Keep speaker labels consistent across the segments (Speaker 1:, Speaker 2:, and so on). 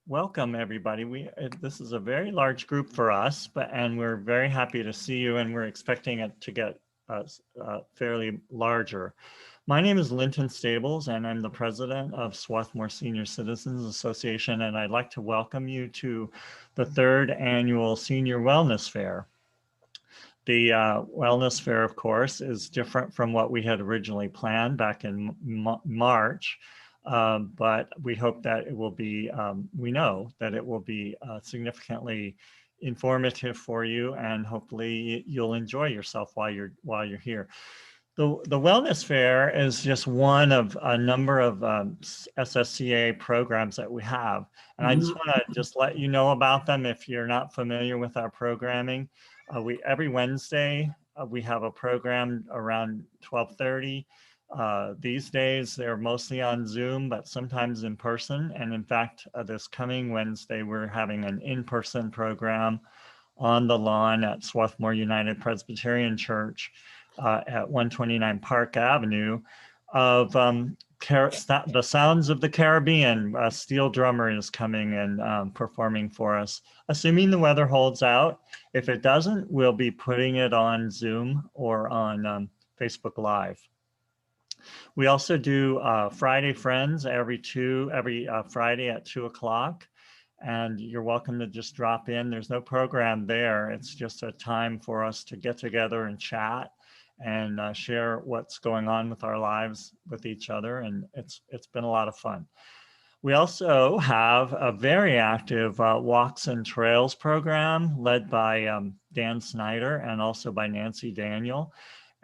Speaker 1: Welcome everybody. This is a very large group for us, and we're very happy to see you, and we're expecting it to get fairly larger. My name is Linton Stables, and I'm the president of Swarthmore Senior Citizens Association, and I'd like to welcome you to the third annual Senior Wellness Fair. The Wellness Fair, of course, is different from what we had originally planned back in March. But we hope that it will be, we know that it will be significantly informative for you, and hopefully you'll enjoy yourself while you're here. The Wellness Fair is just one of a number of SSCA programs that we have. And I just want to just let you know about them if you're not familiar with our programming. Every Wednesday, we have a program around 12:30. These days, they're mostly on Zoom, but sometimes in person. And in fact, this coming Wednesday, we're having an in-person program on the lawn at Swarthmore United Presbyterian Church at 129 Park Avenue of the Sounds of the Caribbean. A steel drummer is coming and performing for us, assuming the weather holds out. If it doesn't, we'll be putting it on Zoom or on Facebook Live. We also do Friday Friends every Friday at 2 o'clock. And you're welcome to just drop in. There's no program there. It's just a time for us to get together and chat and share what's going on with our lives with each other. And it's been a lot of fun. We also have a very active Walks and Trails program led by Dan Snyder and also by Nancy Daniel.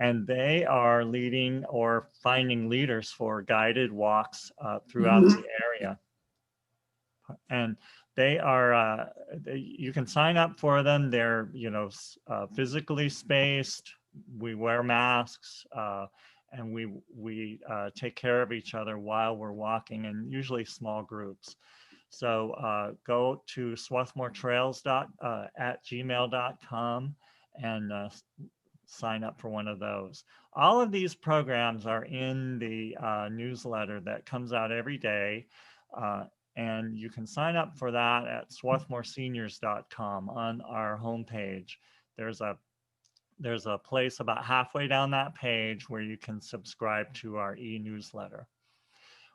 Speaker 1: And they are leading or finding leaders for guided walks throughout the area. And they are, you can sign up for them. They're, physically spaced. We wear masks and we take care of each other while we're walking, and usually small groups. So go to swarthmoretrails@gmail.com and sign up for one of those. All of these programs are in the newsletter that comes out every day. And you can sign up for that at swarthmoreseniors.com on our homepage. There's a place about halfway down that page where you can subscribe to our e-newsletter.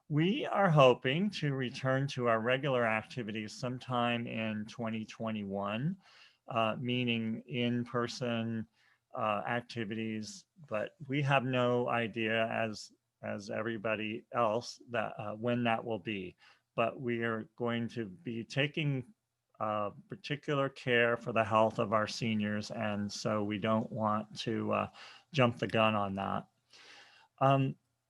Speaker 1: We are hoping to return to our regular activities sometime in 2021, meaning in-person activities, but we have no idea as everybody else that when that will be. But we are going to be taking particular care for the health of our seniors, and so we don't want to jump the gun on that.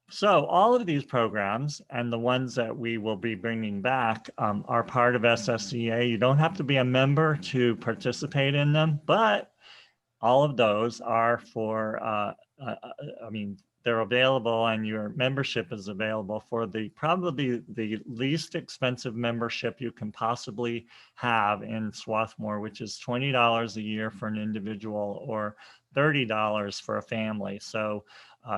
Speaker 1: So all of these programs and the ones that we will be bringing back are part of SSCA. You don't have to be a member to participate in them, but all of those are for, they're available, and your membership is available for probably the least expensive membership you can possibly have in Swarthmore, which is $20 a year for an individual or $30 for a family. So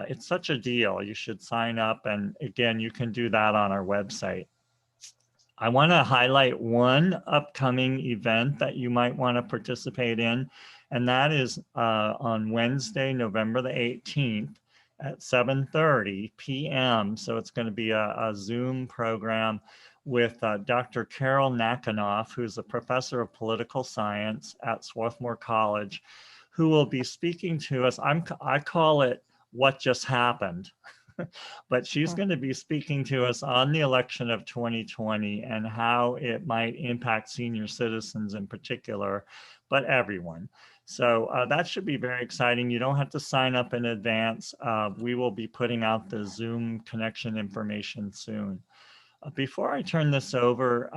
Speaker 1: it's such a deal. You should sign up. And again, you can do that on our website. I want to highlight one upcoming event that you might want to participate in, and that is on Wednesday, November the 18th at 7:30 p.m. So it's going to be a Zoom program with Dr. Carol Nakanoff, who's a professor of political science at Swarthmore College, who will be speaking to us. I call it What Just Happened. But she's going to be speaking to us on the election of 2020 and how it might impact senior citizens in particular, but everyone. So that should be very exciting. You don't have to sign up in advance. We will be putting out the Zoom connection information soon. Before I turn this over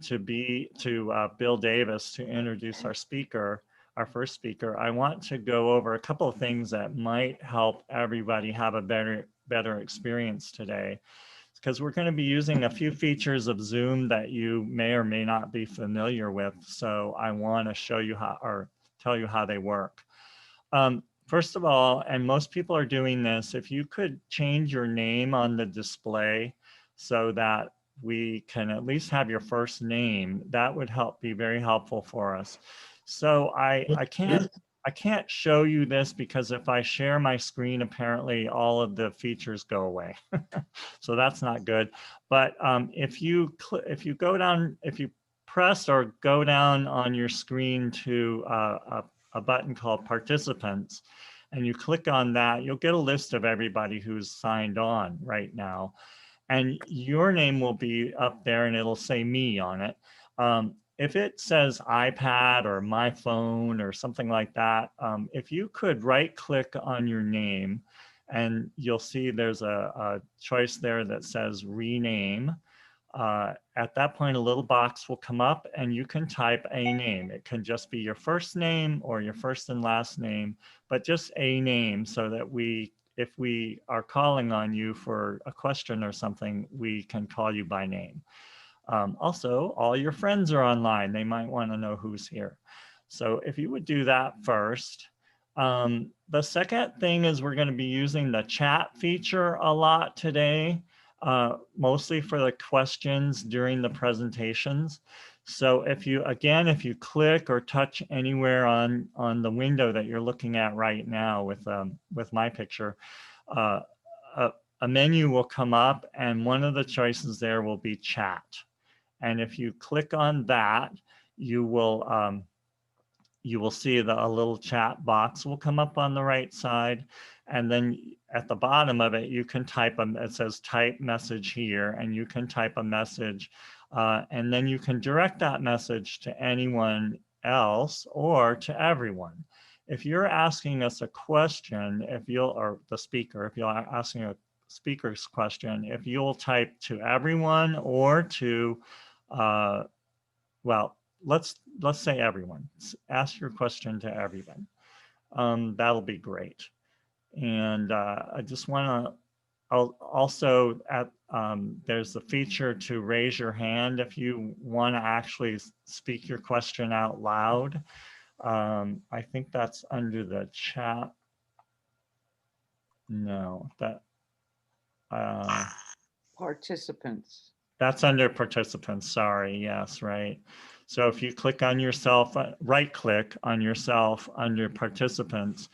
Speaker 1: to Bill Davis to introduce our speaker, our first speaker, I want to go over a couple of things that might help everybody have a better experience today, because we're going to be using a few features of Zoom that you may or may not be familiar with. So I want to show you how, or tell you how they work. First of all, and most people are doing this, if you could change your name on the display so that we can at least have your first name. That would be very helpful for us. So I can't show you this because if I share my screen, apparently all of the features go away. So that's not good. But if you go down, if you press or go down on your screen to a button called Participants, and you click on that, you'll get a list of everybody who's signed on right now. And your name will be up there and it'll say me on it. If it says iPad or my phone or something like that, if you could right click on your name, and you'll see there's a choice there that says rename. At that point, a little box will come up and you can type a name. It can just be your first name or your first and last name, but just a name so that if we are calling on you for a question or something, we can call you by name. Also, all your friends are online. They might want to know who's here. So if you would do that first. The second thing is we're going to be using the chat feature a lot today, mostly for the questions during the presentations. So if you click or touch anywhere on the window that you're looking at right now with my picture, a menu will come up and one of the choices there will be chat. And if you click on that, you will see that a little chat box will come up on the right side. And then at the bottom of it, you can type, it says type message here, and you can type a message. And then you can direct that message to anyone else or to everyone. If you're asking us a question, or the speaker, if you're asking a speaker's question, if you'll type to everyone or to, well, let's say everyone. Ask your question to everyone. That'll be great. And I just want to also there's the feature to raise your hand if you want to actually speak your question out loud. I think that's under the chat. No, that
Speaker 2: participants.
Speaker 1: That's under participants. Sorry. Yes, right. So if you click on yourself, right click on yourself under participants,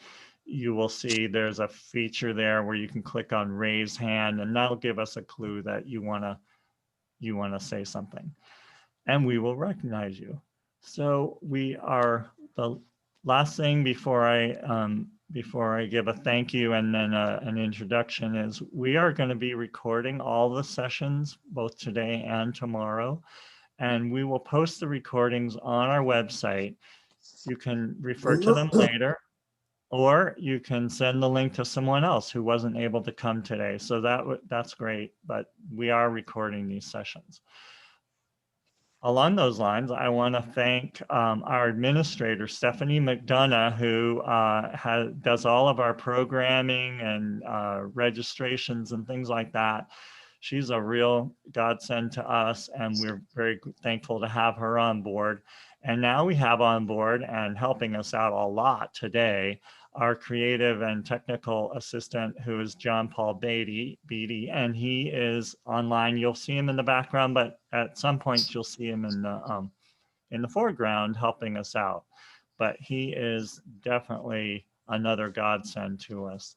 Speaker 1: you will see there's a feature there where you can click on raise hand, and that'll give us a clue that you want to say something, and we will recognize you. So the last thing before I give a thank you and then an introduction is we are going to be recording all the sessions both today and tomorrow, and we will post the recordings on our website. You can refer to them later, or you can send the link to someone else who wasn't able to come today. So that's great, but we are recording these sessions. Along those lines, I want to thank our administrator, Stephanie McDonough, who does all of our programming and registrations and things like that. She's a real godsend to us, and we're very thankful to have her on board. And now we have on board and helping us out a lot today, our creative and technical assistant, who is John Paul Beatty, and he is online. You'll see him in the background, but at some point you'll see him in the foreground helping us out. But he is definitely another godsend to us.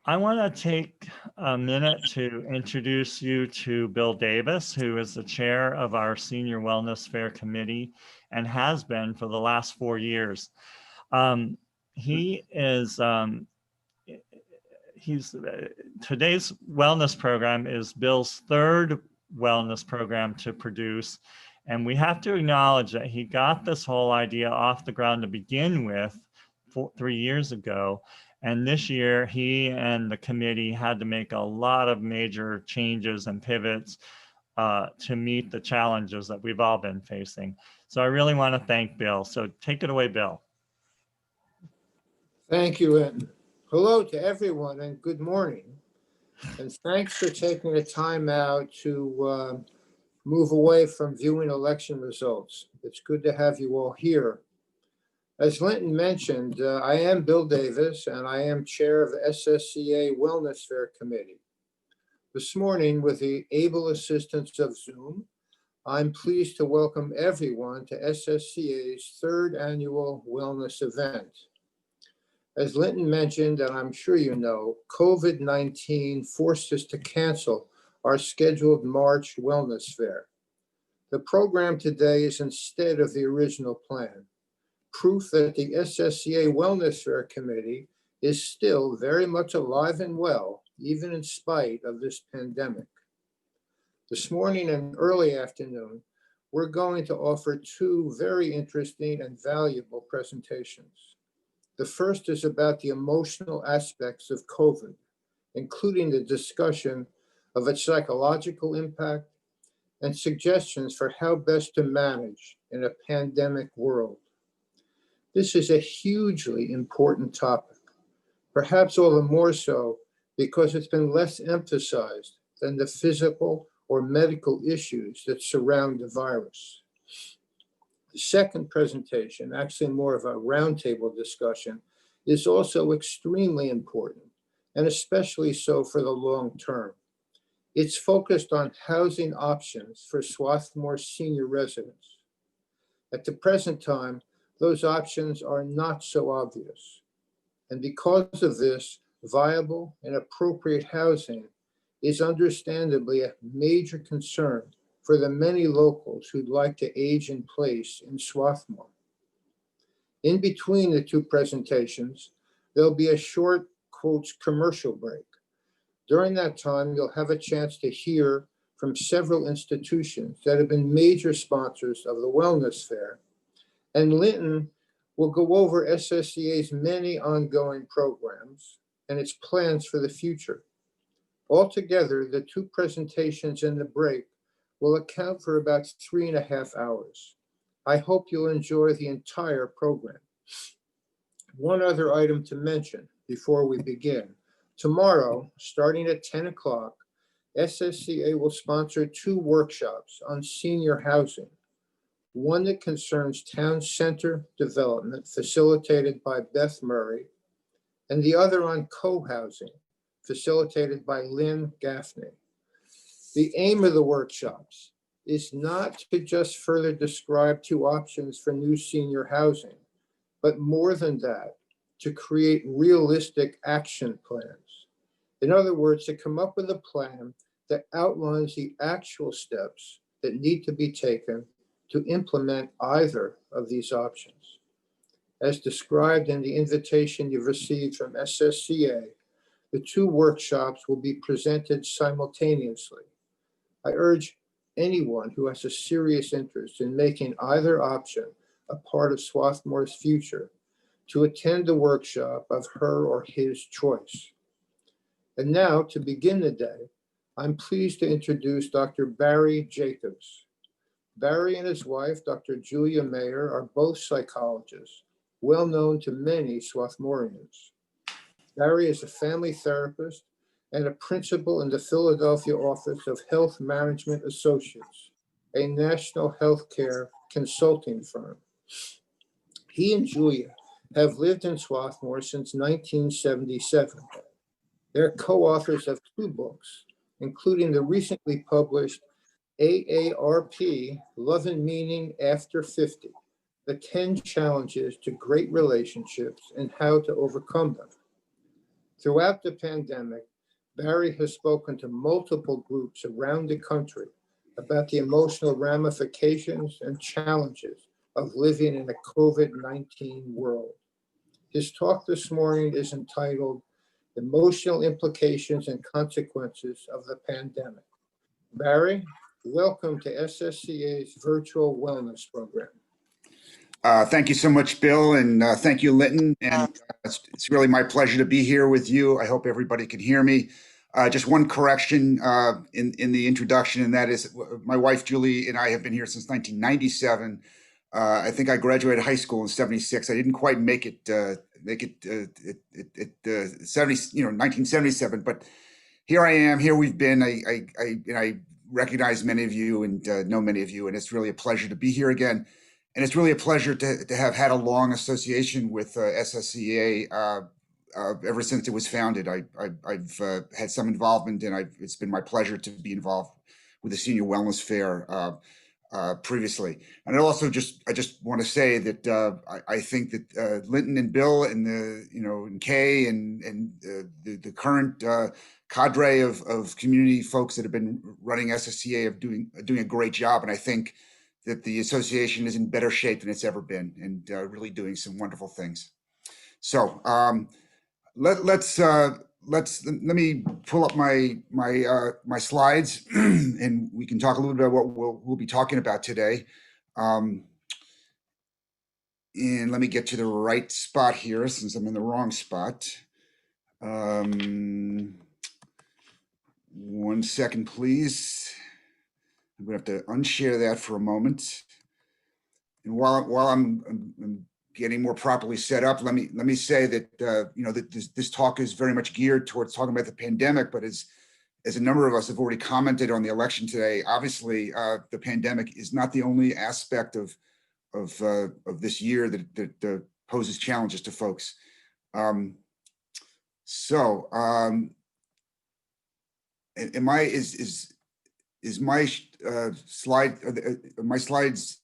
Speaker 1: I want to take a minute to introduce you to Bill Davis, who is the chair of our Senior Wellness Fair Committee and has been for the last 4 years. Today's wellness program is Bill's third wellness program to produce. And we have to acknowledge that he got this whole idea off the ground to begin with 3 years ago. And this year, he and the committee had to make a lot of major changes and pivots to meet the challenges that we've all been facing. So I really want to thank Bill. So take it away, Bill.
Speaker 3: Thank you, and hello to everyone, and good morning. And thanks for taking the time out to move away from viewing election results. It's good to have you all here. As Linton mentioned, I am Bill Davis, and I am chair of the SSCA Wellness Fair Committee. This morning, with the able assistance of Zoom, I'm pleased to welcome everyone to SSCA's third annual wellness event. As Linton mentioned, and I'm sure you know, COVID-19 forced us to cancel our scheduled March Wellness Fair. The program today is instead of the original plan, proof that the SSCA Wellness Fair Committee is still very much alive and well, even in spite of this pandemic. This morning and early afternoon, we're going to offer two very interesting and valuable presentations. The first is about the emotional aspects of COVID, including the discussion of its psychological impact and suggestions for how best to manage in a pandemic world. This is a hugely important topic, perhaps all the more so because it's been less emphasized than the physical or medical issues that surround the virus. The second presentation, actually more of a roundtable discussion, is also extremely important, and especially so for the long term. It's focused on housing options for Swarthmore senior residents. At the present time, those options are not so obvious. And because of this, viable and appropriate housing is understandably a major concern for the many locals who'd like to age in place in Swarthmore. In between the two presentations, there'll be a short, quotes, commercial break. During that time, you'll have a chance to hear from several institutions that have been major sponsors of the Wellness Fair. And Linton will go over SSCA's many ongoing programs and its plans for the future. Altogether, the two presentations and the break will account for about 3.5 hours. I hope you'll enjoy the entire program. One other item to mention before we begin. Tomorrow, starting at 10 o'clock, SSCA will sponsor two workshops on senior housing. One that concerns town center development facilitated by Beth Murray, and the other on co-housing facilitated by Lynn Gaffney. The aim of the workshops is not to just further describe two options for new senior housing, but more than that, to create realistic action plans. In other words, to come up with a plan that outlines the actual steps that need to be taken to implement either of these options. As described in the invitation you've received from SSCA, the two workshops will be presented simultaneously. I urge anyone who has a serious interest in making either option a part of Swarthmore's future to attend a workshop of her or his choice. And now, to begin the day, I'm pleased to introduce Dr. Barry Jacobs. Barry and his wife, Dr. Julia Mayer, are both psychologists, well known to many Swarthmoreans. Barry is a family therapist and a principal in the Philadelphia office of Health Management Associates, a national healthcare consulting firm. He and Julia have lived in Swarthmore since 1977. They're co-authors of two books, including the recently published AARP, Love and Meaning After 50, the 10 Challenges to Great Relationships and How to Overcome Them. Throughout the pandemic, Barry has spoken to multiple groups around the country about the emotional ramifications and challenges of living in a COVID-19 world. His talk this morning is entitled Emotional Implications and Consequences of the Pandemic. Barry, welcome to SSCA's virtual wellness program.
Speaker 4: Thank you so much, Bill, and thank you, Linton. And it's really my pleasure to be here with you. I hope everybody can hear me. Just one correction in the introduction, and that is my wife, Julie, and I have been here since 1997. I think I graduated high school in 76. I didn't quite make it 1977, but here I am. Here we've been. I recognize many of you and know many of you, and it's really a pleasure to be here again. And it's really a pleasure to have had a long association with SSCA. ever since it was founded. I've had some involvement, and it's been my pleasure to be involved with the Senior Wellness Fair previously. And I just want to say that I think that Linton and Bill and and Kay and the current cadre of community folks that have been running SSCA are doing a great job. And I think that the association is in better shape than it's ever been, and really doing some wonderful things. So let me pull up my slides and we can talk a little bit about what we'll be talking about today. And let me get to the right spot here since I'm in the wrong spot. 1 second, please. I'm gonna have to unshare that for a moment. And while I'm getting more properly set up, let me say that that this talk is very much geared towards talking about the pandemic, but as a number of us have already commented on the election today, obviously the pandemic is not the only aspect of this year that poses challenges to folks. Is my slides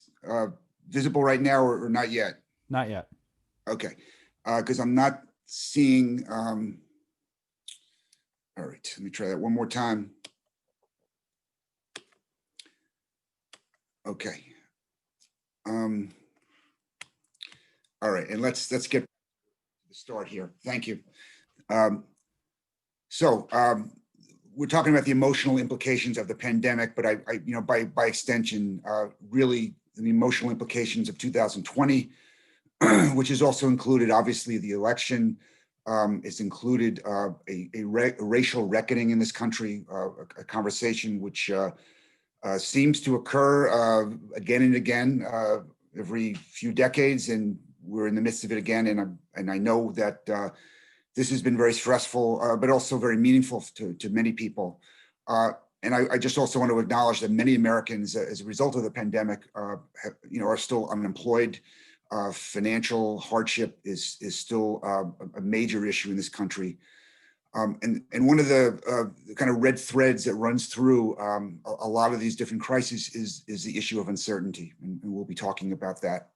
Speaker 4: visible right now or not yet?
Speaker 5: Not yet.
Speaker 4: Okay, because I'm not seeing. All right, let me try that one more time. Okay. All right, and let's get to the start here. Thank you. We're talking about the emotional implications of the pandemic, but by extension, really the emotional implications of 2020, which has also included, obviously, the election. It's included a racial reckoning in this country, a conversation which seems to occur again and again every few decades, and we're in the midst of it again. And I know that this has been very stressful, but also very meaningful to many people. And I just also want to acknowledge that many Americans, as a result of the pandemic, are still unemployed. Financial hardship is still a major issue in this country. And one of the kind of red threads that runs through a lot of these different crises is the issue of uncertainty, and we'll be talking about that.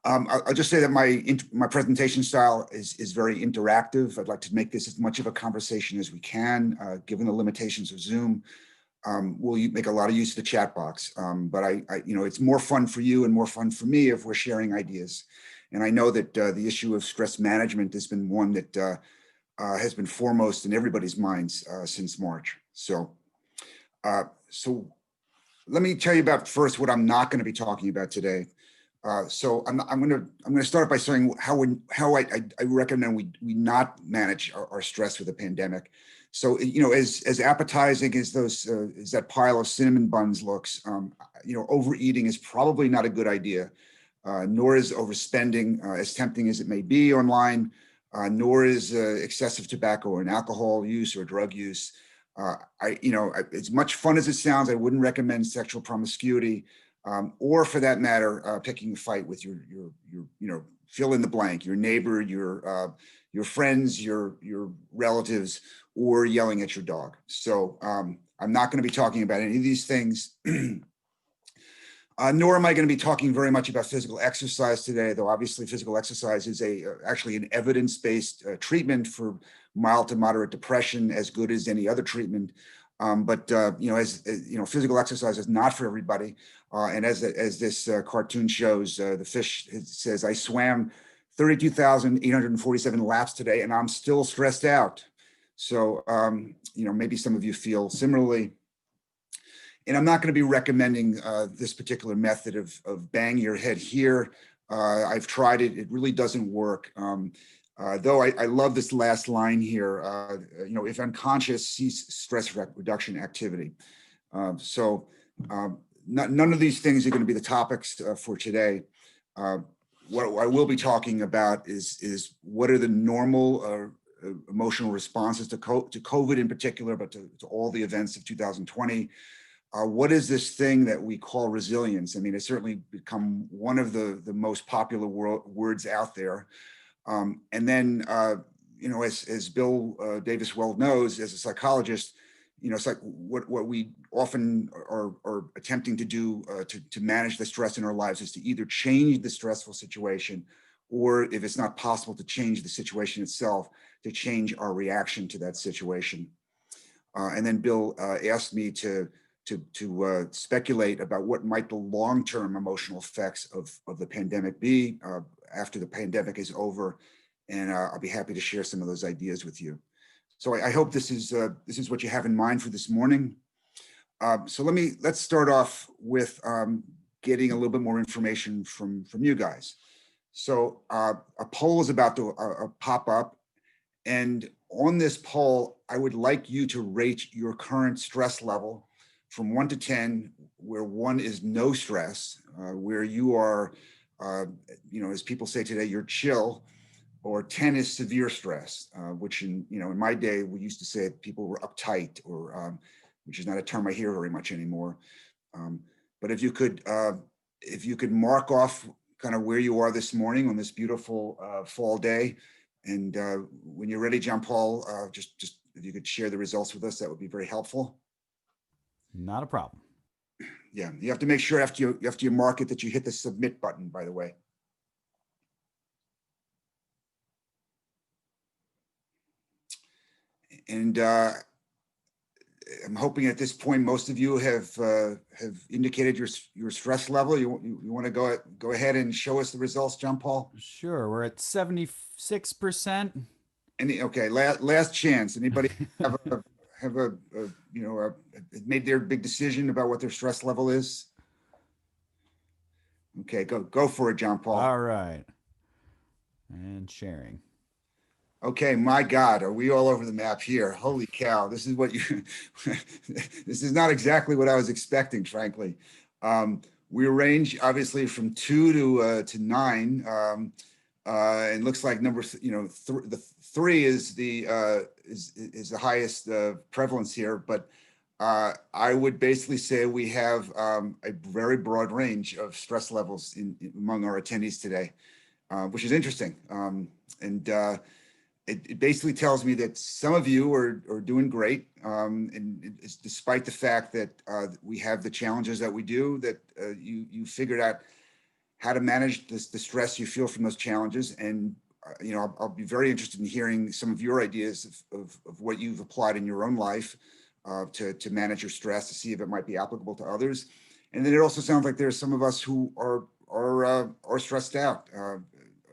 Speaker 4: I'll just say that my presentation style is very interactive. I'd like to make this as much of a conversation as we can, given the limitations of Zoom. We'll make a lot of use of the chat box, but it's more fun for you and more fun for me if we're sharing ideas. And I know that the issue of stress management has been one that has been foremost in everybody's minds since March. So let me tell you about first what I'm not going to be talking about today. So I'm going to start by saying how I recommend we not manage our stress with a pandemic. So as appetizing as as that pile of cinnamon buns looks, overeating is probably not a good idea. Nor is overspending, as tempting as it may be online, nor is excessive tobacco and alcohol use or drug use. As much fun as it sounds, I wouldn't recommend sexual promiscuity. Or for that matter, picking a fight with your fill in the blank, your neighbor, your friends, your relatives, or yelling at your dog. So I'm not going to be talking about any of these things. Nor am I going to be talking very much about physical exercise today, though obviously physical exercise is actually an evidence-based treatment for mild to moderate depression, as good as any other treatment. But physical exercise is not for everybody. And as this cartoon shows, the fish says, "I swam 32,847 laps today, and I'm still stressed out." So maybe some of you feel similarly. And I'm not going to be recommending this particular method of bang your head here. I've tried it; it really doesn't work. Though I love this last line here, if unconscious, cease stress reduction activity. None of these things are going to be the topics for today. What I will be talking about is what are the normal emotional responses to COVID in particular, but to all the events of 2020. What is this thing that we call resilience? I mean, it's certainly become one of the most popular words out there. And then, you know, as Bill Davis well knows, as a psychologist, you know, it's like what we often are attempting to do to manage the stress in our lives is to either change the stressful situation, or if it's not possible to change the situation itself, to change our reaction to that situation. And then Bill asked me to speculate about what might the long-term emotional effects of the pandemic be after the pandemic is over, and I'll be happy to share some of those ideas with you. So I hope this is what you have in mind for this morning. So let's start off with getting a little bit more information from you guys. So a poll is about to pop up, and on this poll, I would like you to rate your current stress level from 1 to 10, where 1 is no stress, where you are, you know, as people say today, you're chill, or 10 is severe stress, which in my day, we used to say people were uptight, or which is not a term I hear very much anymore. But if you could mark off kind of where you are this morning on this beautiful fall day, and when you're ready, John Paul, just if you could share the results with us, that would be very helpful.
Speaker 5: Not a problem.
Speaker 4: Yeah, you have to make sure after you mark it that you hit the submit button, by the way. And I'm hoping at this point most of you have indicated your stress level. You want to go ahead and show us the results, John Paul?
Speaker 5: Sure, we're at 76%.
Speaker 4: Okay, last chance. Anybody made their big decision about what their stress level is? Okay, go for it, John Paul.
Speaker 5: All right, and sharing.
Speaker 4: Okay, my God, are we all over the map here? Holy cow, this is this is not exactly what I was expecting, frankly. We range obviously from 2 to 9. And looks like the 3 is the highest prevalence here, but I would basically say we have a very broad range of stress levels among our attendees today, which is interesting. It basically tells me that some of you are doing great, and it's despite the fact that we have the challenges that we do, that you figured out how to manage the stress you feel from those challenges. And I'll be very interested in hearing some of your ideas of what you've applied in your own life to manage your stress, to see if it might be applicable to others. And then it also sounds like there's some of us who are stressed out,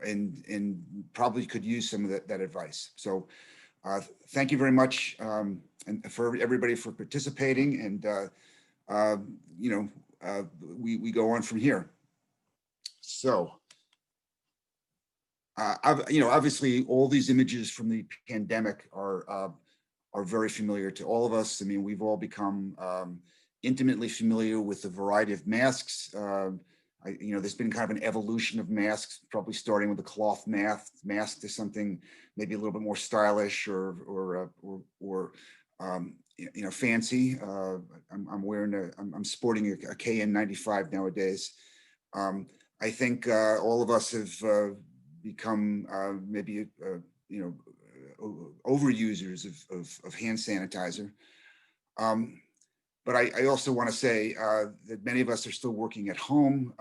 Speaker 4: and probably could use some of that advice. So thank you very much, and for everybody for participating. And we go on from here. So obviously all these images from the pandemic are very familiar to all of us. I mean, we've all become intimately familiar with the variety of masks. There's been kind of an evolution of masks, probably starting with a cloth mask to something maybe a little bit more stylish or fancy. I'm sporting a KN95 nowadays. I think all of us have become maybe overusers of hand sanitizer. But I also want to say that many of us are still working at home.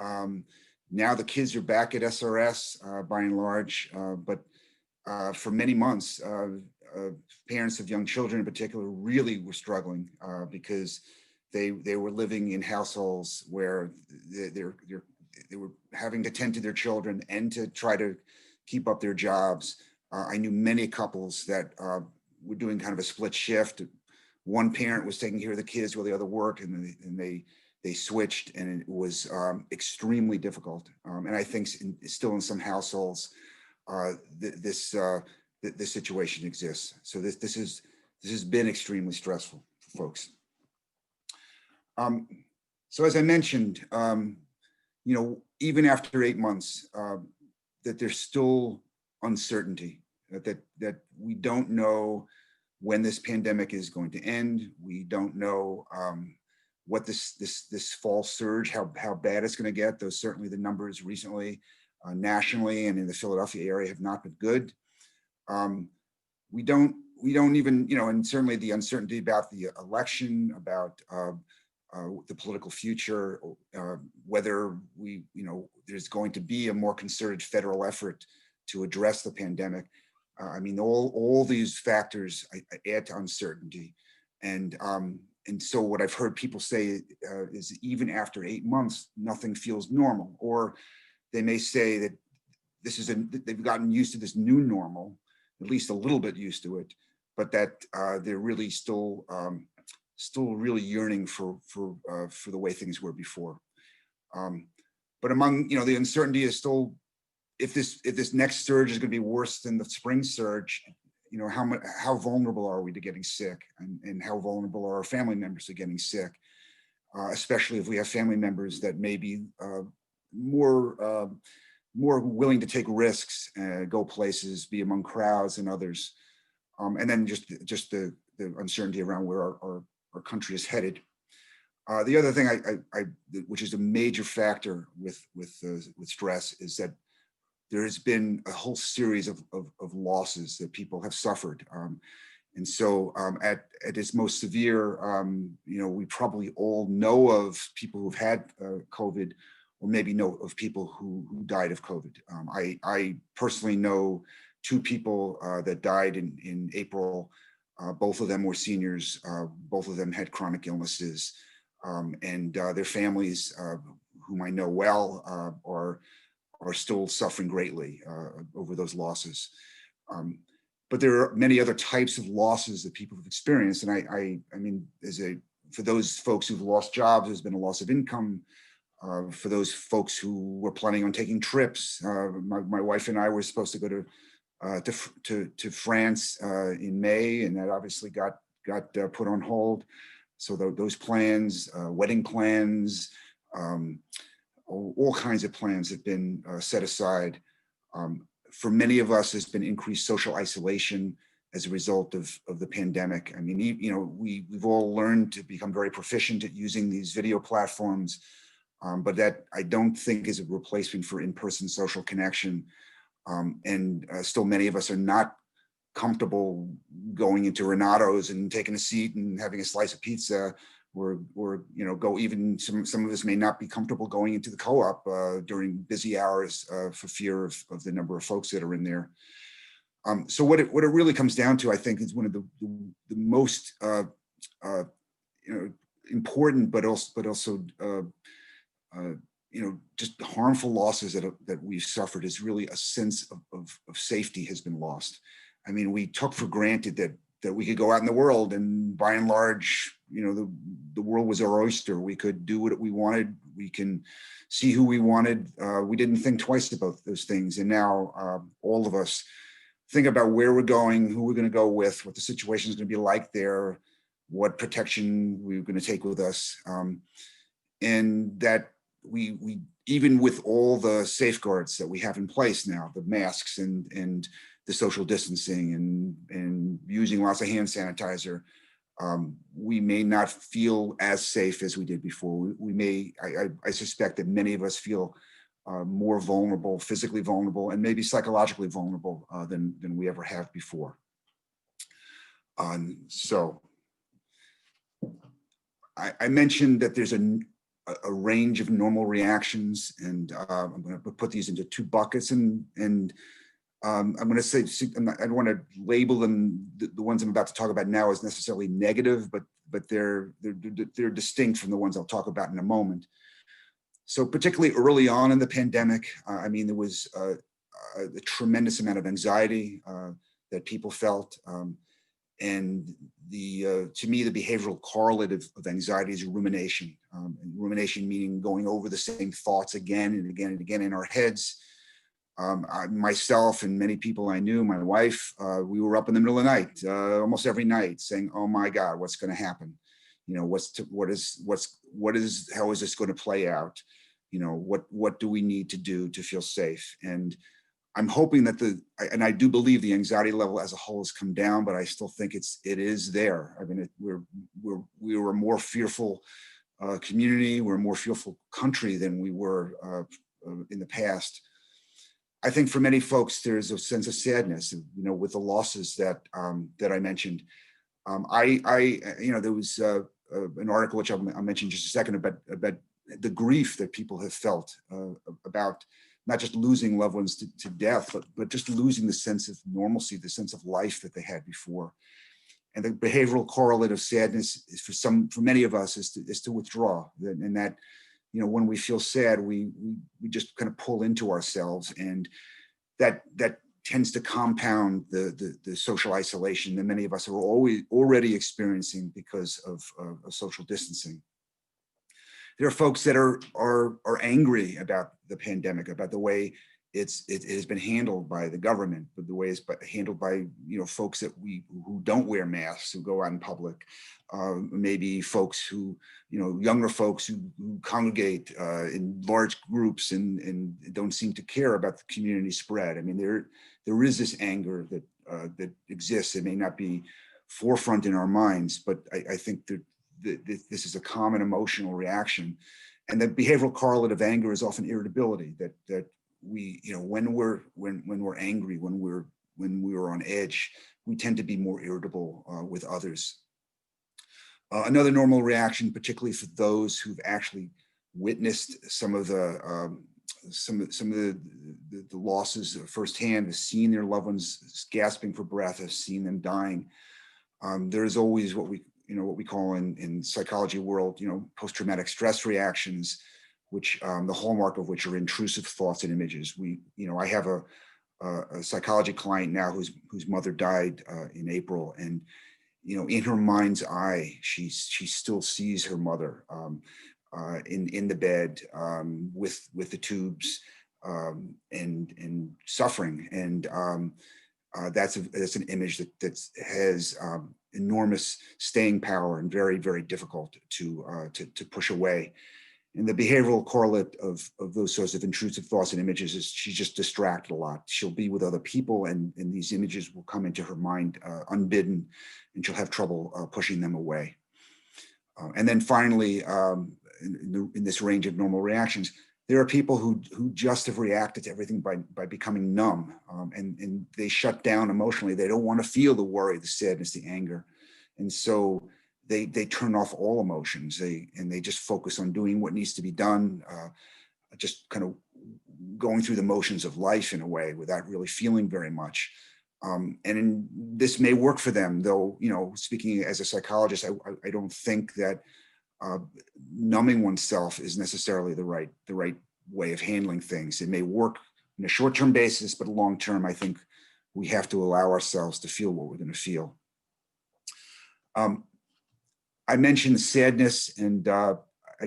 Speaker 4: Now the kids are back at SRS by and large, but for many months, parents of young children in particular really were struggling because they were living in households where they were having to tend to their children and to try to keep up their jobs. I knew many couples that were doing kind of a split shift. One parent was taking care of the kids while the other worked, and they switched, and it was extremely difficult. And I think still in some households, this situation exists. So this has been extremely stressful for folks. So as I mentioned, even after 8 months, that there's still uncertainty, that we don't know when this pandemic is going to end. We don't know what this fall surge, how bad it's going to get. Though certainly the numbers recently nationally and in the Philadelphia area have not been good. We don't even, and certainly the uncertainty about the election, about the political future, whether there's going to be a more concerted federal effort to address the pandemic. I mean, all these factors add to uncertainty. And so what I've heard people say is even after 8 months, nothing feels normal. Or they may say that they've gotten used to this new normal, at least a little bit used to it, but that they're really still really yearning for the way things were before. But among, the uncertainty is still, if this next surge is going to be worse than the spring surge, how vulnerable are we to getting sick, and how vulnerable are our family members to getting sick, especially if we have family members that may be more willing to take risks, go places, be among crowds and others, and then just the uncertainty around where our country is headed. The other thing which is a major factor with stress, is that there has been a whole series of losses that people have suffered. And so at its most severe, we probably all know of people who've had COVID, or maybe know of people who died of COVID. I personally know 2 people that died in April. Both of them were seniors. Both of them had chronic illnesses. And their families, whom I know well, are still suffering greatly over those losses. But there are many other types of losses that people have experienced. And I mean, for those folks who've lost jobs, there's been a loss of income. For those folks who were planning on taking trips, my wife and I were supposed to go to France in May, and that obviously got put on hold. So those plans, wedding plans, all kinds of plans have been set aside. For many of us, there's been increased social isolation as a result of the pandemic. I mean, we've all learned to become very proficient at using these video platforms, but that I don't think is a replacement for in-person social connection. And still many of us are not comfortable going into Renato's and taking a seat and having a slice of pizza, or even some of us may not be comfortable going into the co-op during busy hours for fear of the number of folks that are in there. So what it really comes down to, I think, is one of the most important, but also just harmful losses that we've suffered, is really a sense of safety has been lost. I mean, we took for granted that we could go out in the world, and by and large, the world was our oyster. We could do what we wanted. We can see who we wanted. We didn't think twice about those things. And now all of us think about where we're going, who we're going to go with, what the situation is going to be like there, what protection we're going to take with us. And that we even with all the safeguards that we have in place now, the masks and the social distancing and using lots of hand sanitizer, we may not feel as safe as we did before. I suspect that many of us feel more vulnerable, physically vulnerable, and maybe psychologically vulnerable than we ever have before. So I mentioned that there's a range of normal reactions, and I'm going to put these into 2 buckets, and I'm going to say, I don't want to label them, the ones I'm about to talk about now, as necessarily negative, but they're distinct from the ones I'll talk about in a moment. So particularly early on in the pandemic, I mean, there was a tremendous amount of anxiety that people felt. And to me, the behavioral correlate of anxiety is rumination. And rumination meaning going over the same thoughts again and again and again in our heads. Myself and many people I knew, my wife, we were up in the middle of the night, almost every night, saying, "Oh my God, what's going to happen? How is this going to play out? What do we need to do to feel safe?" And I'm hoping that and I do believe the anxiety level as a whole has come down, but I still think it is there. I mean, we were a more fearful community. We're a more fearful country than we were in the past. I think for many folks, there's a sense of sadness, with the losses that I mentioned. There was an article which I'll mention in just a second about the grief that people have felt about not just losing loved ones to death, but just losing the sense of normalcy, the sense of life that they had before. And the behavioral correlate of sadness is for many of us is to withdraw, and that, when we feel sad, we just kind of pull into ourselves, and that tends to compound the social isolation that many of us are already experiencing because of social distancing. There are folks that are angry about the pandemic, about the way it has been handled by the government, but the way it's handled by folks who don't wear masks, who go out in public, maybe folks who younger folks who congregate in large groups and don't seem to care about the community spread. I mean, there is this anger that exists. It may not be forefront in our minds, but I think that this is a common emotional reaction, and the behavioral correlate of anger is often irritability. That we, when we're angry, when we're on edge, we tend to be more irritable with others. Another normal reaction, particularly for those who've actually witnessed some of the losses firsthand, have seen their loved ones gasping for breath, have seen them dying. There is always what we call in psychology world, post-traumatic stress reactions, which the hallmark of which are intrusive thoughts and images. I have a psychology client now whose mother died in April, and in her mind's eye, she still sees her mother in the bed with the tubes and suffering, and that's an image that has enormous staying power and very, very difficult to push away. And the behavioral correlate of those sorts of intrusive thoughts and images is she's just distracted a lot. She'll be with other people, and these images will come into her mind unbidden, and she'll have trouble pushing them away. And then finally, in this range of normal reactions, there are people who just have reacted to everything by becoming numb, and they shut down emotionally. They don't want to feel the worry, the sadness, the anger, and so they turn off all emotions. They just focus on doing what needs to be done, just kind of going through the motions of life in a way without really feeling very much. This may work for them, though. Speaking as a psychologist, I don't think that numbing oneself is necessarily the right way of handling things. It may work in a short-term basis, but long-term, I think we have to allow ourselves to feel what we're going to feel. I mentioned sadness, and I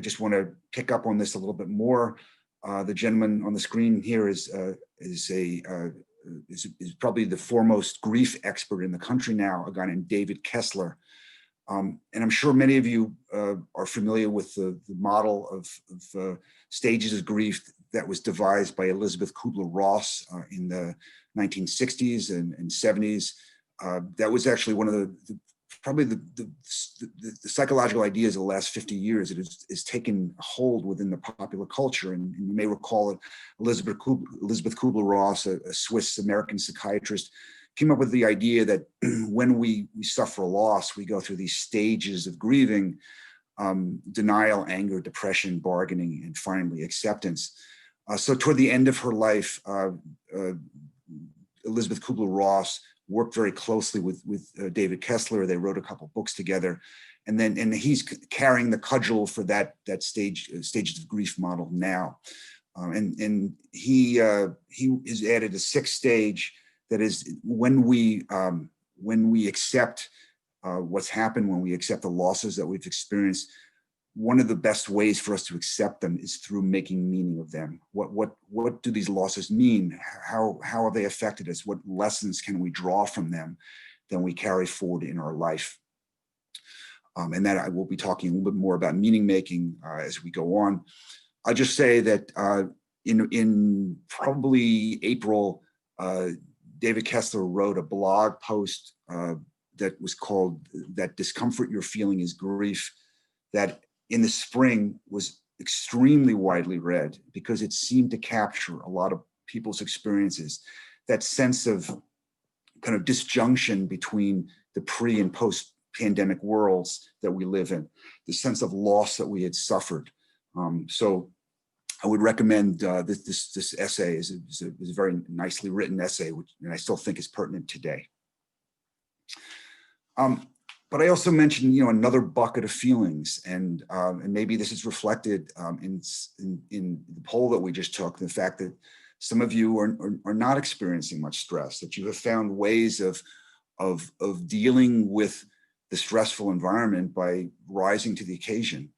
Speaker 4: just want to pick up on this a little bit more. The gentleman on the screen here is probably the foremost grief expert in the country now, a guy named David Kessler. And I'm sure many of you are familiar with the model of stages of grief that was devised by Elizabeth Kubler-Ross in the 1960s and 70s. That was actually one of probably the psychological ideas of the last 50 years. It has taken hold within the popular culture. And you may recall it, Elizabeth Kubler-Ross, a Swiss-American psychiatrist, came up with the idea that when we suffer a loss, we go through these stages of grieving: denial, anger, depression, bargaining, and finally acceptance. So toward the end of her life, Elizabeth Kubler-Ross worked very closely with David Kessler. They wrote a couple books together, and he's carrying the cudgel for that stages of grief model now. And he has added a sixth stage. That is when we accept what's happened, when we accept the losses that we've experienced. One of the best ways for us to accept them is through making meaning of them. What do these losses mean? How have they affected us? What lessons can we draw from them that we carry forward in our life? And that I will be talking a little bit more about meaning making as we go on. I'll just say that in probably April, David Kessler wrote a blog post that was called "That Discomfort You're Feeling is Grief," that in the spring was extremely widely read because it seemed to capture a lot of people's experiences, that sense of kind of disjunction between the pre and post pandemic worlds that we live in, the sense of loss that we had suffered. So I would recommend this essay is a very nicely written essay, and I still think is pertinent today. But I also mentioned, another bucket of feelings, and maybe this is reflected in the poll that we just took, the fact that some of you are not experiencing much stress, that you have found ways of dealing with the stressful environment by rising to the occasion.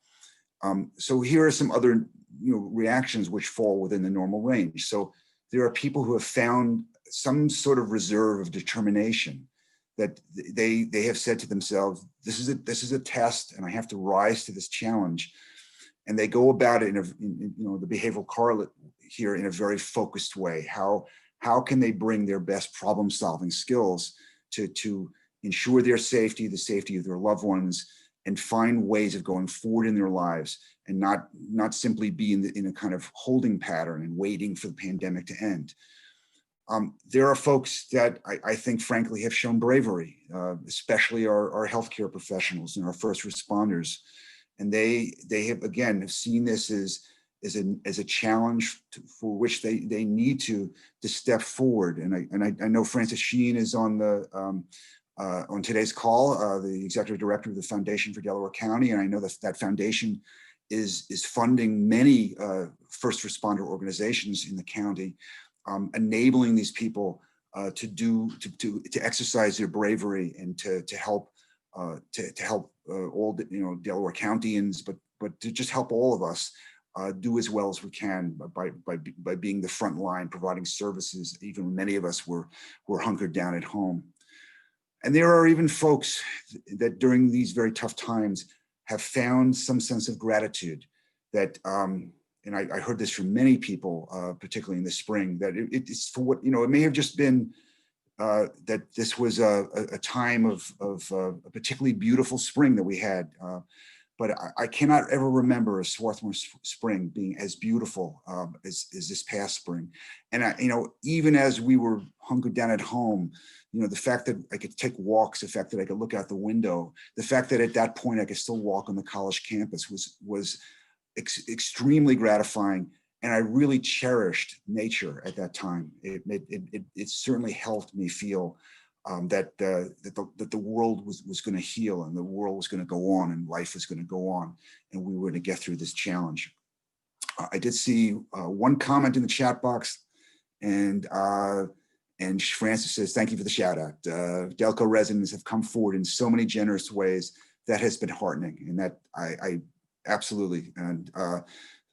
Speaker 4: So here are some other reactions which fall within the normal range. So there are people who have found some sort of reserve of determination, that they have said to themselves, this is a test and I have to rise to this challenge. And they go about it in the behavioral correlate here in a very focused way. How can they bring their best problem solving skills to ensure their safety, the safety of their loved ones, and find ways of going forward in their lives, and not simply be in a kind of holding pattern and waiting for the pandemic to end. There are folks that I think, frankly, have shown bravery, especially our healthcare professionals and our first responders. And they have seen this as a challenge for which they need to step forward. And I know Francis Sheen is on today's call, the executive director of the Foundation for Delaware County, and I know that foundation is funding many first responder organizations in the county, enabling these people to exercise their bravery and to help all Delaware Countyans, but to just help all of us do as well as we can by being the front line, providing services, even when many of us were hunkered down at home. And there are even folks that during these very tough times have found some sense of gratitude that, and I heard this from many people, particularly in the spring, that it's for what, it may have just been that this was a time of a particularly beautiful spring that we had. But I cannot ever remember a Swarthmore spring being as beautiful as this past spring. And even as we were hunkered down at home, the fact that I could take walks, the fact that I could look out the window, the fact that at that point I could still walk on the college campus was extremely gratifying. And I really cherished nature at that time. It certainly helped me feel that the world was going to heal, and the world was going to go on, and life was going to go on, and we were going to get through this challenge. I did see one comment in the chat box, and Francis says, "Thank you for the shout out. Delco residents have come forward in so many generous ways that has been heartening," and that I absolutely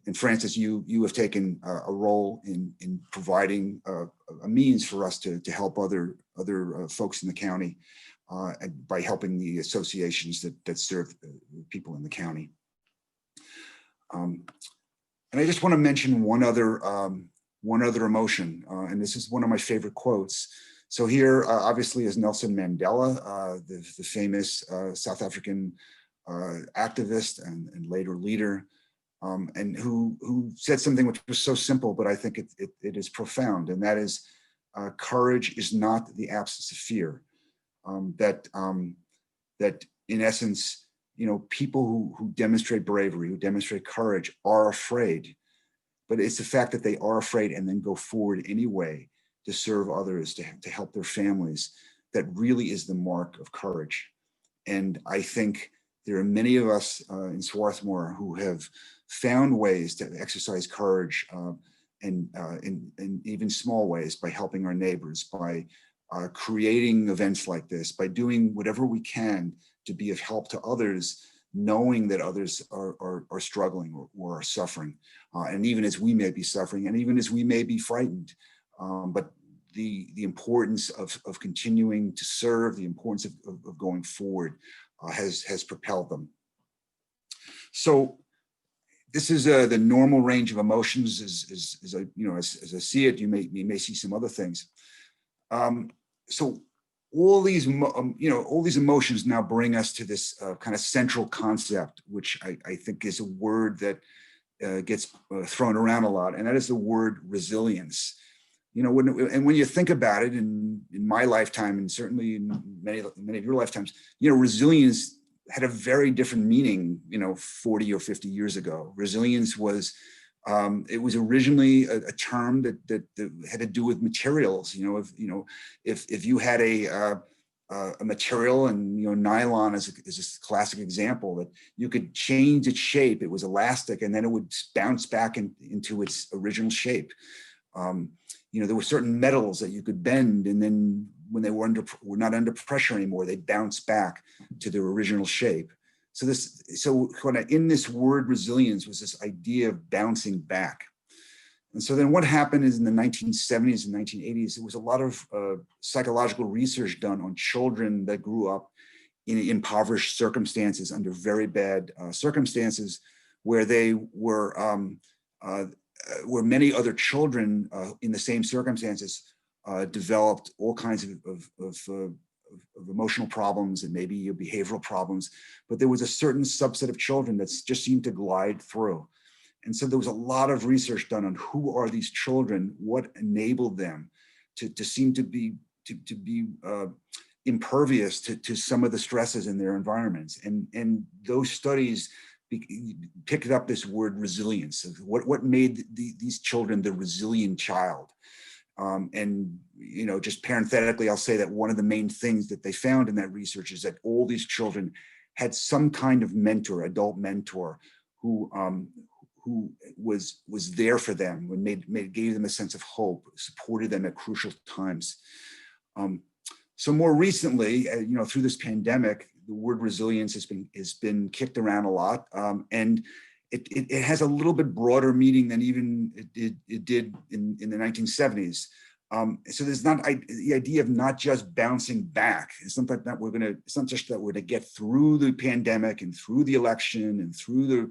Speaker 4: and Francis, you have taken a role in providing a means for us to help other folks in the county by helping the associations that serve people in the county. And I just want to mention one other emotion, and this is one of my favorite quotes. So here, obviously, is Nelson Mandela, the famous South African activist and later leader. And who said something which was so simple, but I think it is profound, and that is, courage is not the absence of fear. That in essence, people who demonstrate bravery, who demonstrate courage, are afraid, but it's the fact that they are afraid and then go forward anyway to serve others, to help their families, that really is the mark of courage. And I think there are many of us in Swarthmore who have found ways to exercise courage in even small ways, by helping our neighbors, by creating events like this, by doing whatever we can to be of help to others, knowing that others are struggling or are suffering. And even as we may be suffering, and even as we may be frightened, but the importance of continuing to serve, the importance of going forward has propelled them. So this is the normal range of emotions as I see it. You may see some other things. So all these emotions now bring us to this kind of central concept, which I think is a word that gets thrown around a lot, and that is the word resilience. when you think about it, in my lifetime, and certainly in many of your lifetimes, resilience had a very different meaning, 40 or 50 years ago. Resilience was, it was originally a term that had to do with materials. If you had a material, and nylon is a classic example, that you could change its shape. It was elastic, and then it would bounce back into its original shape. There were certain metals that you could bend, and then when they were not under pressure anymore, they bounce back to their original shape. So kind of in this word resilience was this idea of bouncing back. And so then what happened is in the 1970s and 1980s, there was a lot of psychological research done on children that grew up in impoverished circumstances, under very bad circumstances, where they were many other children in the same circumstances developed all kinds of emotional problems and maybe behavioral problems, but there was a certain subset of children that just seemed to glide through. And so there was a lot of research done on who are these children, what enabled them to seem to be impervious to some of the stresses in their environments. And those studies picked up this word resilience. What made these children the resilient child? And just parenthetically, I'll say that one of the main things that they found in that research is that all these children had some kind of mentor, adult mentor, who was there for them, and gave them a sense of hope, supported them at crucial times. So more recently, through this pandemic, the word resilience has been kicked around a lot, and it has a little bit broader meaning than even it did in the 1970s. So there's not the idea of not just bouncing back. It's not that it's not just that we're to get through the pandemic and through the election and through the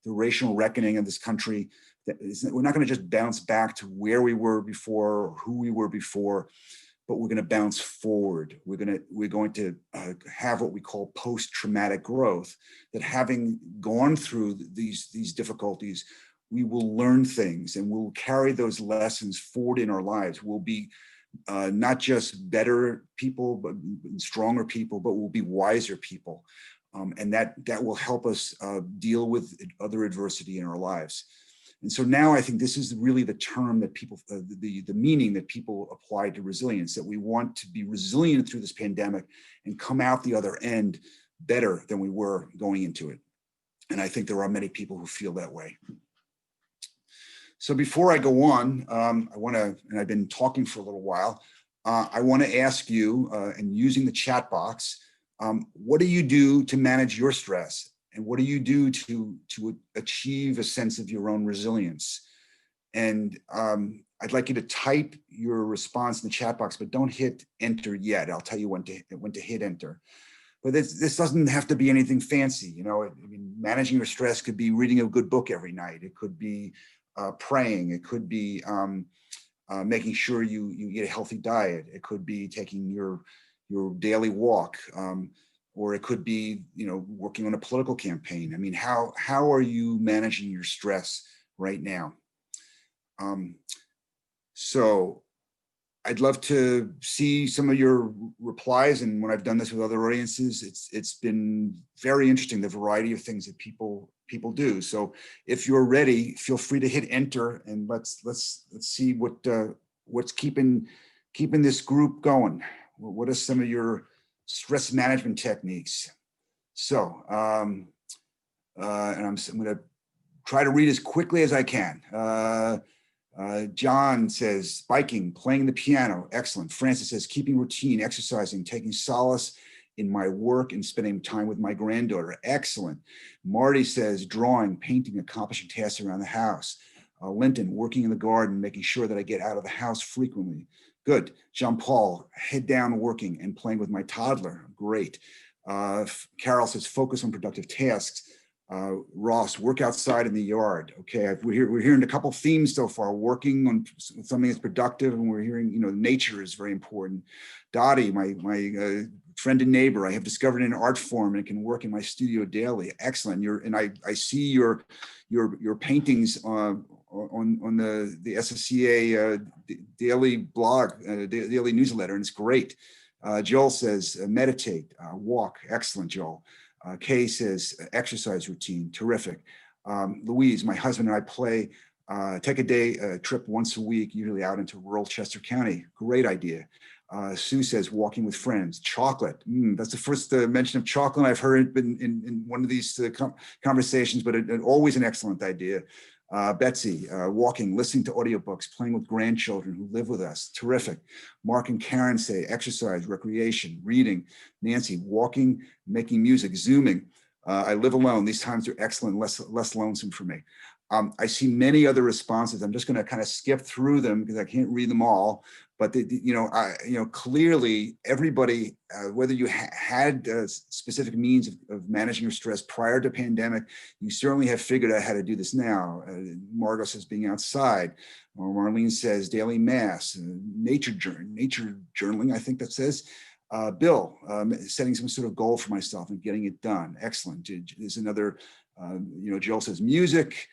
Speaker 4: racial reckoning of this country. We're not going to just bounce back to where we were before or who we were before, but we're going to bounce forward. We're going to have what we call post-traumatic growth, that having gone through these difficulties, we will learn things and we'll carry those lessons forward in our lives. We'll be not just better people, but stronger people, but we'll be wiser people. And that will help us deal with other adversity in our lives. And so now I think this is really the term that people, the meaning that people apply to resilience, that we want to be resilient through this pandemic and come out the other end better than we were going into it. And I think there are many people who feel that way. So before I go on, I want to, and I've been talking for a little while, I want to ask you, and using the chat box, what do you do to manage your stress? And what do you do to achieve a sense of your own resilience? And I'd like you to type your response in the chat box, but don't hit enter yet. I'll tell you when to hit enter. But this doesn't have to be anything fancy. I mean, managing your stress could be reading a good book every night. It could be praying. It could be making sure you eat a healthy diet. It could be taking your daily walk. Or it could be, working on a political campaign. I mean, how are you managing your stress right now? So I'd love to see some of your replies. And when I've done this with other audiences, it's been very interesting, the variety of things that people do. So if you're ready, feel free to hit enter, and let's see what's keeping this group going. What are some of your stress management techniques? So, and I'm going to try to read as quickly as I can. John says, biking, playing the piano, excellent. Francis says, keeping routine, exercising, taking solace in my work and spending time with my granddaughter, excellent. Marty says, drawing, painting, accomplishing tasks around the house. Linton, working in the garden, making sure that I get out of the house frequently. Good. Jean-Paul, head down working and playing with my toddler. Great. Carol says, focus on productive tasks. Ross, work outside in the yard. Okay, we're hearing a couple themes so far. Working on something that's productive, and we're hearing, nature is very important. Dottie, my friend and neighbor, I have discovered an art form and can work in my studio daily. Excellent. I see your paintings on the SSCA daily blog, daily newsletter, and it's great. Joel says, meditate, walk. Excellent, Joel. Kay says, exercise routine. Terrific. Louise, my husband and I take a day trip once a week, usually out into rural Chester County. Great idea. Sue says, walking with friends. Chocolate. That's the first mention of chocolate I've heard in one of these conversations, but always an excellent idea. Betsy, walking, listening to audiobooks, playing with grandchildren who live with us. Terrific. Mark and Karen say exercise, recreation, reading. Nancy, walking, making music, Zooming. I live alone. These times are excellent, less lonesome for me. I see many other responses. I'm just going to kind of skip through them because I can't read them all. But clearly everybody, whether you had specific means of managing your stress prior to pandemic, you certainly have figured out how to do this now. Margot says being outside. Or Marlene says daily mass, nature journaling. I think that says. Bill, setting some sort of goal for myself and getting it done. Excellent. There's another. Joel says music,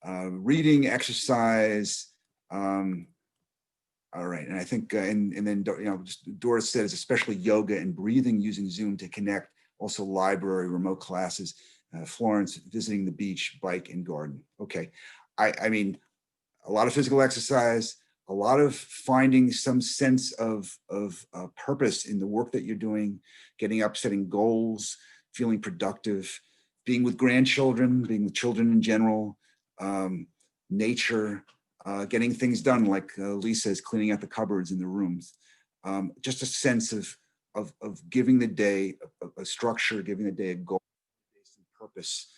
Speaker 4: reading, exercise. All right, and I think, and then Doris says, especially yoga and breathing using Zoom to connect. Also, library, remote classes. Florence, visiting the beach, bike, and garden. Okay, I mean, a lot of physical exercise, a lot of finding some sense of purpose in the work that you're doing, getting up, setting goals, feeling productive, being with grandchildren, being with children in general, nature. Getting things done, like Lisa is cleaning out the cupboards in the rooms. Just a sense of giving the day a structure, giving the day a goal, purpose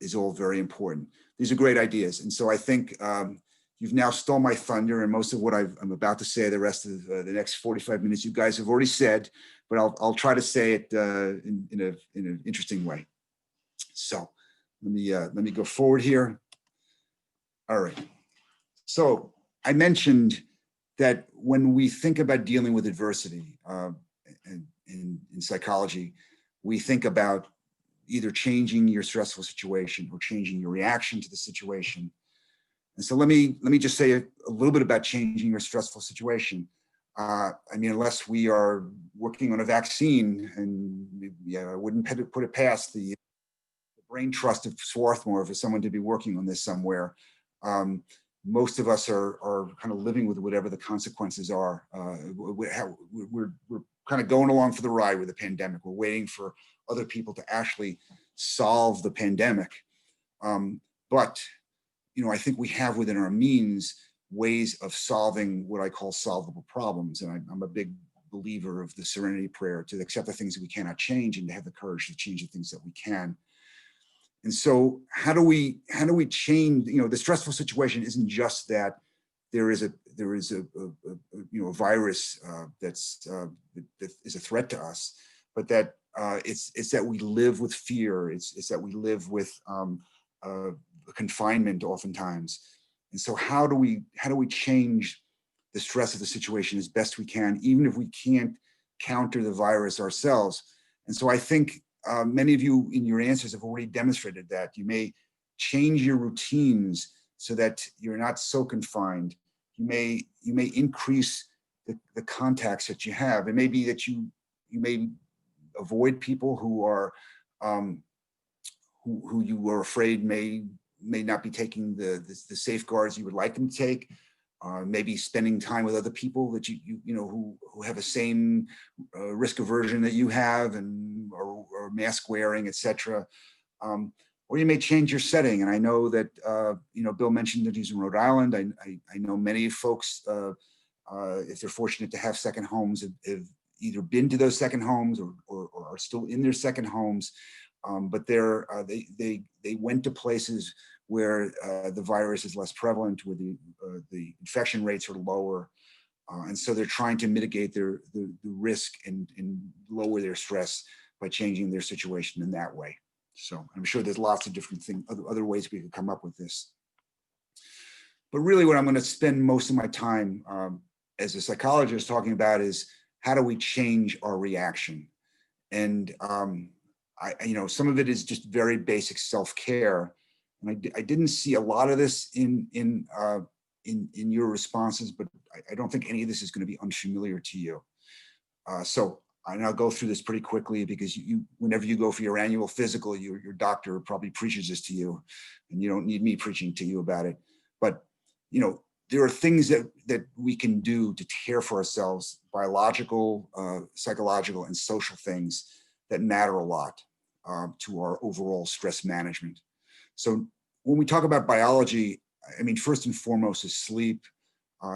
Speaker 4: is all very important. These are great ideas. And so I think you've now stole my thunder, and most of what I'm about to say the rest of the next 45 minutes you guys have already said, but I'll try to say it in an interesting way. So let me go forward here. All right. So I mentioned that when we think about dealing with adversity in psychology, we think about either changing your stressful situation or changing your reaction to the situation. And so let me just say a little bit about changing your stressful situation. I mean, unless we are working on a vaccine, and I wouldn't put it past the brain trust of Swarthmore for someone to be working on this somewhere. Most of us are kind of living with whatever the consequences are. We're kind of going along for the ride with the pandemic. We're waiting for other people to actually solve the pandemic. But I think we have within our means ways of solving what I call solvable problems. And I'm a big believer of the serenity prayer, to accept the things that we cannot change and to have the courage to change the things that we can. And so how do we change? The stressful situation isn't just that there is a virus that is a threat to us, but that it's that we live with fear. It's that we live with confinement oftentimes. And so how do we change the stress of the situation as best we can, even if we can't counter the virus ourselves? And so I think many of you in your answers have already demonstrated that. You may change your routines so that you're not so confined. You may increase the contacts that you have. It may be that you may avoid people who are who you were afraid may not be taking the safeguards you would like them to take. Maybe spending time with other people that who have the same risk aversion that you have, and or mask wearing, etc. Or you may change your setting. And I know that Bill mentioned that he's in Rhode Island. I know many folks, if they're fortunate to have second homes, have either been to those second homes or are still in their second homes, but they went to places where the virus is less prevalent, where the infection rates are lower. And so they're trying to mitigate the risk and lower their stress by changing their situation in that way. So I'm sure there's lots of different things, other ways we could come up with this. But really what I'm going to spend most of my time as a psychologist talking about is how do we change our reaction? And some of it is just very basic self-care. and I didn't see a lot of this in your responses, but I don't think any of this is going to be unfamiliar to you. So I'll go through this pretty quickly because whenever you go for your annual physical, your doctor probably preaches this to you, and you don't need me preaching to you about it. But there are things that we can do to care for ourselves, biological, psychological, and social things that matter a lot to our overall stress management. So when we talk about biology, I mean, first and foremost is sleep.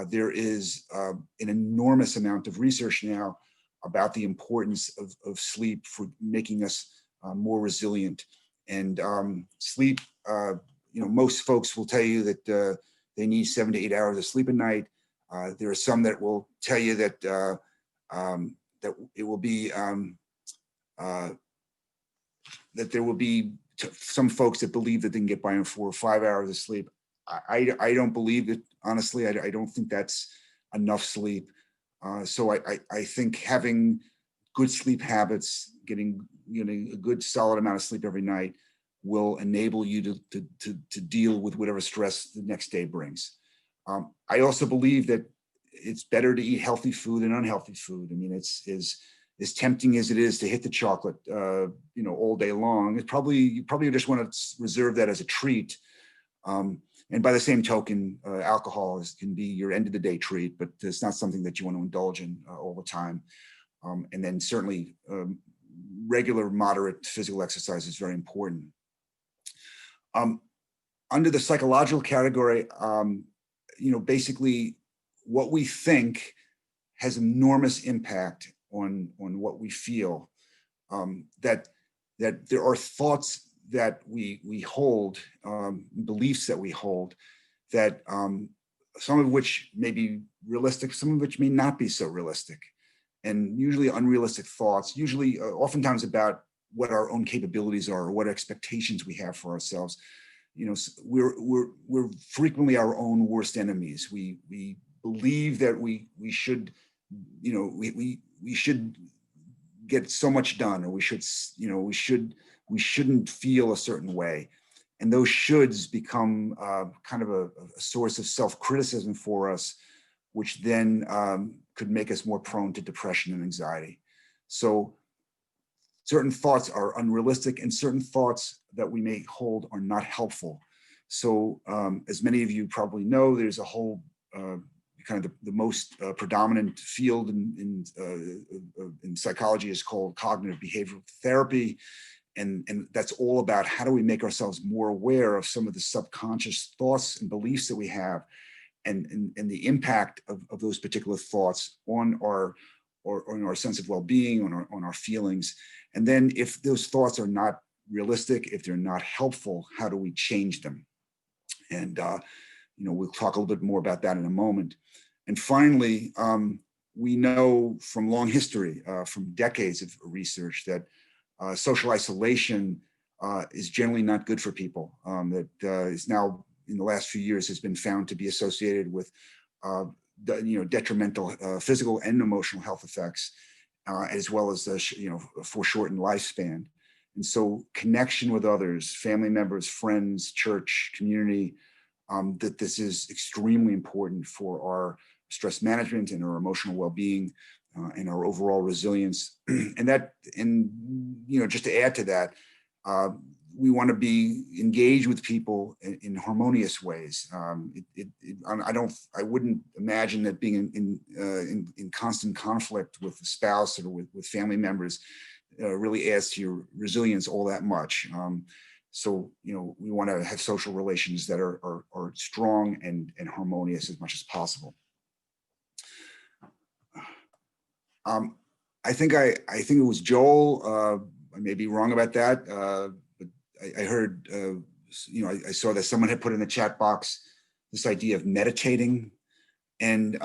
Speaker 4: There is an enormous amount of research now about the importance of sleep for making us more resilient. And sleep, most folks will tell you that they need 7 to 8 hours of sleep a night. There are some that will tell you that that it will be that there will be some folks that believe that they can get by on 4 or 5 hours of sleep. I don't believe it, honestly. I don't think that's enough sleep. So I think having good sleep habits, getting a good solid amount of sleep every night will enable you to deal with whatever stress the next day brings. I also believe that it's better to eat healthy food than unhealthy food. I mean, it's as tempting as it is to hit the chocolate, all day long. You probably just want to reserve that as a treat. And by the same token, alcohol can be your end of the day treat, but it's not something that you want to indulge in all the time. And then certainly regular moderate physical exercise is very important. Under the psychological category, basically what we think has enormous impact on what we feel. That there are thoughts that we hold, beliefs that we hold, that some of which may be realistic, some of which may not be so realistic, and usually unrealistic thoughts, oftentimes about what our own capabilities are or what expectations we have for ourselves. We're frequently our own worst enemies. We believe that we should, we should get so much done, or we shouldn't feel a certain way. And those shoulds become kind of a source of self-criticism for us, which then could make us more prone to depression and anxiety. So certain thoughts are unrealistic, and certain thoughts that we may hold are not helpful. So as many of you probably know, there's a whole kind of the most predominant field in psychology is called cognitive behavioral therapy. And that's all about how do we make ourselves more aware of some of the subconscious thoughts and beliefs that we have, and the impact of those particular thoughts on our sense of well-being, on our feelings. And then if those thoughts are not realistic, if they're not helpful, how do we change them? And we'll talk a little bit more about that in a moment. And finally, we know from long history, from decades of research, that social isolation is generally not good for people. That is now, in the last few years, has been found to be associated with detrimental physical and emotional health effects, as well as foreshortened lifespan. And so connection with others, family members, friends, church, community, that this is extremely important for our stress management and our emotional well-being, and our overall resilience. And just to add to that, we want to be engaged with people in harmonious ways. I wouldn't imagine that being in constant conflict with a spouse or with family members really adds to your resilience all that much. So we want to have social relations that are strong and harmonious as much as possible. I think it was Joel. I may be wrong about that, but I heard, I saw that someone had put in the chat box this idea of meditating, and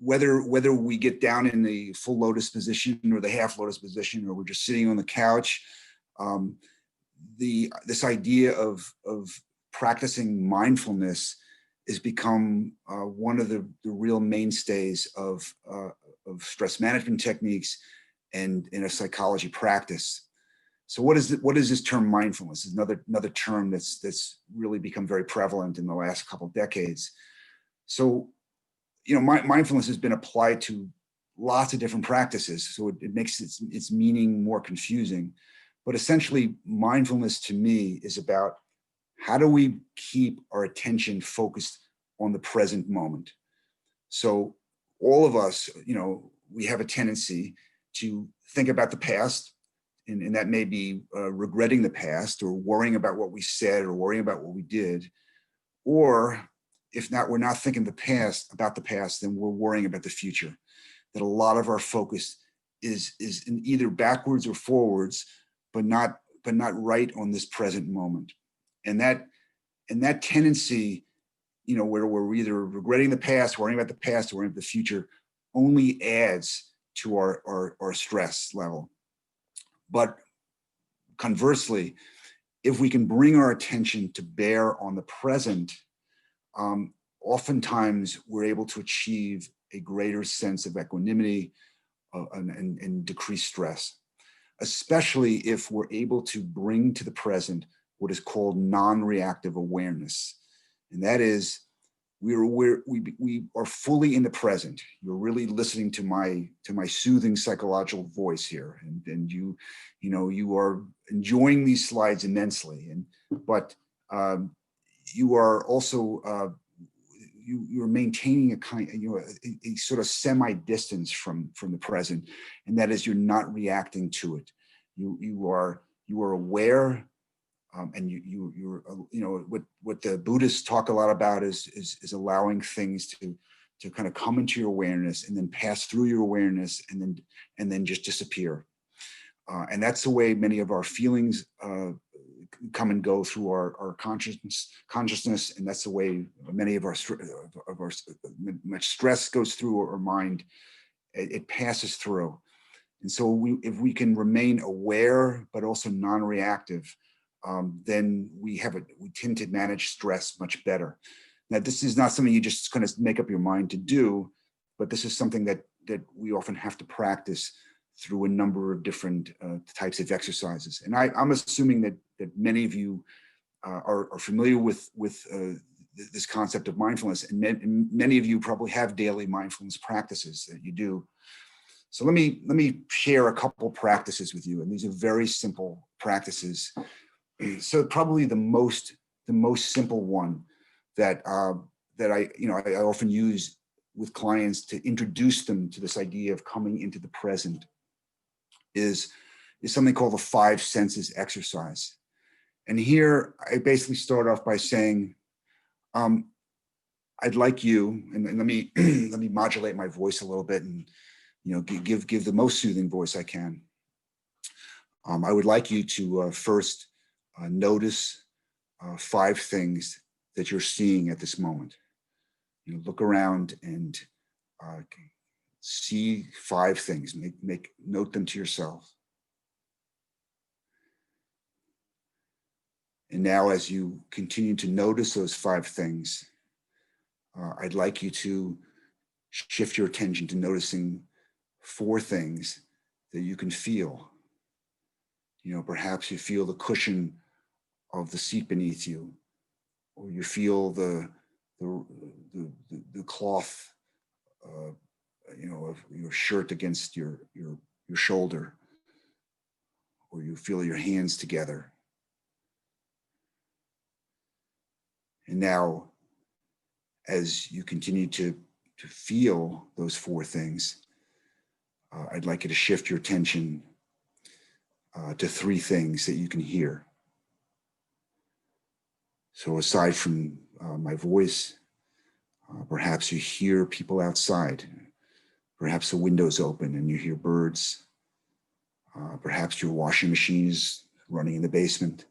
Speaker 4: whether we get down in the full lotus position or the half lotus position, or we're just sitting on the couch, this idea of practicing mindfulness has become one of the real mainstays of stress management techniques and in a psychology practice. So what is this term mindfulness? Is another term that's really become very prevalent in the last couple of decades. So, mindfulness has been applied to lots of different practices, so it makes its meaning more confusing. But essentially, mindfulness to me is about how do we keep our attention focused on the present moment. So all of us, we have a tendency to think about the past, and that may be regretting the past or worrying about what we said or worrying about what we did. Or if not, we're not thinking about the past, then we're worrying about the future. That a lot of our focus is in either backwards or forwards, but not right on this present moment. And that tendency, where we're either regretting the past, worrying about the past, or worrying about the future, only adds to our stress level. But conversely, if we can bring our attention to bear on the present, oftentimes we're able to achieve a greater sense of equanimity and decrease stress, especially if we're able to bring to the present what is called non-reactive awareness. And that is, we are fully in the present. You're really listening to my soothing psychological voice here, and you are enjoying these slides immensely. But you are also you're maintaining a sort of semi-distance from the present, and that is you're not reacting to it. You are aware. And you're what the Buddhists talk a lot about is allowing things to kind of come into your awareness and then pass through your awareness and then just disappear. And that's the way many of our feelings come and go through our consciousness, and that's the way many of our much stress goes through our mind. It passes through, and so if we can remain aware but also non-reactive, then we tend to manage stress much better. Now, this is not something you just kind of make up your mind to do, but this is something that we often have to practice through a number of different types of exercises. And I'm assuming that many of you are familiar with this concept of mindfulness, and many of you probably have daily mindfulness practices that you do. So let me share a couple practices with you, and these are very simple practices. So probably the most simple one that I often use with clients to introduce them to this idea of coming into the present is something called the 5 senses exercise. And here I basically start off by saying, I'd like you, and let me let me modulate my voice a little bit and give the most soothing voice I can. I would like you to first notice 5 things that you're seeing at this moment. Look around and see 5 things. Note them to yourself. And now, as you continue to notice those 5 things, I'd like you to shift your attention to noticing 4 things that you can feel. Perhaps you feel the cushion of the seat beneath you, or you feel the cloth, of your shirt against your shoulder, or you feel your hands together. And now, as you continue to feel those 4 things, I'd like you to shift your attention to 3 things that you can hear. So aside from my voice, perhaps you hear people outside. Perhaps the window's open and you hear birds. Perhaps your washing machine is running in the basement.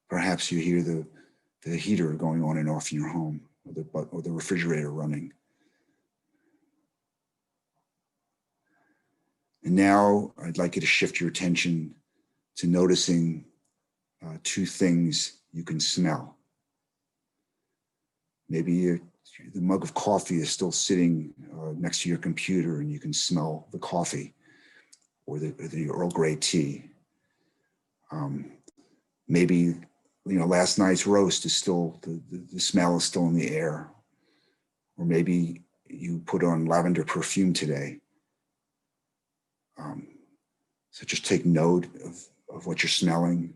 Speaker 4: Perhaps you hear the heater going on and off in your home, or the refrigerator running. And now I'd like you to shift your attention to noticing 2 things you can smell. Maybe the mug of coffee is still sitting next to your computer and you can smell the coffee. or the Earl Grey tea. Maybe, last night's roast is still, the smell is still in the air. Or maybe you put on lavender perfume today. So just take note of what you're smelling.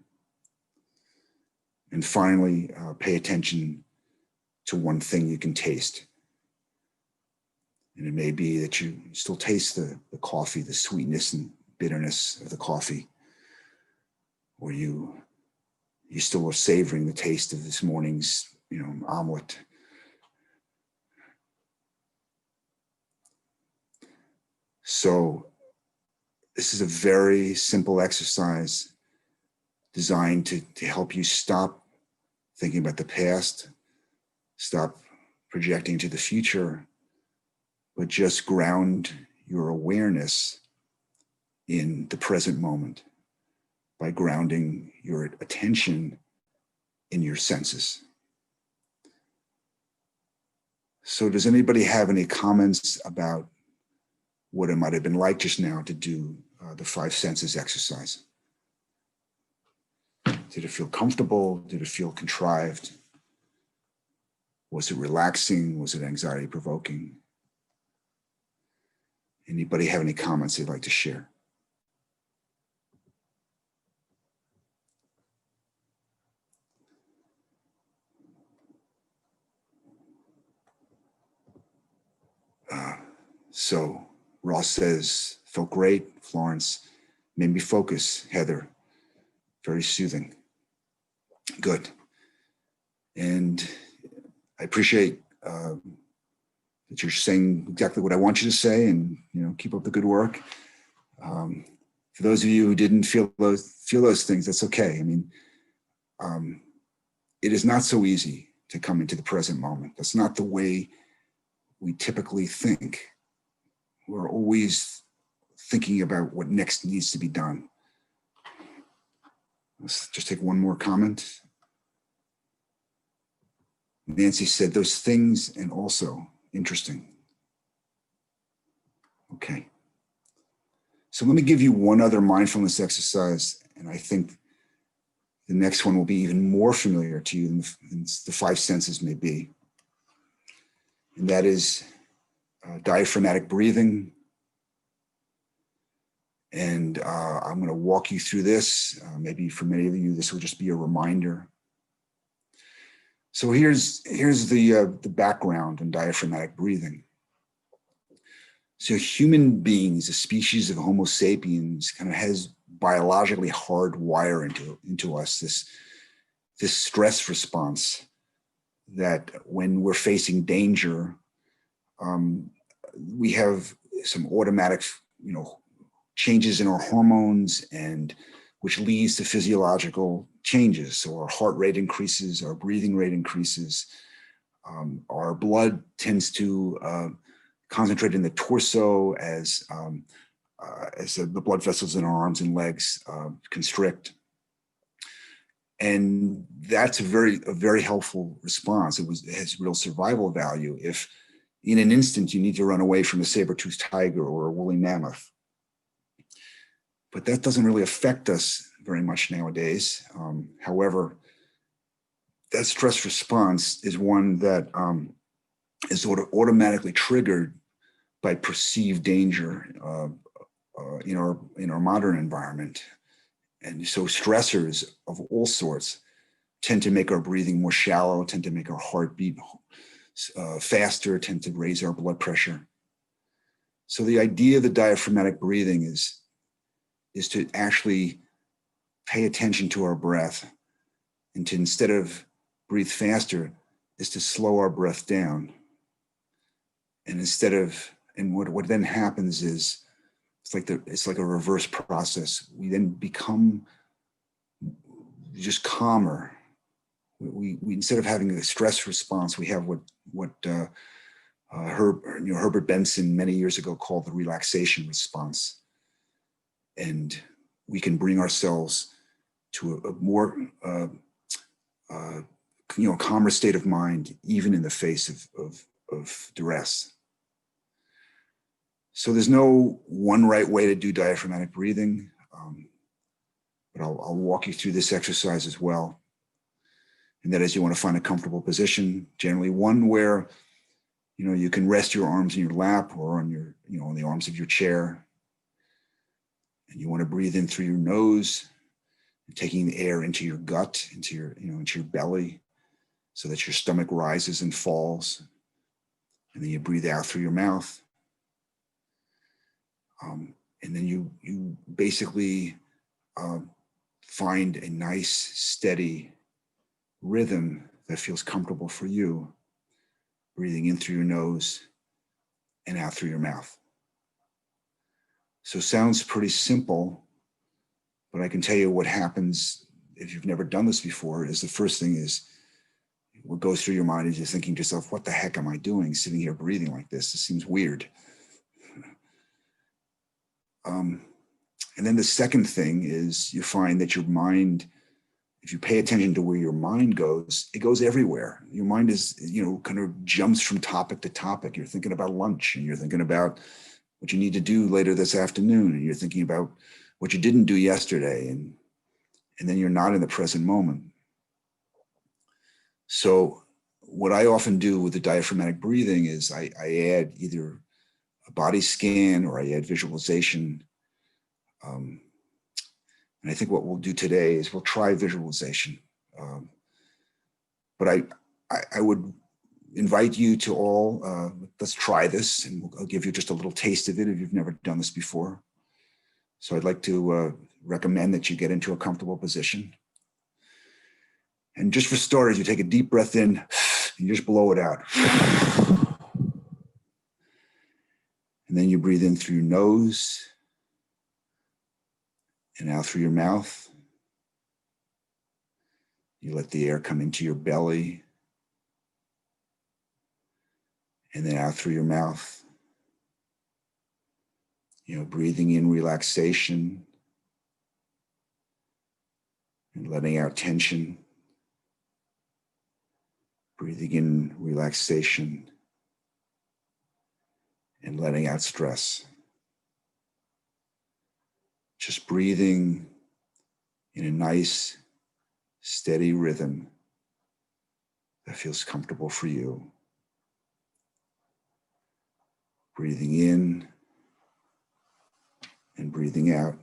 Speaker 4: And finally, pay attention to one thing you can taste. And it may be that you still taste the coffee, the sweetness and bitterness of the coffee, or you still are savoring the taste of this morning's, omelet. So this is a very simple exercise designed to help you stop thinking about the past, stop projecting to the future, but just ground your awareness in the present moment by grounding your attention in your senses. So does anybody have any comments about what it might have been like just now to do the 5 senses exercise? Did it feel comfortable? Did it feel contrived? Was it relaxing? Was it anxiety provoking? Anybody have any comments they'd like to share? So Ross says, felt great. Florence, made me focus. Heather, very soothing. Good. And I appreciate that you're saying exactly what I want you to say, and keep up the good work. For those of you who didn't feel those things, that's okay. I mean, it is not so easy to come into the present moment. That's not the way we typically think. We're always thinking about what next needs to be done. Let's just take one more comment. Nancy said those things and also interesting. Okay. So let me give you one other mindfulness exercise, and I think the next one will be even more familiar to you than the 5 senses may be. And that is diaphragmatic breathing. And I'm going to walk you through this. Maybe for many of you, this will just be a reminder. So here's the background on diaphragmatic breathing. So human beings, a species of Homo sapiens, kind of has biologically hardwired into us this stress response that when we're facing danger, we have some automatic, changes in our hormones, and which leads to physiological changes. So our heart rate increases, our breathing rate increases, our blood tends to concentrate in the torso as the blood vessels in our arms and legs constrict. And that's a very helpful response. It has real survival value if in an instant you need to run away from a saber-toothed tiger or a woolly mammoth. But that doesn't really affect us very much nowadays. However, that stress response is one that is sort of automatically triggered by perceived danger in our modern environment. And so stressors of all sorts tend to make our breathing more shallow, tend to make our heart beat faster, tend to raise our blood pressure. So the idea of the diaphragmatic breathing is to actually pay attention to our breath, and to, instead of breathe faster, is to slow our breath down. And what then happens is it's like a reverse process. We then become just calmer. We instead of having a stress response, we have what Herbert Benson many years ago called the relaxation response. And we can bring ourselves to a more calmer state of mind, even in the face of duress. So there's no one right way to do diaphragmatic breathing, but I'll walk you through this exercise as well. And that is, you want to find a comfortable position, generally one where, you can rest your arms in your lap or on your, on the arms of your chair. And you want to breathe in through your nose, taking the air into your gut, into your belly, so that your stomach rises and falls. And then you breathe out through your mouth. And then you basically find a nice, steady rhythm that feels comfortable for you, breathing in through your nose and out through your mouth. So sounds pretty simple, but I can tell you what happens if you've never done this before is the first thing is what goes through your mind is you're thinking to yourself, what the heck am I doing sitting here breathing like this? This seems weird. And then the second thing is you find that your mind, if you pay attention to where your mind goes, it goes everywhere. Your mind is, kind of jumps from topic to topic. You're thinking about lunch and you're thinking about what you need to do later this afternoon. And you're thinking about what you didn't do yesterday. And then you're not in the present moment. So what I often do with the diaphragmatic breathing is I add either a body scan or I add visualization. And I think what we'll do today is we'll try visualization. But I would invite you to all, let's try this, and I'll give you just a little taste of it if you've never done this before. So I'd like to recommend that you get into a comfortable position. And just for starters, you take a deep breath in and you just blow it out. And then you breathe in through your nose and out through your mouth. You let the air come into your belly and then out through your mouth. Breathing in relaxation and letting out tension. Breathing in relaxation and letting out stress. Just breathing in a nice, steady rhythm that feels comfortable for you. Breathing in and breathing out.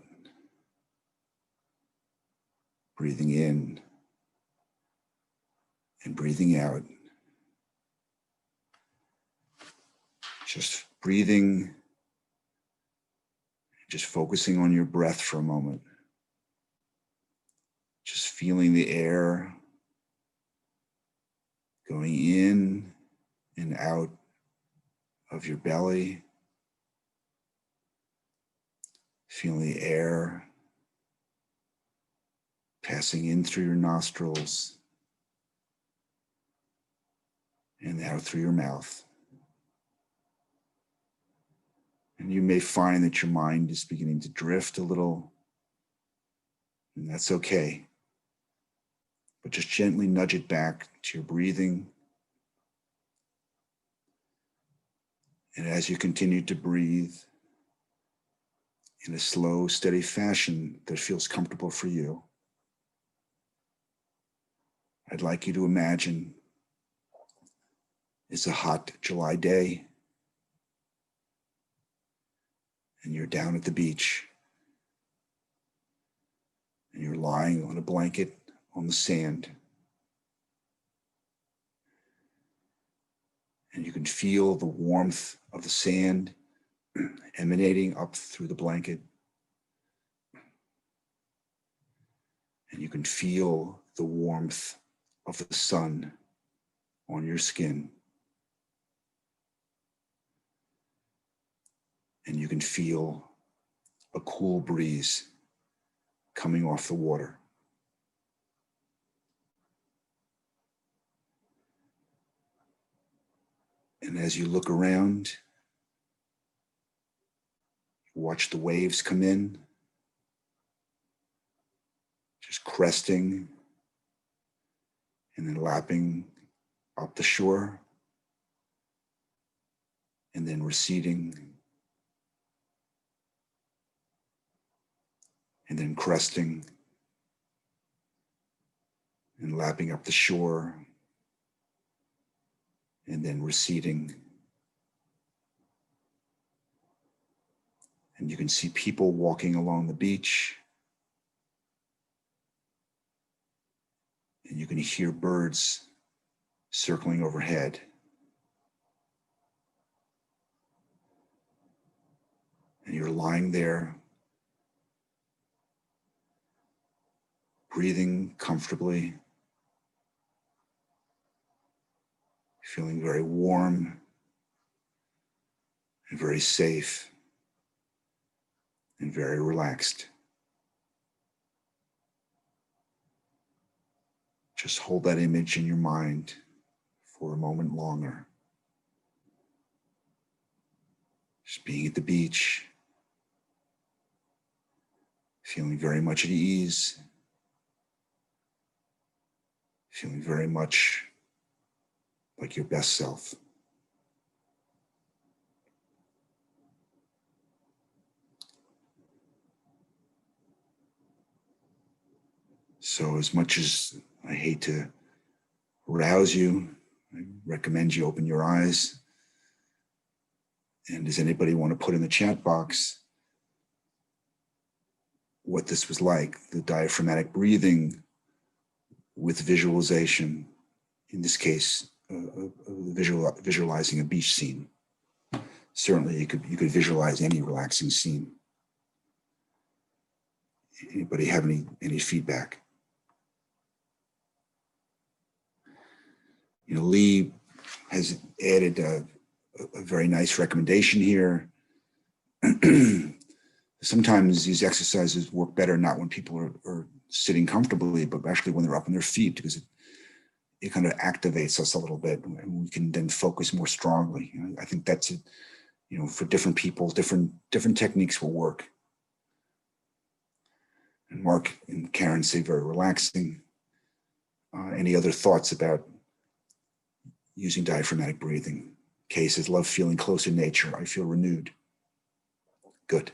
Speaker 4: Breathing in and breathing out. Just breathing, just focusing on your breath for a moment. Just feeling the air going in and out of your belly. Feeling the air passing in through your nostrils and out through your mouth. And you may find that your mind is beginning to drift a little, and that's okay. But just gently nudge it back to your breathing. And as you continue to breathe in a slow, steady fashion that feels comfortable for you, I'd like you to imagine it's a hot July day and you're down at the beach and you're lying on a blanket on the sand. And you can feel the warmth of the sand emanating up through the blanket. And you can feel the warmth of the sun on your skin. And you can feel a cool breeze coming off the water. And as you look around, watch the waves come in, just cresting and then lapping up the shore and then receding and then cresting and lapping up the shore, and then receding. And you can see people walking along the beach, and you can hear birds circling overhead. And you're lying there, breathing comfortably, feeling very warm and very safe and very relaxed. Just hold that image in your mind for a moment longer. Just being at the beach, feeling very much at ease, feeling very much like your best self. So as much as I hate to rouse you, I recommend you open your eyes. And does anybody want to put in the chat box what this was like, the diaphragmatic breathing with visualization, in this case, visualizing a beach scene. Certainly you could visualize any relaxing scene. Anybody have any feedback? You know, Lee has added a very nice recommendation here. Sometimes these exercises work better not when people are sitting comfortably, but actually when they're up on their feet, because it kind of activates us a little bit, and we can then focus more strongly. I think that's it. You know, for different people, different techniques will work. And Mark and Karen say very relaxing. Any other thoughts about using diaphragmatic breathing? Kay says, love feeling close to nature. I feel renewed. Good.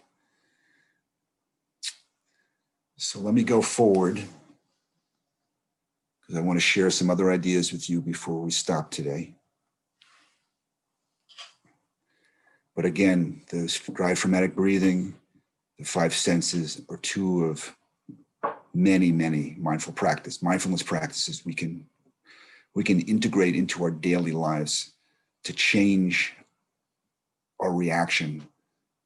Speaker 4: So let me go forward, because I want to share some other ideas with you before we stop today. But again, the diaphragmatic breathing, the five senses are two of many, many mindfulness practices we can integrate into our daily lives to change our reaction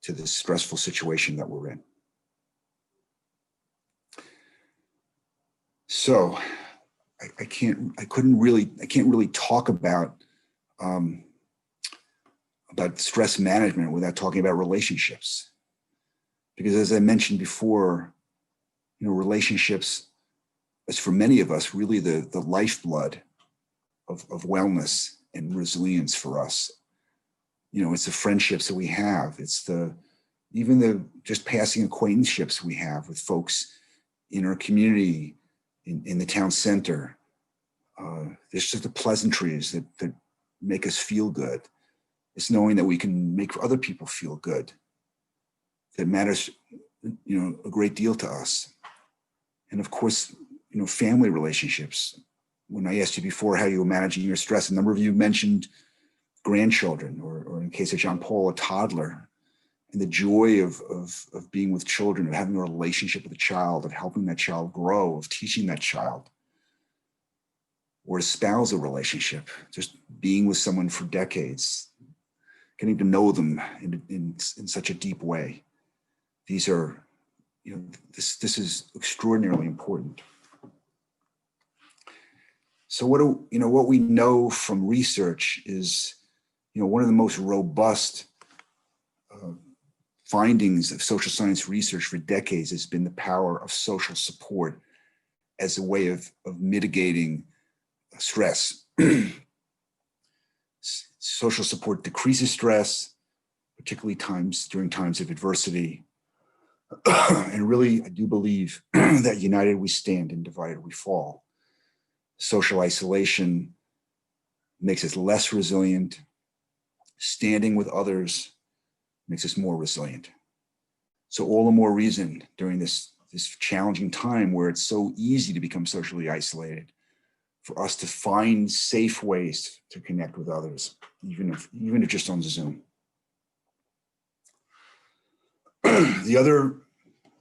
Speaker 4: to this stressful situation that we're in. So I can't really talk about stress management without talking about relationships. Because as I mentioned before, you know, relationships is for many of us really the lifeblood of wellness and resilience for us. You know, it's the friendships that we have. It's even the just passing acquaintanceships we have with folks in our community, in the town center. There's just the pleasantries that make us feel good. It's knowing that we can make other people feel good. That matters, you know, a great deal to us. And of course, you know, family relationships. When I asked you before how you were managing your stress, a number of you mentioned grandchildren, or in the case of John Paul, a toddler, and the joy of being with children, of having a relationship with a child, of helping that child grow, of teaching that child, or a spousal relationship, just being with someone for decades, getting to know them in such a deep way. These are, you know, this is extraordinarily important. So what we know from research is, you know, one of the most robust findings of social science research for decades has been the power of social support as a way of mitigating stress. Social support decreases stress, particularly during times of adversity. And really, I do believe that united we stand and divided we fall. Social isolation makes us less resilient. Standing with others makes us more resilient. So all the more reason during this this challenging time where it's so easy to become socially isolated, for us to find safe ways to connect with others, even if just on Zoom.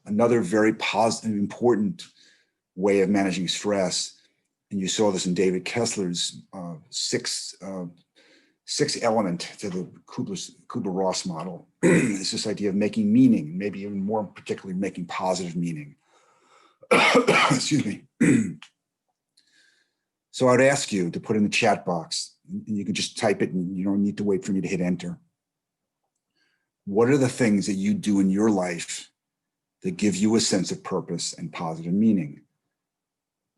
Speaker 4: Another very positive, important way of managing stress, and you saw this in David Kessler's six element to the Kubler-Ross model, is this idea of making meaning, maybe even more particularly making positive meaning. Excuse me. So I'd ask you to put in the chat box, and you can just type it and you don't need to wait for me to hit enter. What are the things that you do in your life that give you a sense of purpose and positive meaning?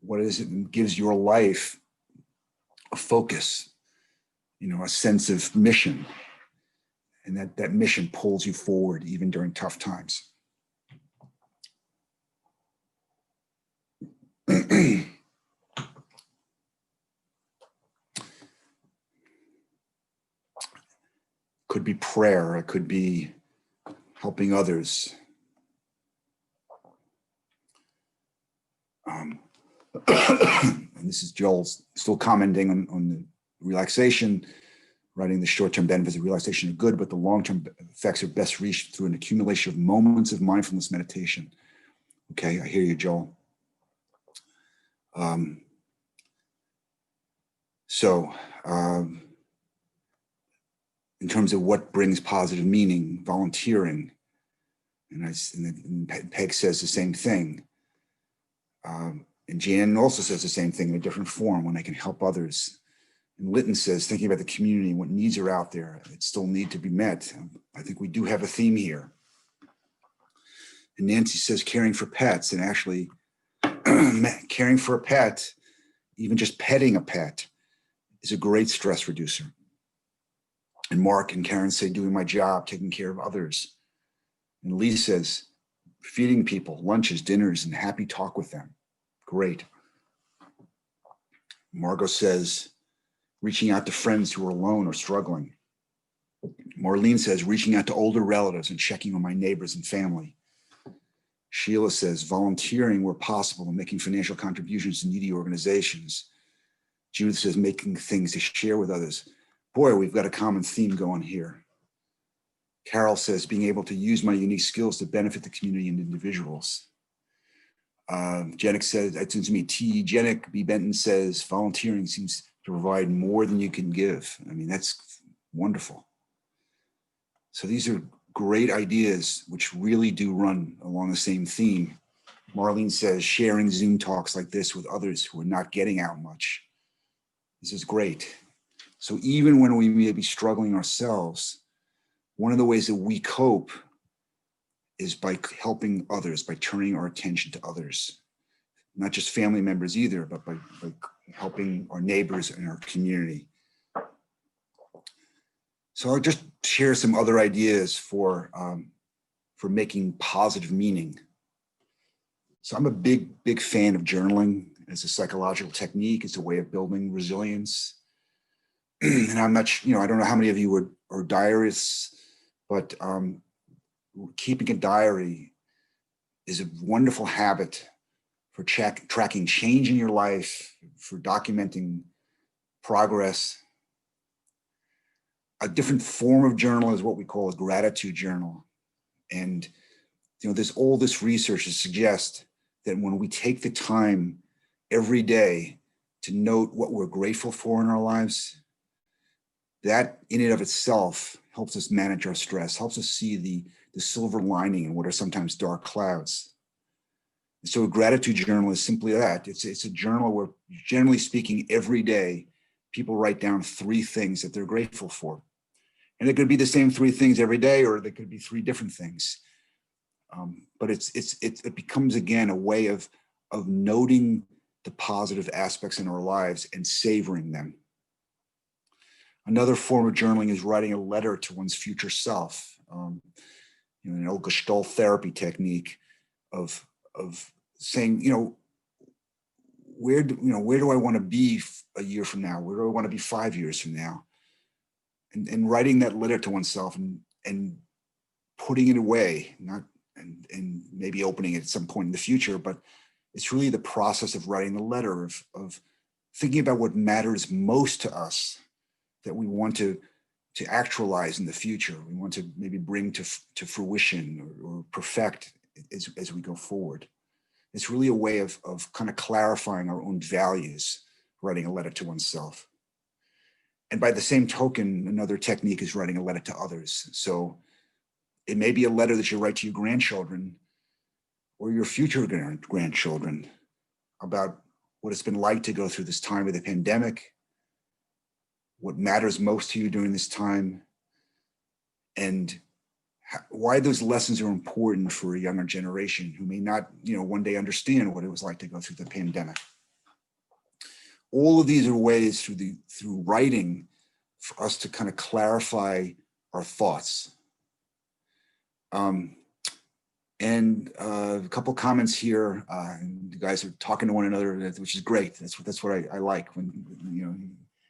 Speaker 4: What is it that gives your life a focus, a sense of mission, and that mission pulls you forward even during tough times? Could be prayer, it could be helping others. And this is Joel still commenting on the relaxation, writing the short-term benefits of relaxation are good, but the long-term effects are best reached through an accumulation of moments of mindfulness meditation. Okay, I hear you, Joel. In terms of what brings positive meaning, volunteering, and Peg says the same thing. And Jan also says the same thing in a different form, when I can help others. And Lytton says, thinking about the community and what needs are out there that still need to be met. I think we do have a theme here. And Nancy says caring for pets, and actually caring for a pet, even just petting a pet, is a great stress reducer. And Mark and Karen say doing my job, taking care of others. And Lee says feeding people, lunches, dinners, and happy talk with them. Great. Margot says reaching out to friends who are alone or struggling. Marlene says reaching out to older relatives and checking on my neighbors and family. Sheila says volunteering where possible and making financial contributions to needy organizations. Judith says making things to share with others. Boy, we've got a common theme going here. Carol says being able to use my unique skills to benefit the community and individuals. Jenick says, that seems to me, T. Jenick B. Benton says volunteering seems to provide more than you can give. I mean, that's wonderful. So these are great ideas which really do run along the same theme. Marlene says sharing Zoom talks like this with others who are not getting out much. This is great. So even when we may be struggling ourselves, one of the ways that we cope is by helping others, by turning our attention to others, not just family members either, but by helping our neighbors and our community. So I'll just share some other ideas for making positive meaning. So I'm a big fan of journaling as a psychological technique, as a way of building resilience. And I'm not, I don't know how many of you are diarists, but keeping a diary is a wonderful habit for tracking change in your life, for documenting progress. A different form of journal is what we call a gratitude journal. And there's all this research to suggest that when we take the time every day to note what we're grateful for in our lives, that in and of itself helps us manage our stress, helps us see the silver lining in what are sometimes dark clouds. And so a gratitude journal is simply that. It's a journal where, generally speaking, every day, people write down 3 things that they're grateful for. And it could be the same 3 things every day, or they could be 3 different things. But it becomes, again, a way of noting the positive aspects in our lives and savoring them. Another form of journaling is writing a letter to one's future self. An old Gestalt therapy technique of saying, where do I want to be a year from now? Where do I want to be 5 years from now? And writing that letter to oneself and putting it away, not and maybe opening it at some point in the future, but it's really the process of writing the letter, of thinking about what matters most to us that we want to actualize in the future. We want to maybe bring to fruition or perfect as we go forward. It's really a way of kind of clarifying our own values, writing a letter to oneself. And by the same token, another technique is writing a letter to others. So it may be a letter that you write to your grandchildren or your future grandchildren about what it's been like to go through this time of the pandemic, what matters most to you during this time, and why those lessons are important for a younger generation who may not, one day understand what it was like to go through the pandemic. All of these are ways through writing for us to kind of clarify our thoughts. And a couple comments here. You guys are talking to one another, which is great. That's what I like. When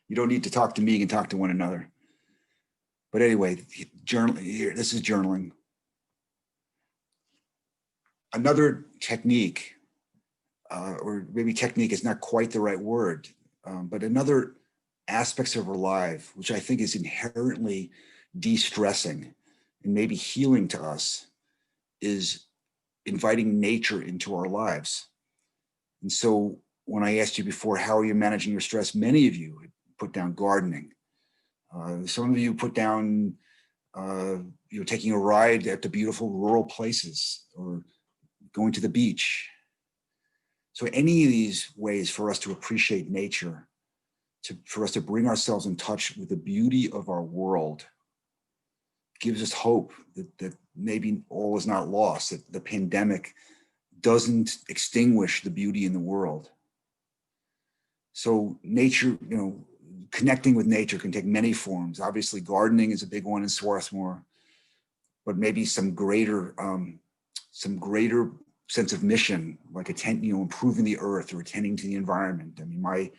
Speaker 4: you don't need to talk to me, you can talk to one another. But anyway, this is journaling. Another technique, or maybe technique is not quite the right word, but another aspects of our life, which I think is inherently de-stressing and maybe healing to us, is inviting nature into our lives. And so when I asked you before, how are you managing your stress? Many of you put down gardening. Some of you put down, taking a ride at the beautiful rural places or going to the beach. So any of these ways for us to appreciate nature, for us to bring ourselves in touch with the beauty of our world, gives us hope that maybe all is not lost, that the pandemic doesn't extinguish the beauty in the world. So nature, connecting with nature can take many forms. Obviously, gardening is a big one in Swarthmore, but maybe some greater sense of mission, like improving the earth or attending to the environment. I mean,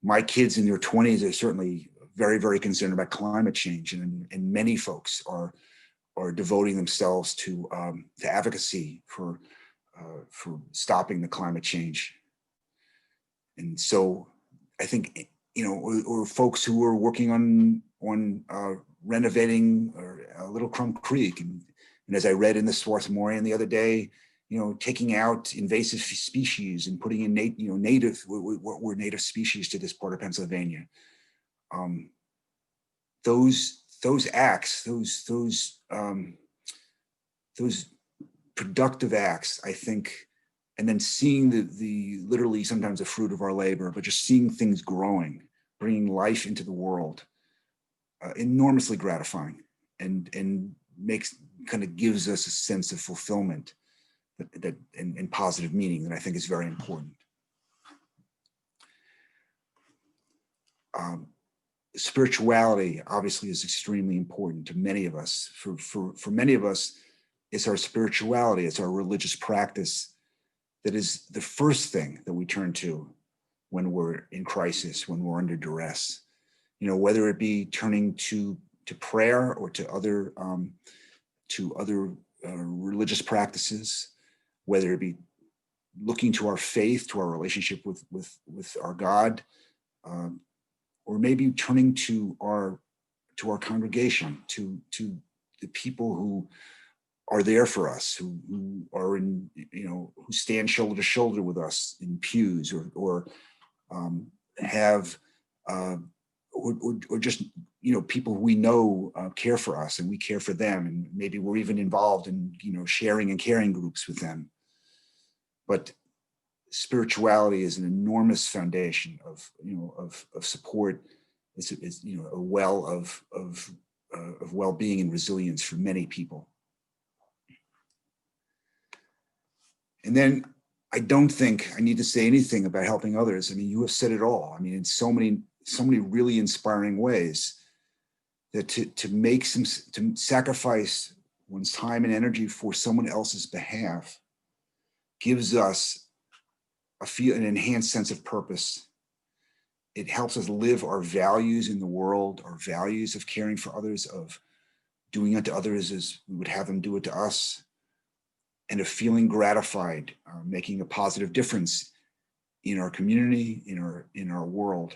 Speaker 4: my kids in their 20s are certainly very, very concerned about climate change, and many folks are devoting themselves to advocacy for stopping the climate change. And so I think, or folks who are working on renovating Little Crumb Creek. And as I read in the Swarthmorean the other day, taking out invasive species and putting in native, what were native species to this part of Pennsylvania. Those acts, those productive acts, I think, and then seeing the literally sometimes the fruit of our labor, but just seeing things growing, bringing life into the world, enormously gratifying, and gives us a sense of fulfillment and positive meaning that I think is very important. Spirituality obviously is extremely important to many of us. For many of us, it's our spirituality, it's our religious practice that is the first thing that we turn to when we're in crisis, when we're under duress. Whether it be turning to prayer or to other religious practices, whether it be looking to our faith, to our relationship with our God, or maybe turning to our congregation, to the people who are there for us, who are in, who stand shoulder to shoulder with us in pews, or have, or just, people who we know care for us and we care for them, and maybe we're even involved in, sharing and caring groups with them. But spirituality is an enormous foundation of support. It's a well of well-being and resilience for many people. And then I don't think I need to say anything about helping others. I mean, you have said it all. I mean, in so many really inspiring ways, that to sacrifice one's time and energy for someone else's behalf gives us an enhanced sense of purpose. It helps us live our values in the world, our values of caring for others, of doing unto others as we would have them do it to us, and of feeling gratified, making a positive difference in our community, in our world.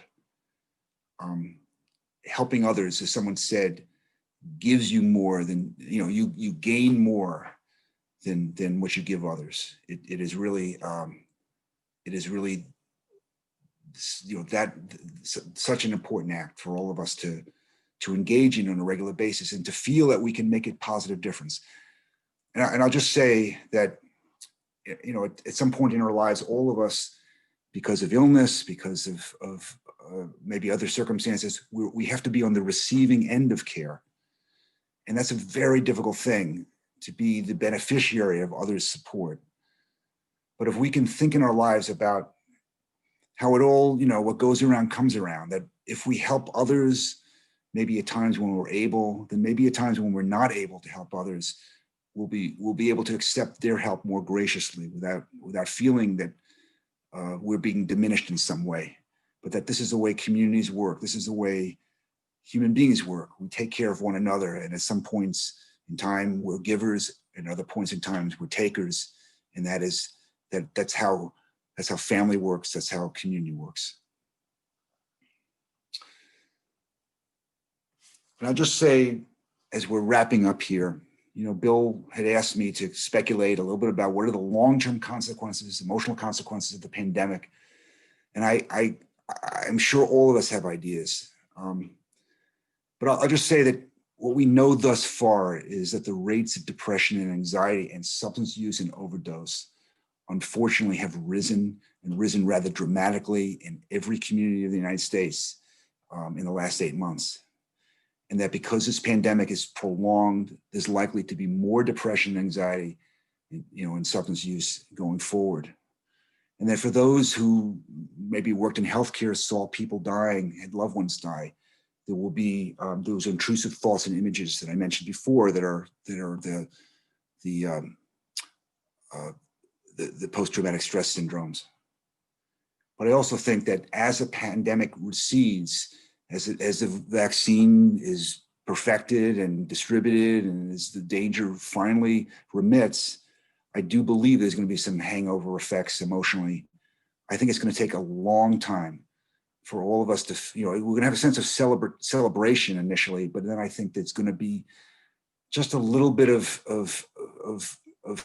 Speaker 4: Helping others, as someone said, gives you more than, you gain more than what you give others. It is really, that such an important act for all of us to engage in on a regular basis and to feel that we can make a positive difference. And I'll just say that, at some point in our lives, all of us, because of illness, because of maybe other circumstances, we have to be on the receiving end of care. And that's a very difficult thing, to be the beneficiary of others' support. But if we can think in our lives about how it all, what goes around comes around, that if we help others, maybe at times when we're able, then maybe at times when we're not able to help others, we'll be able to accept their help more graciously without feeling that we're being diminished in some way, but that this is the way communities work. This is the way human beings work. We take care of one another, and at some points in time we're givers, and other points in time we're takers, and that's how family works. That's how community works. And I'll just say, as we're wrapping up here, Bill had asked me to speculate a little bit about what are the long-term consequences, emotional consequences of the pandemic. And I'm sure all of us have ideas. But I'll just say that what we know thus far is that the rates of depression and anxiety and substance use and overdose, unfortunately, have risen rather dramatically in every community of the United States in the last 8 months. And that because this pandemic is prolonged, there's likely to be more depression and anxiety, and substance use going forward. And that for those who maybe worked in healthcare, saw people dying, had loved ones die, there will be those intrusive thoughts and images that I mentioned before that are the post-traumatic stress syndromes. But I also think that as the pandemic recedes, as the vaccine is perfected and distributed, and as the danger finally remits, I do believe there's going to be some hangover effects emotionally. I think it's going to take a long time for all of us to, we're going to have a sense of celebration initially, but then I think there's going to be just a little bit of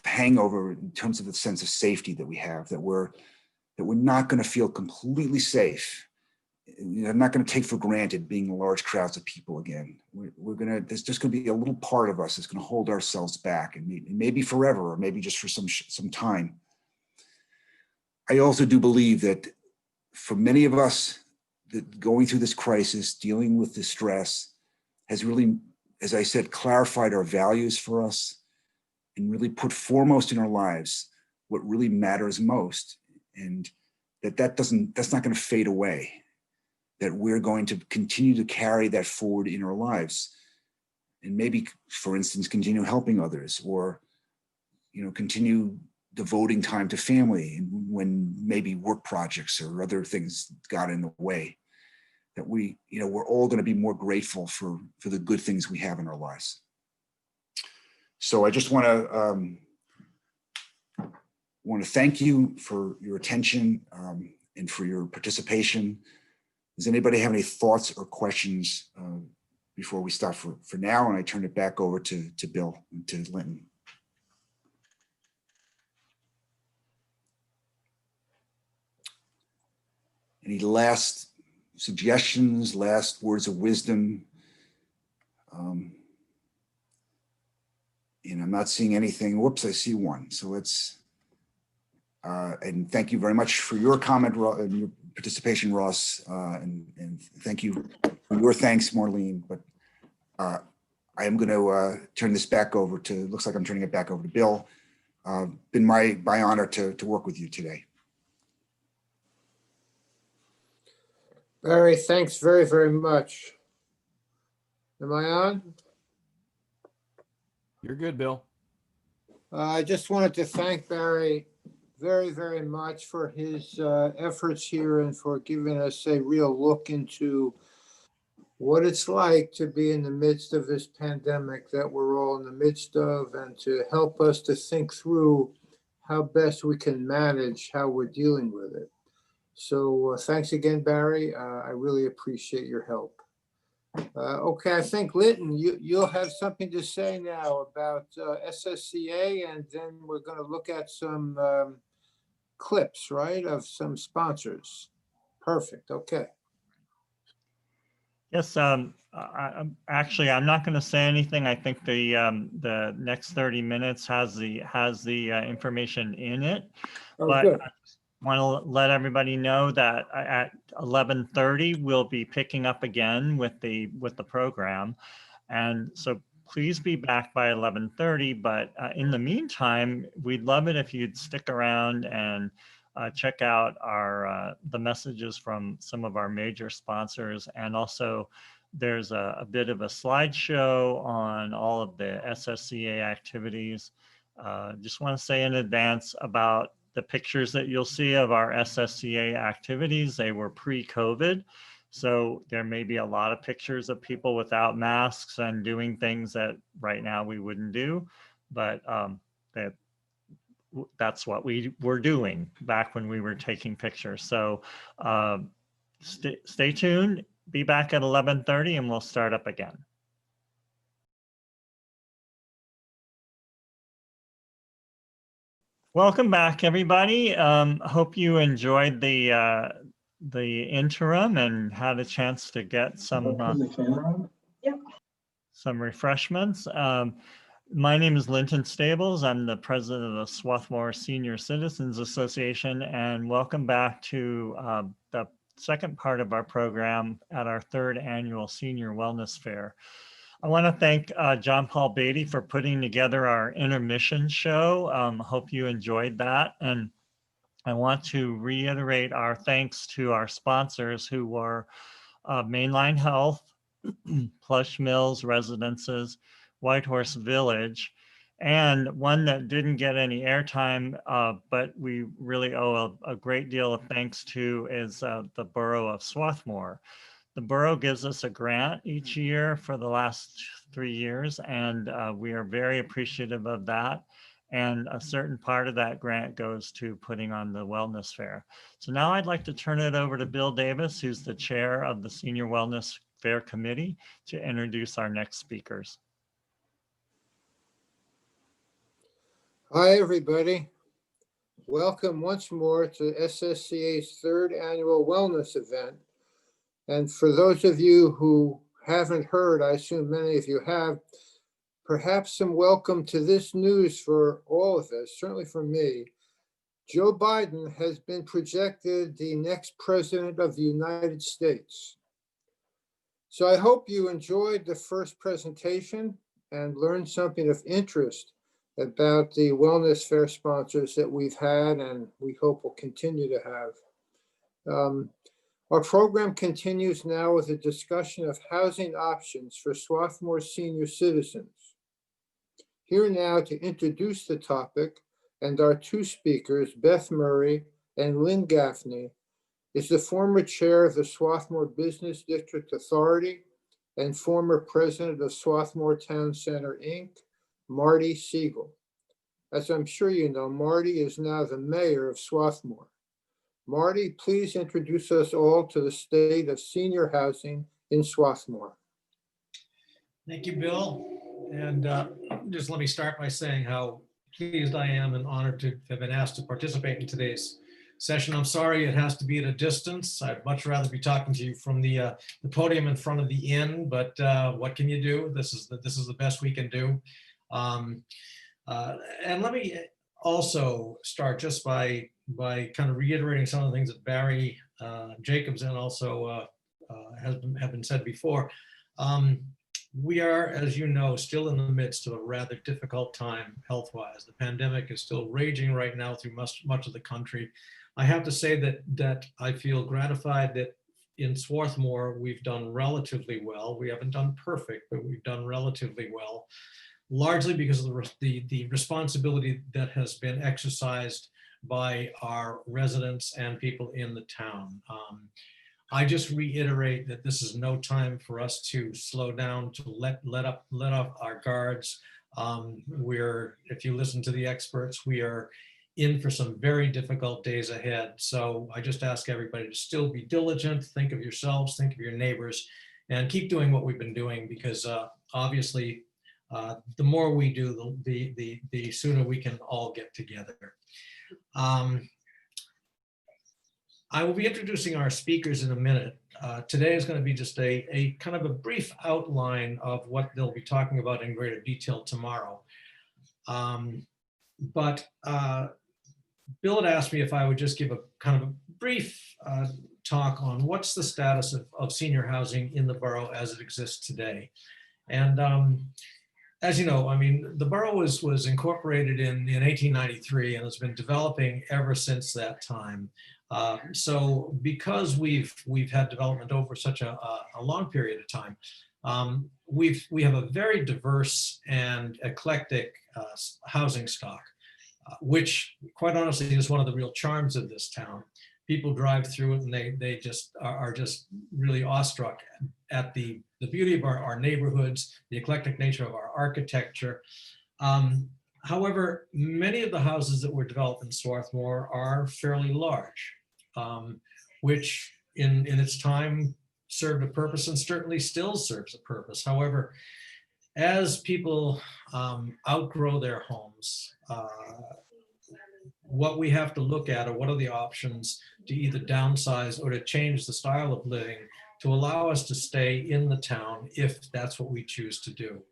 Speaker 4: hangover in terms of the sense of safety that we have, that we're not going to feel completely safe. I'm not going to take for granted being large crowds of people again. There's just going to be a little part of us that's going to hold ourselves back, and maybe forever, or maybe just for some time. I also do believe that for many of us, that going through this crisis, dealing with this stress, has really, as I said, clarified our values for us, and really put foremost in our lives what really matters most, and that's not going to fade away. That we're going to continue to carry that forward in our lives, and maybe, for instance, continue helping others, or continue devoting time to family when maybe work projects or other things got in the way. That we're all going to be more grateful for the good things we have in our lives. So I just want to thank you for your attention and for your participation. Does anybody have any thoughts or questions before we start for now? And I turn it back over to Bill and to Lynn. Any last suggestions, last words of wisdom? And I'm not seeing anything. Whoops, I see one. So let's, and thank you very much for your comment and your participation, Ross, and thank you for your thanks, Marlene. But I am going to turn this back over to, looks like I'm turning it back over to Bill. Been my honor to work with you today.
Speaker 3: Barry, thanks very, very much. Am I on?
Speaker 5: You're good, Bill.
Speaker 3: I just wanted to thank Barry very, very much for his efforts here and for giving us a real look into what it's like to be in the midst of this pandemic that we're all in the midst of, and to help us to think through how best we can manage how we're dealing with it. So thanks again, Barry. I really appreciate your help. Okay, I think Linton, you'll have something to say now about SSCA, and then we're going to look at some clips, right, of some sponsors. Perfect. Okay.
Speaker 1: Yes, actually, I'm not going to say anything. I think the next 30 minutes has the information in it,
Speaker 3: Oh,
Speaker 1: but
Speaker 3: good.
Speaker 1: I want to let everybody know that at 11:30 we'll be picking up again with the program, and so please be back by 11:30. But in the meantime, we'd love it if you'd stick around and check out the messages from some of our major sponsors. And also there's a bit of a slideshow on all of the SSCA activities. Just want to say in advance about the pictures that you'll see of our SSCA activities. They were pre-COVID. So there may be a lot of pictures of people without masks and doing things that right now we wouldn't do, but that's what we were doing back when we were taking pictures. So stay tuned, be back at 11:30 and we'll start up again. Welcome back, everybody. Hope you enjoyed the interim and had a chance to get some refreshments. My name is Linton Stables. I'm the president of the Swarthmore Senior Citizens Association, and welcome back to the second part of our program at our third annual Senior Wellness Fair. I want to thank John Paul Beatty for putting together our intermission show. Hope you enjoyed that. And I want to reiterate our thanks to our sponsors who were Mainline Health, Plush Mills Residences, Whitehorse Village, and one that didn't get any airtime, but we really owe a great deal of thanks to is the Borough of Swarthmore. The borough gives us a grant each year for the last 3 years, and we are very appreciative of that. And a certain part of that grant goes to putting on the Wellness Fair. So now I'd like to turn it over to Bill Davis, who's the chair of the Senior Wellness Fair Committee, to introduce our next speakers.
Speaker 3: Hi, everybody. Welcome once more to SSCA's third annual wellness event. And for those of you who haven't heard, I assume many of you have, perhaps some welcome to this news for all of us, certainly for me. Joe Biden has been projected the next president of the United States. So I hope you enjoyed the first presentation and learned something of interest about the Wellness Fair sponsors that we've had and we hope will continue to have. Our program continues now with a discussion of housing options for Swarthmore senior citizens. Here now to introduce the topic and our two speakers, Beth Murray and Lynn Gaffney, is the former chair of the Swarthmore Business District Authority and former president of Swarthmore Town Center, Inc., Marty Spiegel. As I'm sure you know, Marty is now the mayor of Swarthmore. Marty, please introduce us all to the state of senior housing in Swarthmore.
Speaker 6: Thank you, Bill. And just let me start by saying how pleased I am and honored to have been asked to participate in today's session. I'm sorry it has to be at a distance. I'd much rather be talking to you from the podium in front of the inn, but what can you do? This is the best we can do. And let me also start just by kind of reiterating some of the things that Barry Jacobs and also have been said before. We are, as you know, still in the midst of a rather difficult time health-wise. The pandemic is still raging right now through much of the country. I have to say that I feel gratified that in Swarthmore we've done relatively well. We haven't done perfect, but we've done relatively well, largely because of the responsibility that has been exercised by our residents and people in the town. I just reiterate that this is no time for us to slow down, to let up our guards. If you listen to the experts, we are in for some very difficult days ahead. So I just ask everybody to still be diligent, think of yourselves, think of your neighbors, and keep doing what we've been doing, because obviously the more we do, the sooner we can all get together. I will be introducing our speakers in a minute. Today is going to be just a kind of a brief outline of what they'll be talking about in greater detail tomorrow. But Bill had asked me if I would just give a kind of a brief talk on what's the status of senior housing in the borough as it exists today. And as you know, I mean, the borough was incorporated in 1893 and has been developing ever since that time. So because we've had development over such a long period of time, we have a very diverse and eclectic housing stock, which quite honestly is one of the real charms of this town. People drive through it and they just are just really awestruck at the beauty of our neighborhoods, the eclectic nature of our architecture. However, many of the houses that were developed in Swarthmore are fairly large, which in its time served a purpose and certainly still serves a purpose. However, as people outgrow their homes, what we have to look at are what are the options to either downsize or to change the style of living to allow us to stay in the town if that's what we choose to do.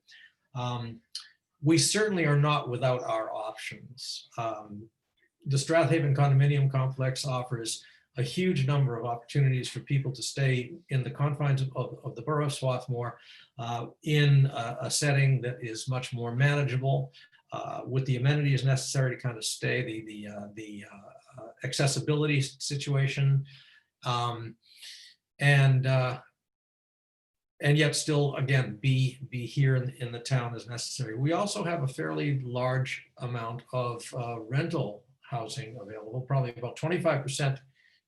Speaker 6: We certainly are not without our options. The Strathaven condominium complex offers a huge number of opportunities for people to stay in the confines of the borough of Swarthmore in a setting that is much more manageable, with the amenities necessary to kind of stay, the accessibility situation, and yet still, again, be here in the town as necessary. We also have a fairly large amount of rental housing available, probably about 25%,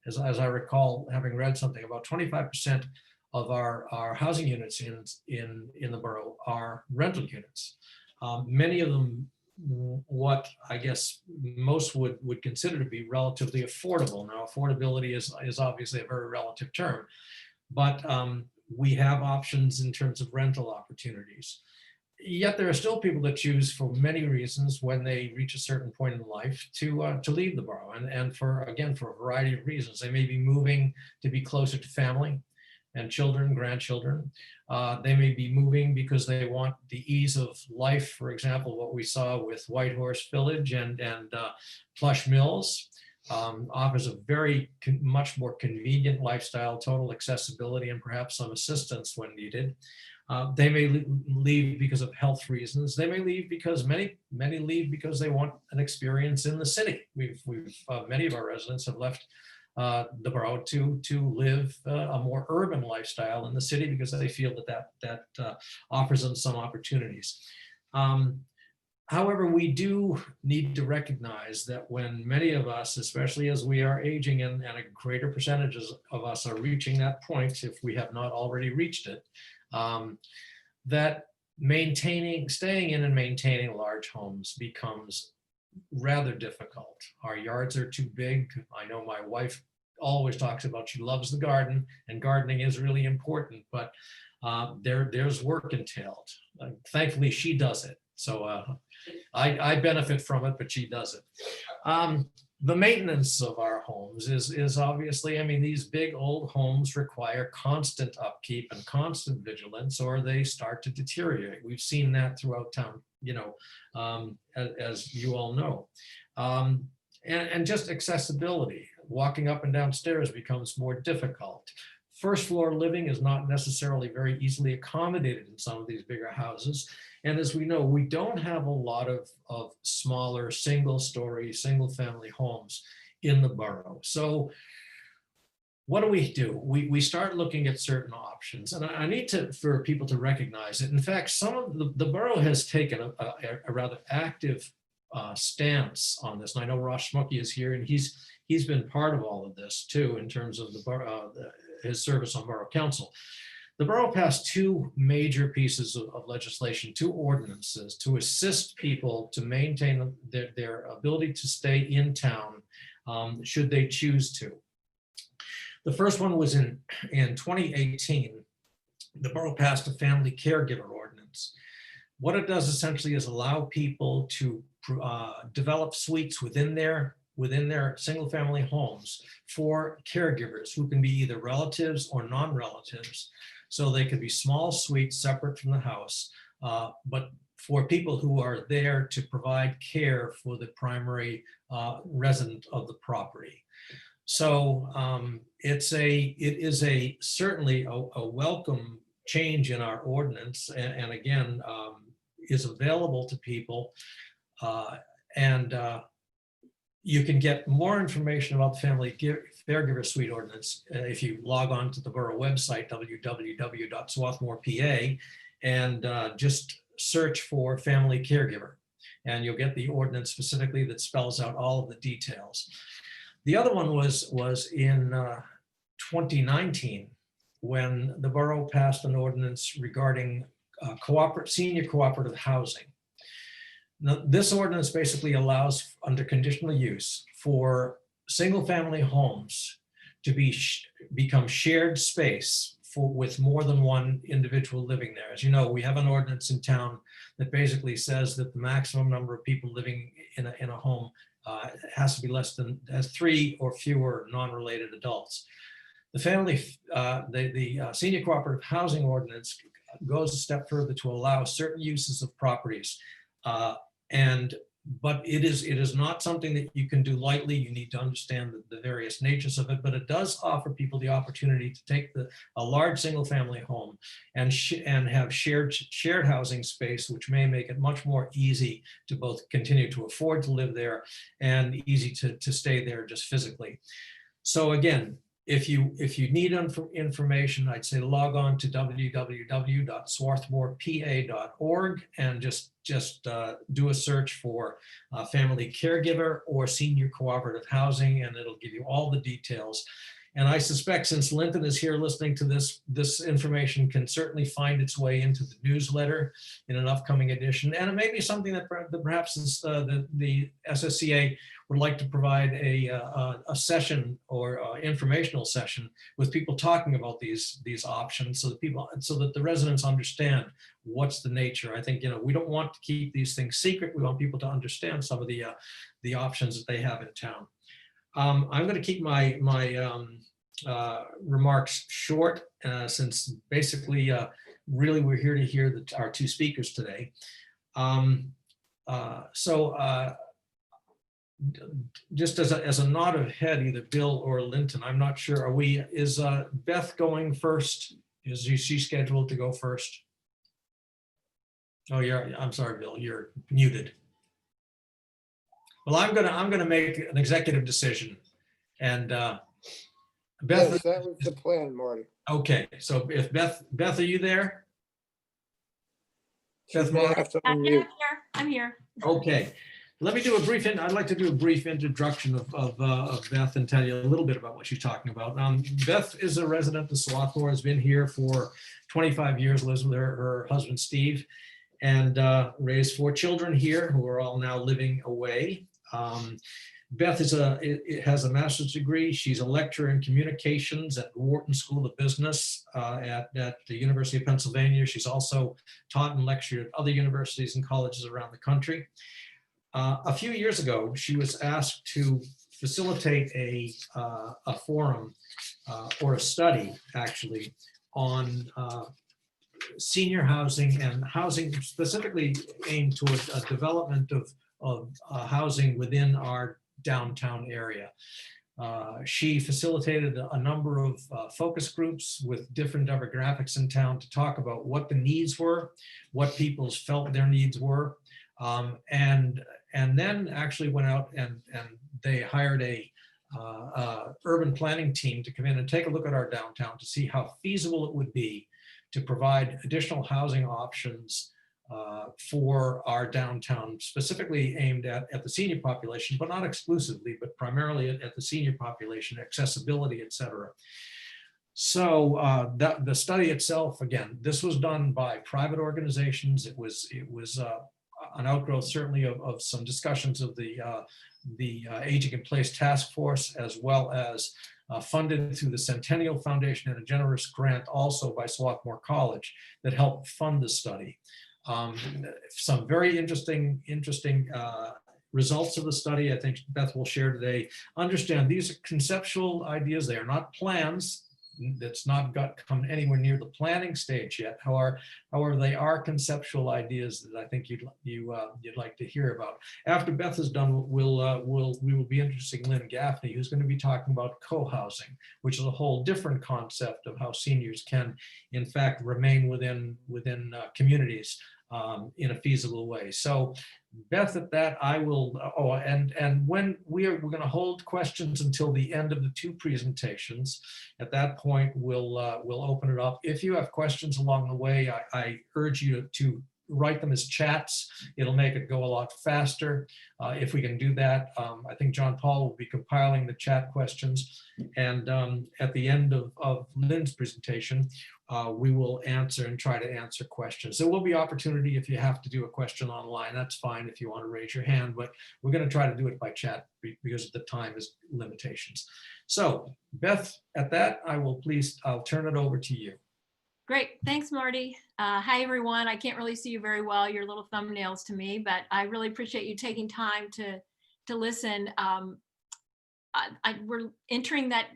Speaker 6: as I recall, having read something, about 25% of our housing units in the borough are rental units. Many of them, what I guess most would consider to be relatively affordable. Now, affordability is obviously a very relative term, but we have options in terms of rental opportunities. Yet there are still people that choose, for many reasons, when they reach a certain point in life, to leave the borough, and for a variety of reasons. They may be moving to be closer to family and children, grandchildren. They may be moving because they want the ease of life. For example, what we saw with Whitehorse Village and Plush Mills offers a very much more convenient lifestyle, total accessibility, and perhaps some assistance when needed. They may leave because of health reasons. They may leave because many leave because they want an experience in the city. Many of our residents have left the borough to live a more urban lifestyle in the city because they feel that offers them some opportunities. However, we do need to recognize that when many of us, especially as we are aging and a greater percentages of us are reaching that point, if we have not already reached it, that staying in and maintaining large homes becomes rather difficult. Our yards are too big. I know my wife always talks about she loves the garden, and gardening is really important, but there's work entailed. Thankfully, she does it. So I benefit from it, but she does it. The maintenance of our homes is obviously, I mean, these big old homes require constant upkeep and constant vigilance, or they start to deteriorate. We've seen that throughout town, as you all know. And just accessibility, walking up and down stairs becomes more difficult. First floor living is not necessarily very easily accommodated in some of these bigger houses. And as we know, we don't have a lot of smaller single-story, single-family homes in the borough. So what do? We start looking at certain options. And I need for people to recognize that, in fact, some of the borough has taken a rather active stance on this. And I know Ross Schmucke is here, and he's been part of all of this too, in terms of the borough, his service on Borough Council. The borough passed two major pieces of legislation, two ordinances to assist people to maintain their ability to stay in town should they choose to. The first one was in 2018. The borough passed a family caregiver ordinance. What it does essentially is allow people to develop suites within their single family homes for caregivers who can be either relatives or non-relatives. So they could be small suites separate from the house, but for people who are there to provide care for the primary resident of the property. So it is certainly a welcome change in our ordinance, and again, is available to people. You can get more information about the Family Caregiver Suite Ordinance if you log on to the borough website, www.swarthmore.pa, and just search for Family Caregiver. And you'll get the ordinance specifically that spells out all of the details. The other one was in 2019, when the borough passed an ordinance regarding senior cooperative housing. Now, this ordinance basically allows, under conditional use, for single-family homes to become shared space with more than one individual living there. As you know, we have an ordinance in town that basically says that the maximum number of people living in a home has to be less than 3 or fewer non-related adults. The senior cooperative housing ordinance goes a step further to allow certain uses of properties. But it is not something that you can do lightly. You need to understand the various natures of it, but it does offer people the opportunity to take a large single family home and have shared housing space, which may make it much more easy to both continue to afford to live there and easy to stay there just physically. So again, if you need information, I'd say log on to www.swarthmorepa.org and just do a search for family caregiver or senior cooperative housing, and it'll give you all the details. And I suspect, since Linton is here listening to this information can certainly find its way into the newsletter in an upcoming edition. And it may be something that perhaps the SSCA would like to provide a session or informational session with people talking about these options, so that the residents understand what's the nature. I think, we don't want to keep these things secret. We want people to understand some of the options that they have in town. I'm going to keep my remarks short, since basically, really, we're here to hear our two speakers today. Just as a nod of head, either Bill or Linton, I'm not sure. Is Beth going first? Is she scheduled to go first? Oh, I'm sorry, Bill, you're muted. Well, I'm gonna make an executive decision, and Beth.
Speaker 3: Yes, that was the plan, Marty.
Speaker 6: Okay, so if Beth, are you there?
Speaker 3: Beth may have to unmute.
Speaker 7: I'm here.
Speaker 6: Okay, let me do I'd like to do a brief introduction of Beth and tell you a little bit about what she's talking about. Beth is a resident of Swarthmore, has been here for 25 years, lives with her husband, Steve, and raised 4 children here who are all now living away. Beth has a master's degree. She's a lecturer in communications at Wharton School of Business at the University of Pennsylvania. She's also taught and lectured at other universities and colleges around the country. A few years ago, she was asked to facilitate a forum or a study, actually, on senior housing and housing specifically aimed toward a development of housing within our downtown area. She facilitated a number of focus groups with different demographics in town to talk about what the needs were, what people felt their needs were, and then actually went out and they hired a urban planning team to come in and take a look at our downtown to see how feasible it would be to provide additional housing options for our downtown, specifically aimed at the senior population, but not exclusively, but primarily at the senior population, accessibility, et cetera. So the study itself, again, this was done by private organizations. It was an outgrowth certainly of some discussions of the Aging in Place Task Force, as well as funded through the Centennial Foundation and a generous grant also by Swarthmore College that helped fund the study. Some very interesting results of the study, I think Beth will share today. Understand these are conceptual ideas. They are not plans. That's not come anywhere near the planning stage yet. However, they are conceptual ideas that I think you'd like to hear about. After Beth is done, we will be introducing Lynn Gaffney, who's going to be talking about co-housing, which is a whole different concept of how seniors can, in fact, remain within communities in a feasible way. So Beth, at that, I will, and when we're going to hold questions until the end of the two presentations. At that point, we'll open it up. If you have questions along the way, I urge you to write them as chats. It'll make it go a lot faster if we can do that. I think John Paul will be compiling the chat questions. And at the end of Lynn's presentation, we will answer and try to answer questions. There will be opportunity if you have to do a question online. That's fine if you want to raise your hand, but we're going to try to do it by chat because of the time limitations. So Beth, at that, I'll turn it over to you.
Speaker 7: Great, thanks, Marty. Hi, everyone. I can't really see you very well, your little thumbnails to me, but I really appreciate you taking time to listen. We're entering that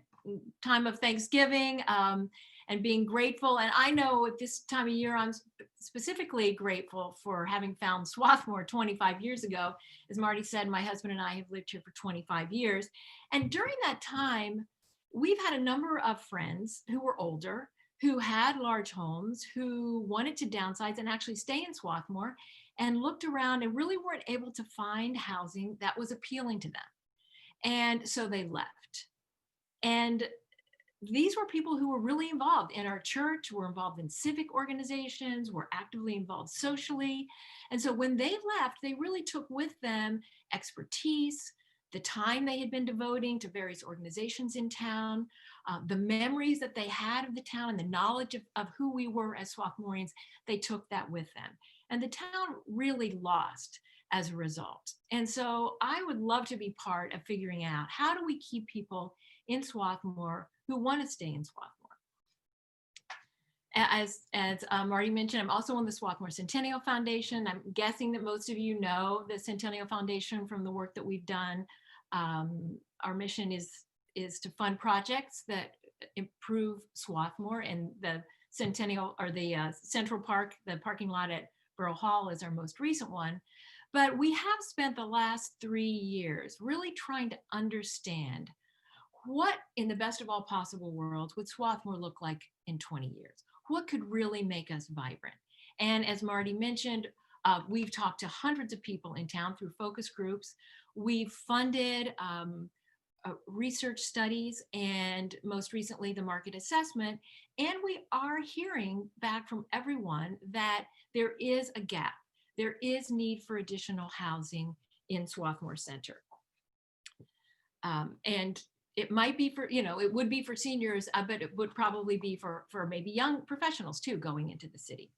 Speaker 7: time of Thanksgiving and being grateful. And I know at this time of year, I'm specifically grateful for having found Swarthmore 25 years ago. As Marty said, my husband and I have lived here for 25 years. And during that time, we've had a number of friends who were older, who had large homes, who wanted to downsize and actually stay in Swarthmore, and looked around and really weren't able to find housing that was appealing to them. And so they left. And these were people who were really involved in our church, were involved in civic organizations, were actively involved socially. And so when they left, they really took with them expertise, the time they had been devoting to various organizations in town, the memories that they had of the town and the knowledge of who we were as Swarthmoreans, they took that with them. And the town really lost as a result. And so I would love to be part of figuring out, how do we keep people in Swarthmore who want to stay in Swarthmore? As Marty mentioned, I'm also on the Swarthmore Centennial Foundation. I'm guessing that most of you know the Centennial Foundation from the work that we've done. Our mission is to fund projects that improve Swarthmore, and the Centennial, or the Central Park, the parking lot at Borough Hall is our most recent one. But we have spent the last 3 years really trying to understand what, in the best of all possible worlds, would Swarthmore look like in 20 years? What could really make us vibrant? And as Marty mentioned, we've talked to hundreds of people in town through focus groups. We've funded research studies, and most recently the market assessment. And we are hearing back from everyone that there is a gap. There is need for additional housing in Swarthmore Center. And it might be for, it would be for seniors, but it would probably be for maybe young professionals too, going into the city.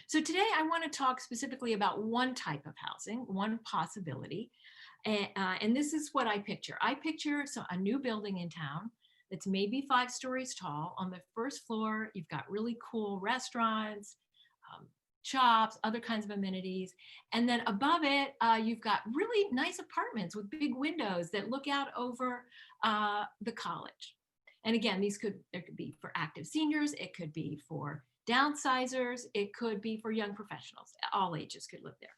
Speaker 7: So today I want to talk specifically about one type of housing, one possibility. And this is what I picture. I picture a new building in town that's maybe 5 stories tall. On the first floor, you've got really cool restaurants, shops, other kinds of amenities. And then above it, you've got really nice apartments with big windows that look out over the college. And again, there could be for active seniors, it could be for downsizers, it could be for young professionals. All ages could live there.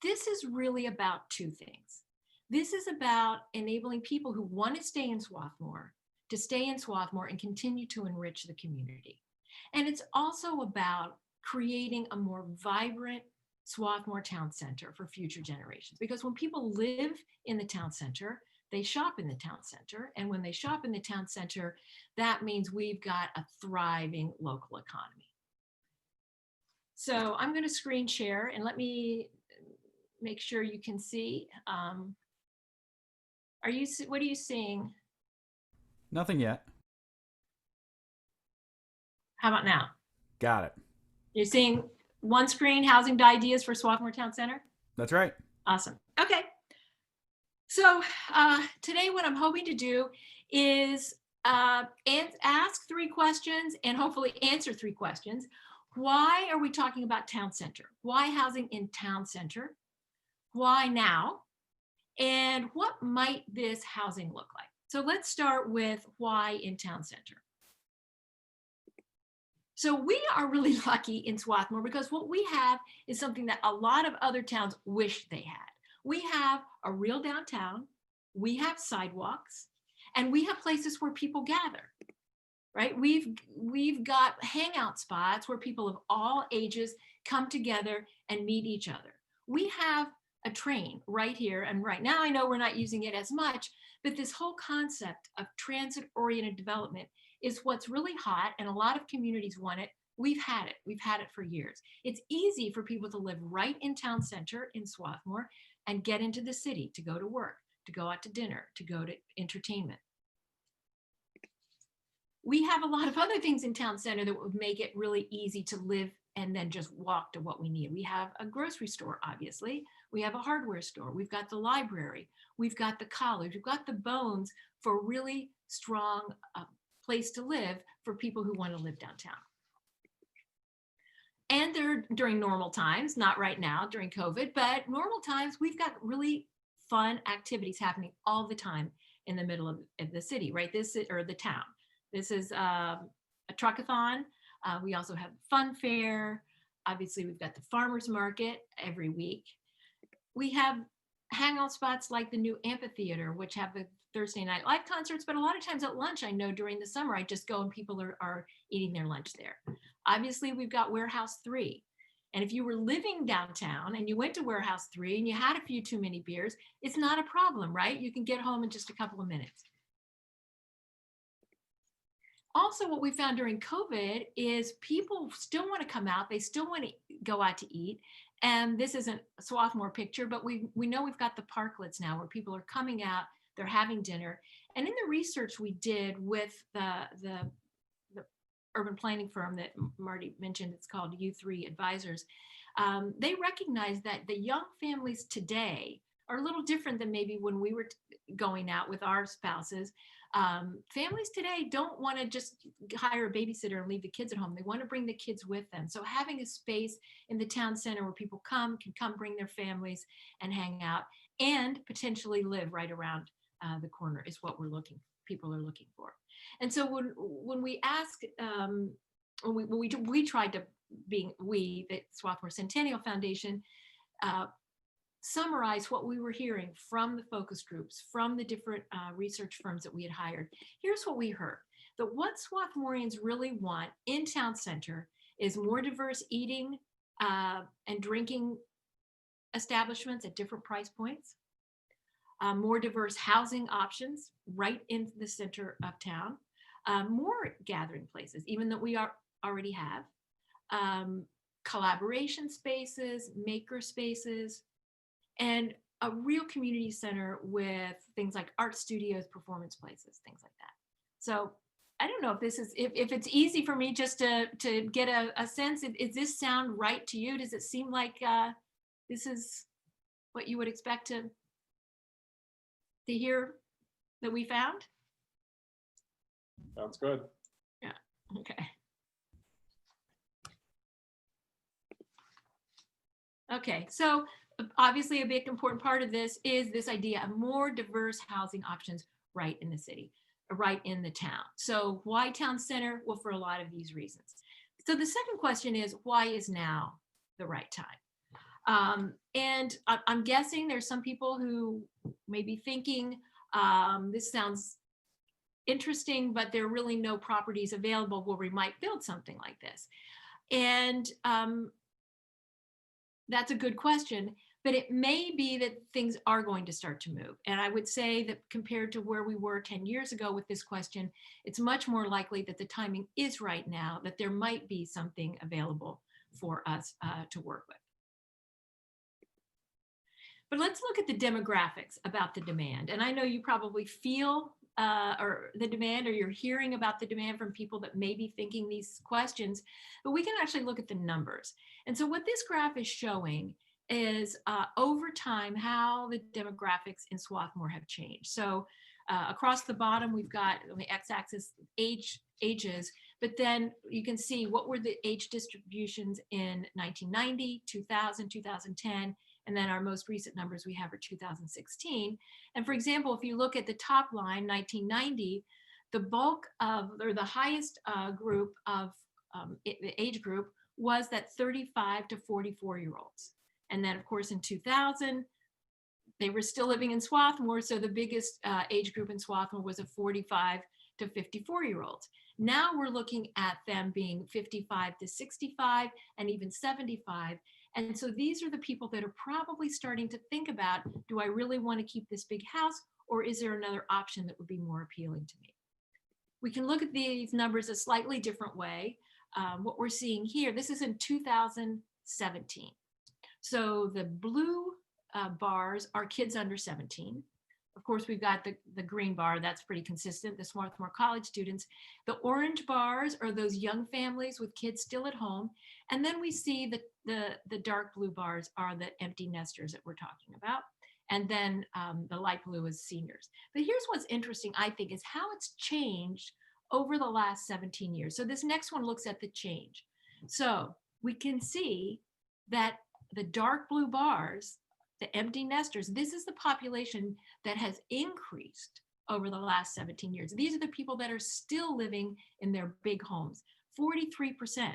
Speaker 7: This is really about 2 things. This is about enabling people who want to stay in Swarthmore to stay in Swarthmore and continue to enrich the community. And it's also about creating a more vibrant Swarthmore Town Center for future generations. Because when people live in the town center, they shop in the town center. And when they shop in the town center, that means we've got a thriving local economy. So I'm going to screen share, and let me make sure you can see. What are you seeing?
Speaker 5: Nothing yet.
Speaker 7: How about now?
Speaker 5: Got it.
Speaker 7: You're seeing one screen, housing ideas for Swarthmore Town Center?
Speaker 5: That's right.
Speaker 7: Awesome. Okay. So today what I'm hoping to do is ask 3 questions and hopefully answer 3 questions. Why are we talking about town center? Why housing in town center? Why now? And what might this housing look like? So let's start with why in town center. So we are really lucky in Swarthmore because what we have is something that a lot of other towns wish they had. We have a real downtown, we have sidewalks, and we have places where people gather, right? We've got hangout spots where people of all ages come together and meet each other. We have a train right here, and right now I know we're not using it as much, but this whole concept of transit-oriented development is what's really hot, and a lot of communities want it. We've had it for years. It's easy for people to live right in town center in Swarthmore and get into the city to go to work, to go out to dinner, to go to entertainment. We have a lot of other things in town center that would make it really easy to live and then just walk to what we need. We have a grocery store, obviously. We have a hardware store. We've got the library. We've got the college. We've got the bones for a really strong place to live for people who want to live downtown. And they're during normal times, not right now during COVID, but normal times, we've got really fun activities happening all the time in the middle of the city, right? Or the town. This is a truckathon. We also have fun fair. Obviously, we've got the farmers market every week. We have hangout spots like the new amphitheater, which have the Thursday night live concerts, but a lot of times at lunch, I know during the summer, I just go and people are eating their lunch there. Obviously, we've got Warehouse 3. And if you were living downtown and you went to Warehouse 3 and you had a few too many beers, it's not a problem, right? You can get home in just a couple of minutes. Also, what we found during COVID is people still want to come out. They still want to go out to eat. And this isn't a Swarthmore picture, but we know we've got the parklets now where people are coming out, they're having dinner. And in the research we did with the urban planning firm that Marty mentioned, it's called U3 Advisors, they recognize that the young families today are a little different than maybe when we were going out with our spouses. Families today don't want to just hire a babysitter and leave the kids at home. They want to bring the kids with them. So having a space in the town center where people can come bring their families and hang out and potentially live right around the corner is what people are looking for. And so when we ask, we tried to the Swarthmore Centennial Foundation, summarize what we were hearing from the focus groups, from the different research firms that we had hired. Here's what we heard: that what Swarthmoreans really want in town center is more diverse eating and drinking establishments at different price points, more diverse housing options right in the center of town, more gathering places, even that we already have, collaboration spaces, maker spaces, and a real community center with things like art studios, performance places, things like that. So I don't know if this is, if it's easy for me just to get a sense, does this sound right to you? Does it seem like this is what you would expect to hear that we found?
Speaker 8: Sounds good.
Speaker 7: Yeah, okay. Okay, so obviously a big important part of this is this idea of more diverse housing options right in the city, right in the town. So why town center? Well, for a lot of these reasons. So the second question is, why is now the right time? And I'm guessing there's some people who may be thinking, this sounds interesting, but there are really no properties available where we might build something like this. And that's a good question, but it may be that things are going to start to move. And I would say that compared to where we were 10 years ago with this question, it's much more likely that the timing is right now, that there might be something available for us to work with. But let's look at the demographics about the demand. And I know you probably feel or the demand, or you're hearing about the demand from people that may be thinking these questions, but we can actually look at the numbers. And so what this graph is showing is over time how the demographics in Swarthmore have changed. So across the bottom, we've got on the x-axis ages, but then you can see what were the age distributions in 1990, 2000, 2010, and then our most recent numbers we have are 2016. And for example, if you look at the top line, 1990, the bulk of, or the highest group of the age group was that 35 to 44-year-olds. And then of course in 2000, they were still living in Swarthmore, so the biggest age group in Swarthmore was a 45 to 54-year-olds. Now we're looking at them being 55 to 65 and even 75. And so these are the people that are probably starting to think about, do I really want to keep this big house, or is there another option that would be more appealing to me? We can look at these numbers a slightly different way. What we're seeing here, this is in 2017. So the blue bars are kids under 17. Of course, we've got the green bar, that's pretty consistent, the Swarthmore College students. The orange bars are those young families with kids still at home. And then we see the dark blue bars are the empty nesters that we're talking about. And then the light blue is seniors. But here's what's interesting, I think, is how it's changed over the last 17 years. So this next one looks at the change. So we can see that the dark blue bars, the empty nesters, this is the population that has increased over the last 17 years. These are the people that are still living in their big homes. 43%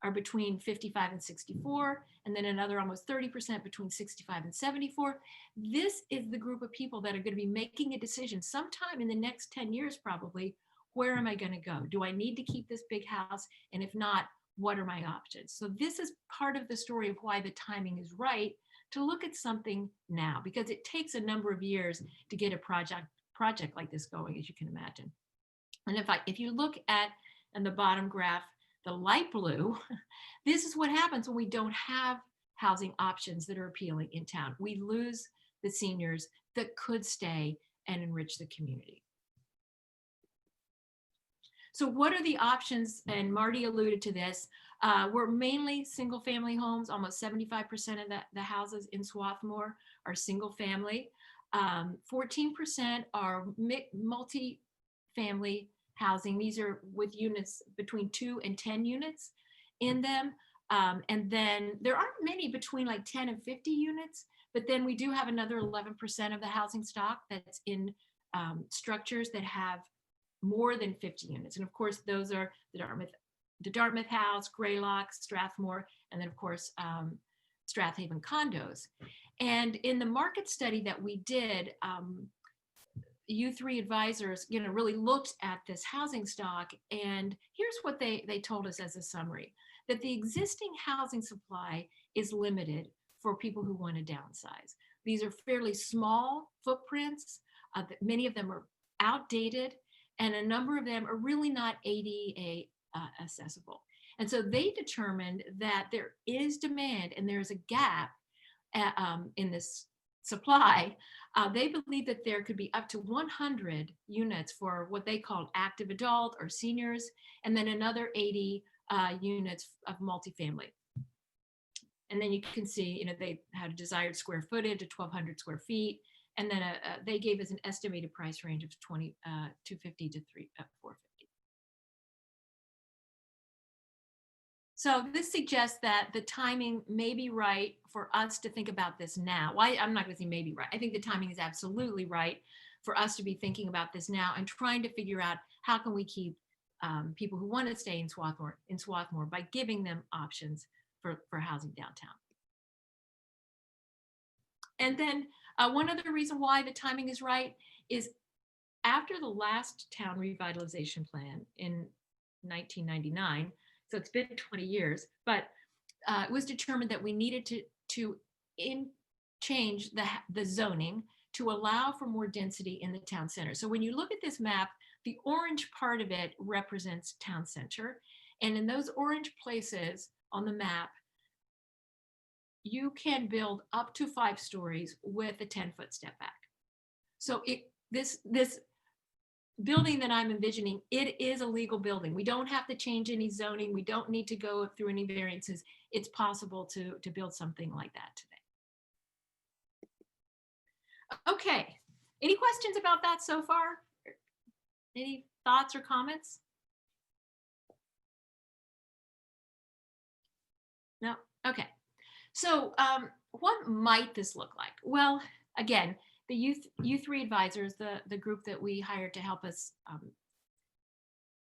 Speaker 7: are between 55 and 64, and then another almost 30% between 65 and 74. This is the group of people that are going to be making a decision sometime in the next 10 years probably, where am I going to go? Do I need to keep this big house? And if not, what are my options? So this is part of the story of why the timing is right to look at something now, because it takes a number of years to get a project like this going, as you can imagine. And if you look at in the bottom graph, the light blue, this is what happens when we don't have housing options that are appealing in town. We lose the seniors that could stay and enrich the community. So what are the options? And Marty alluded to this. We're mainly single family homes. Almost 75% of the houses in Swarthmore are single family. 14% are multi-family housing. These are with units between 2 and 10 units in them. And then there aren't many between like 10 and 50 units, but then we do have another 11% of the housing stock that's in structures that have more than 50 units. And of course, those are the Dartmouth House, Greylock, Strathmore, and then of course, Strathaven condos. And in the market study that we did, U3 advisors, really looked at this housing stock. And here's what they told us as a summary, that the existing housing supply is limited for people who want to downsize. These are fairly small footprints. Many of them are outdated, and a number of them are really not ADA accessible. And so they determined that there is demand and there's a gap in this supply. They believe that there could be up to 100 units for what they call active adult or seniors, and then another 80 units of multifamily. And then you can see, they had a desired square footage of 1,200 square feet. And then they gave us an estimated price range of $250 to $450. So this suggests that the timing may be right for us to think about this now. Why? I'm not going to say maybe right. I think the timing is absolutely right for us to be thinking about this now and trying to figure out how can we keep people who want to stay in Swarthmore by giving them options for housing downtown. And then one other reason why the timing is right is after the last town revitalization plan in 1999, so it's been 20 years, but it was determined that we needed to change the zoning to allow for more density in the town center. So when you look at this map, the orange part of it represents town center. And in those orange places on the map, you can build up to 5 stories with a 10-foot step back. So this building that I'm envisioning, it is a legal building. We don't have to change any zoning. We don't need to go through any variances. It's possible to build something like that today. Okay, any questions about that so far? Any thoughts or comments? No, okay. So what might this look like? Well, again, the U3 advisors, the group that we hired to help us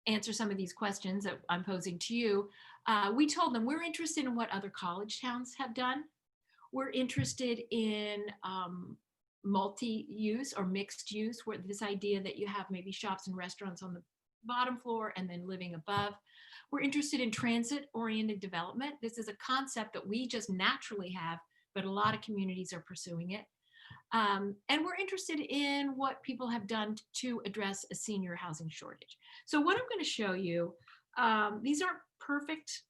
Speaker 7: answer some of these questions that I'm posing to you, we told them we're interested in what other college towns have done. We're interested in multi-use or mixed use, where this idea that you have maybe shops and restaurants on the bottom floor and then living above. We're interested in transit-oriented development. This is a concept that we just naturally have, but a lot of communities are pursuing it. And we're interested in what people have done to address a senior housing shortage. So what I'm going to show you, these aren't perfect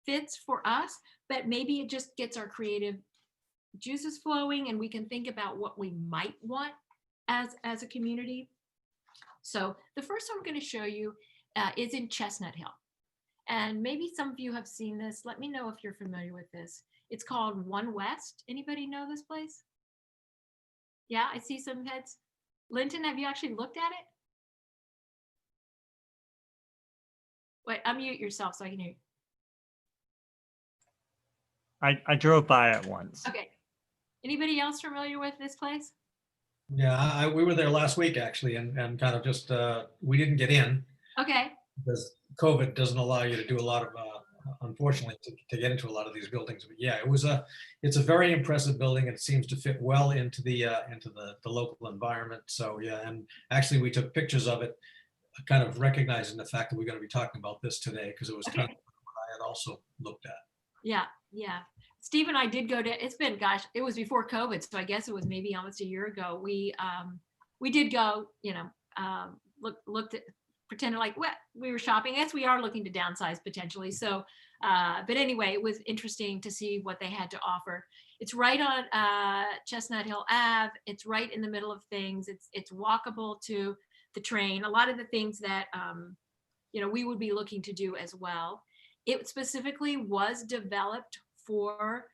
Speaker 7: fits for us, but maybe it just gets our creative juices flowing and we can think about what we might want as a community. So the first one I'm going to show you is in Chestnut Hill. And maybe some of you have seen this. Let me know if you're familiar with this. It's called One West. Anybody know this place? Yeah, I see some heads. Linton, have you actually looked at it? Wait, unmute yourself so I can hear you.
Speaker 1: I drove by it once.
Speaker 7: Okay. Anybody else familiar with this place?
Speaker 6: Yeah, we were there last week actually, and kind of just, we didn't get in
Speaker 7: Okay.
Speaker 6: because COVID doesn't allow you to do a lot of, unfortunately, to get into a lot of these buildings. But yeah, it's a very impressive building. It seems to fit well into the local environment. So yeah, and actually we took pictures of it, kind of recognizing the fact that we're going to be talking about this today because it was kind of what I had also looked at.
Speaker 7: Yeah, yeah. Steve and I did go to, it's been, gosh, it was before COVID. So I guess it was maybe almost a year ago. We did go, you know, looked at, pretended like, well, we were shopping. Yes, we are looking to downsize potentially. So, but anyway, it was interesting to see what they had to offer. It's right on Chestnut Hill Ave. It's right in the middle of things. It's walkable to the train. A lot of the things that, you know, we would be looking to do as well. It specifically was developed for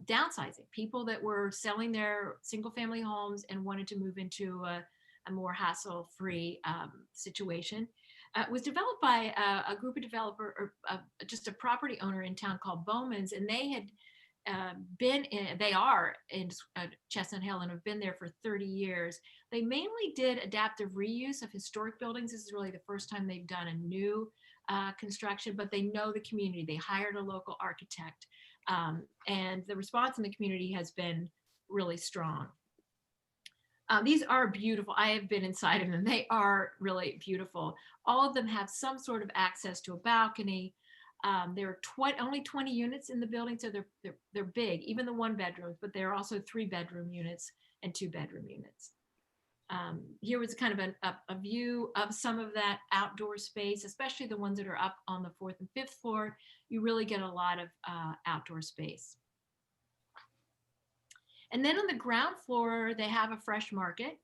Speaker 7: downsizing, people that were selling their single family homes and wanted to move into a more hassle-free situation. It was developed by a group of developer or just a property owner in town called Bowman's, and they had they are in Chestnut Hill and have been there for 30 years. They mainly did adaptive reuse of historic buildings. This is really the first time they've done a new construction, but they know the community. They hired a local architect, and the response in the community has been really strong. These are beautiful. I have been inside of them. They are really beautiful. All of them have some sort of access to a balcony. There are only 20 units in the building, so they're big, even the 1 bedrooms, but there are also 3 bedroom units and 2 bedroom units. Here was kind of a view of some of that outdoor space, especially the ones that are up on the 4th and 5th floor. You really get a lot of outdoor space. And then on the ground floor, they have a fresh market.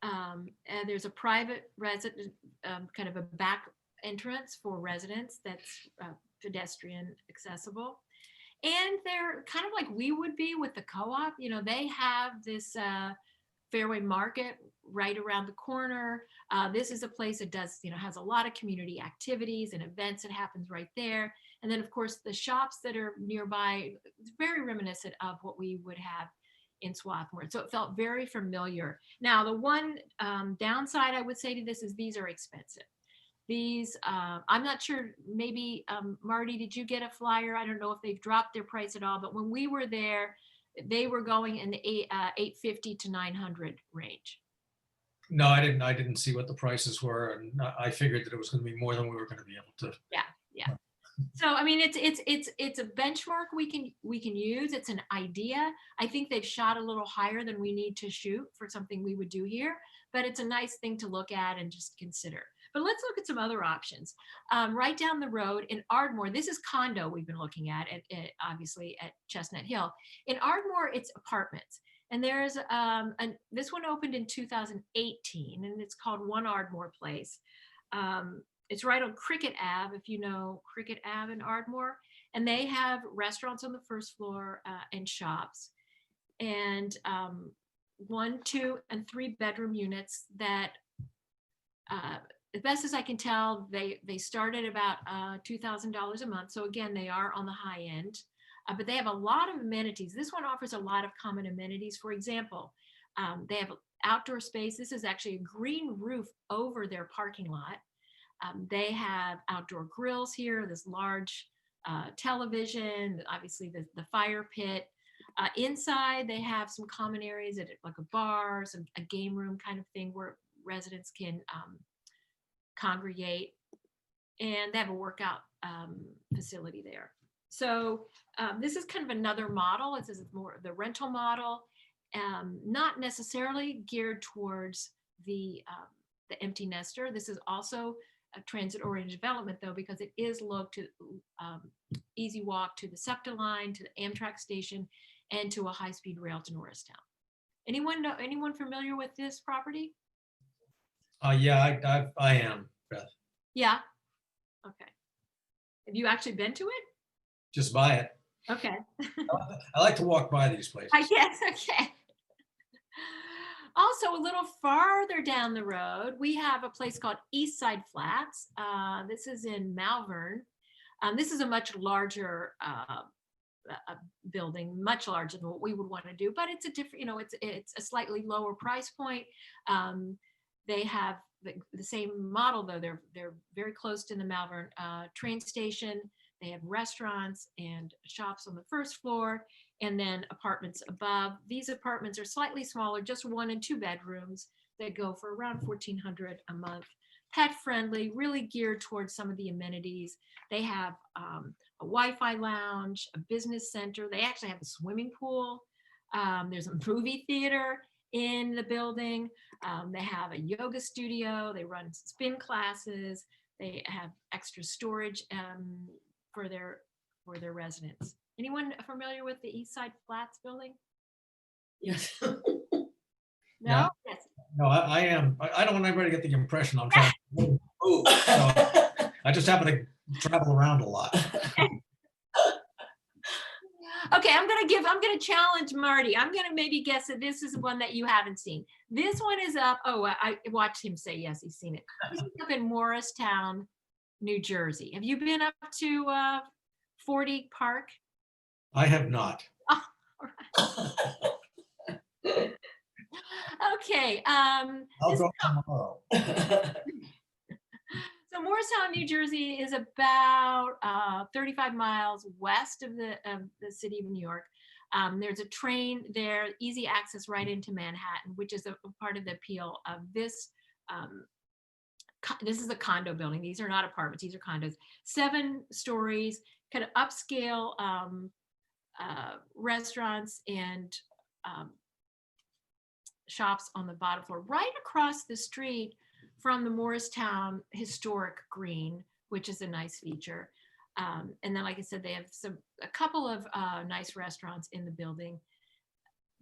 Speaker 7: And there's a private resident, kind of a back entrance for residents that's pedestrian accessible. And they're kind of like we would be with the co-op. You know, they have this Fairway Market right around the corner. This is a place that does, you know, has a lot of community activities and events that happens right there. And then of course the shops that are nearby, it's very reminiscent of what we would have in Swarthmore. So it felt very familiar. Now the one downside I would say to this is these are expensive. These, I'm not sure, maybe Marty, did you get a flyer? I don't know if they've dropped their price at all, but when we were there, they were going in the $850 to $900 range.
Speaker 6: No, I didn't see what the prices were, and I figured that it was going to be more than we were going to be able to.
Speaker 7: Yeah. So I mean, it's a benchmark we can use. It's an idea. I think they've shot a little higher than we need to shoot for something we would do here, but it's a nice thing to look at and just consider. But let's look at some other options. Right down the road in Ardmore, this is condo we've been looking at obviously at Chestnut Hill. In Ardmore, it's apartments. And there's this one opened in 2018, and it's called One Ardmore Place. It's right on Cricket Ave, if you know Cricket Ave in Ardmore. And they have restaurants on the first floor and shops. And 1, 2, and 3 bedroom units that, as best as I can tell, they start at about $2,000 a month. So again, they are on the high end, but they have a lot of amenities. This one offers a lot of common amenities. For example, they have outdoor space. This is actually a green roof over their parking lot. They have outdoor grills here, this large television, obviously the fire pit. Inside, they have some common areas, like a bar, a game room kind of thing where residents can congregate, and they have a workout facility there. So this is kind of another model. This is more the rental model, not necessarily geared towards the empty nester. This is also a transit-oriented development, though, because it is looked to easy walk to the SEPTA line, to the Amtrak station, and to a high-speed rail to Norristown. Anyone familiar with this property?
Speaker 6: Yeah, I am, Beth.
Speaker 7: Yeah. Okay. Have you actually been to it?
Speaker 6: Just buy it.
Speaker 7: Okay.
Speaker 6: I like to walk by these places.
Speaker 7: I guess. Okay. Also, a little farther down the road, we have a place called Eastside Flats. This is in Malvern. This is a much larger building, much larger than what we would want to do, but it's a different, it's a slightly lower price point. They have the same model, though. They're very close to the Malvern train station. They have restaurants and shops on the first floor, and then apartments above. These apartments are slightly smaller, just 1 and 2 bedrooms that go for around $1,400 a month. Pet friendly, really geared towards some of the amenities. They have a Wi-Fi lounge, a business center. They actually have a swimming pool. There's a movie theater in the building. They have a yoga studio. They run spin classes. They have extra storage for their residents. Anyone familiar with the Eastside Flats building?
Speaker 8: Yes.
Speaker 7: No?
Speaker 6: Yeah.
Speaker 7: Yes.
Speaker 6: No, I am. I don't want everybody to get the impression I'm trying to move. So I just happen to travel around a lot.
Speaker 7: Okay, I'm gonna challenge Marty. I'm gonna maybe guess that this is one that you haven't seen. This one is up. Oh, I watched him say yes, he's seen it. This is up in Morristown, New Jersey. Have you been up to 40 Park?
Speaker 6: I have not.
Speaker 7: Oh, all right. Okay.
Speaker 6: I'll go tomorrow.
Speaker 7: So Morristown, New Jersey is about 35 miles west of the city of New York. There's a train there, easy access right into Manhattan, which is a part of the appeal of this. This is a condo building. These are not apartments, these are condos. 7 stories, kind of upscale restaurants and shops on the bottom floor, right across the street from the Morristown Historic Green, which is a nice feature. And then, like I said, they have a couple of nice restaurants in the building.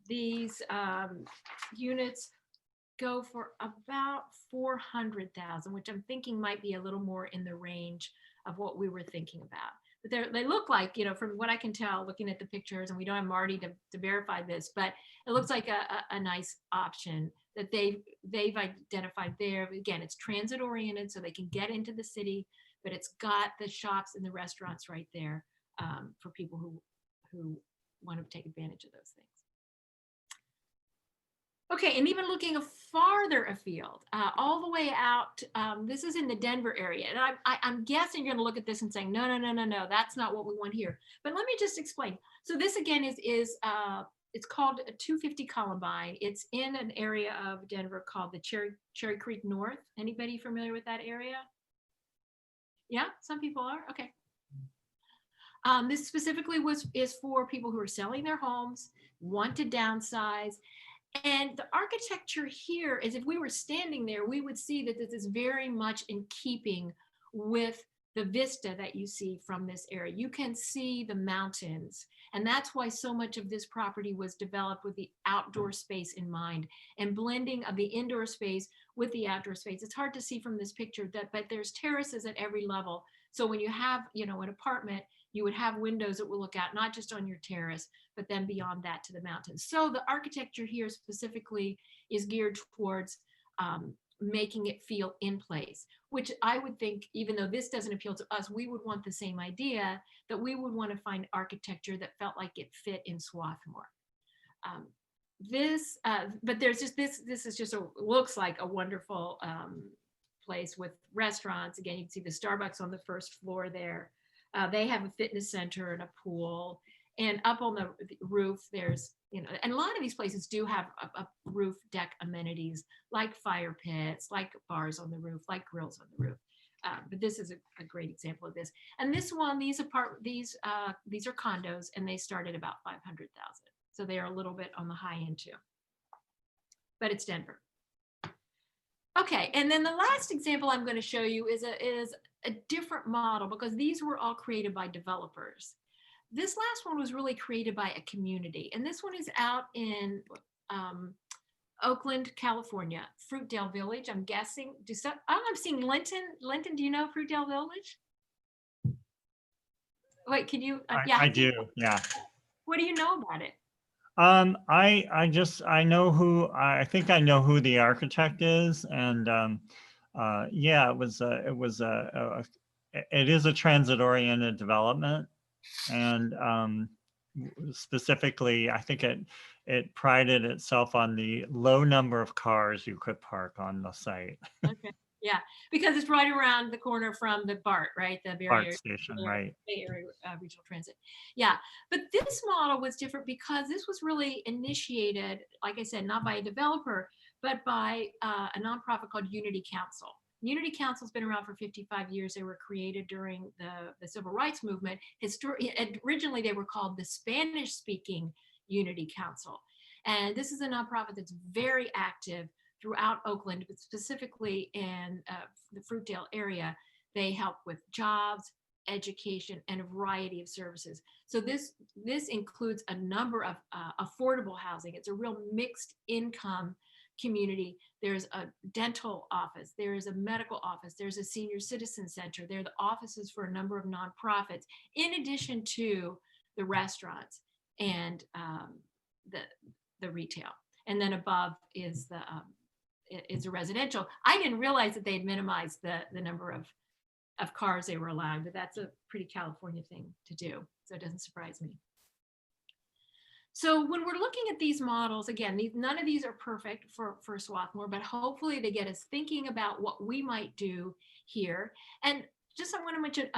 Speaker 7: These units go for about $400,000, which I'm thinking might be a little more in the range of what we were thinking about. But they look like, from what I can tell, looking at the pictures, and we don't have Marty to verify this, but it looks like a nice option that they've identified there. Again, it's transit oriented, so they can get into the city, but it's got the shops and the restaurants right there for people who want to take advantage of those things. Okay, and even looking farther afield, all the way out, this is in the Denver area. And I'm guessing you're gonna look at this and saying, no, that's not what we want here. But let me just explain. So this again is it's called 250 Columbine. It's in an area of Denver called the Cherry Creek North. Anybody familiar with that area? Yeah, some people are, okay. This specifically is for people who are selling their homes, want to downsize. And the architecture here is, if we were standing there, we would see that this is very much in keeping with the vista that you see from this area. You can see the mountains. And that's why so much of this property was developed with the outdoor space in mind and blending of the indoor space with the outdoor space. It's hard to see from this picture but there's terraces at every level. So when you have, an apartment, you would have windows that will look out not just on your terrace, but then beyond that to the mountains. So the architecture here specifically is geared towards making it feel in place, which I would think, even though this doesn't appeal to us, we would want the same idea, that we would want to find architecture that felt like it fit in Swarthmore. But there's just this is just looks like a wonderful place with restaurants. Again, you can see the Starbucks on the first floor there. They have a fitness center and a pool. And up on the roof, there's, and a lot of these places do have a roof deck amenities like fire pits, like bars on the roof, like grills on the roof. But this is a great example of this. And this one, these are condos, and they start at about 500,000. So they are a little bit on the high end too. But it's Denver. Okay, and then the last example I'm going to show you is a different model, because these were all created by developers. This last one was really created by a community, and this one is out in Oakland, California, Fruitdale Village. I'm guessing. I'm seeing Linton. Linton, do you know Fruitdale Village? Wait, can you? Yeah,
Speaker 1: I do. Yeah.
Speaker 7: What do you know about it?
Speaker 1: I know who, I think I know who the architect is, and yeah, it is a transit-oriented development, and specifically, I think it prided itself on the low number of cars you could park on the site.
Speaker 7: Okay, yeah, because it's right around the corner from the BART, right? The
Speaker 1: BART station, right?
Speaker 7: Bay Area Regional Transit. Yeah, but this model was different because this was really initiated, like I said, not by a developer, but by a nonprofit called Unity Council. Unity Council has been around for 55 years. They were created during the Civil Rights Movement. Originally, they were called the Spanish-speaking Unity Council. And this is a nonprofit that's very active throughout Oakland, but specifically in the Fruitdale area. They help with jobs, education, and a variety of services. So this includes a number of affordable housing. It's a real mixed income community. There's a dental office, there's a medical office, there's a senior citizen center. There are the offices for a number of nonprofits, in addition to the restaurants and the retail. And then above is a residential. I didn't realize that they had minimized the number of cars they were allowed, but that's a pretty California thing to do. So it doesn't surprise me. So when we're looking at these models, again, none of these are perfect for Swarthmore, but hopefully they get us thinking about what we might do here. And just I want to mention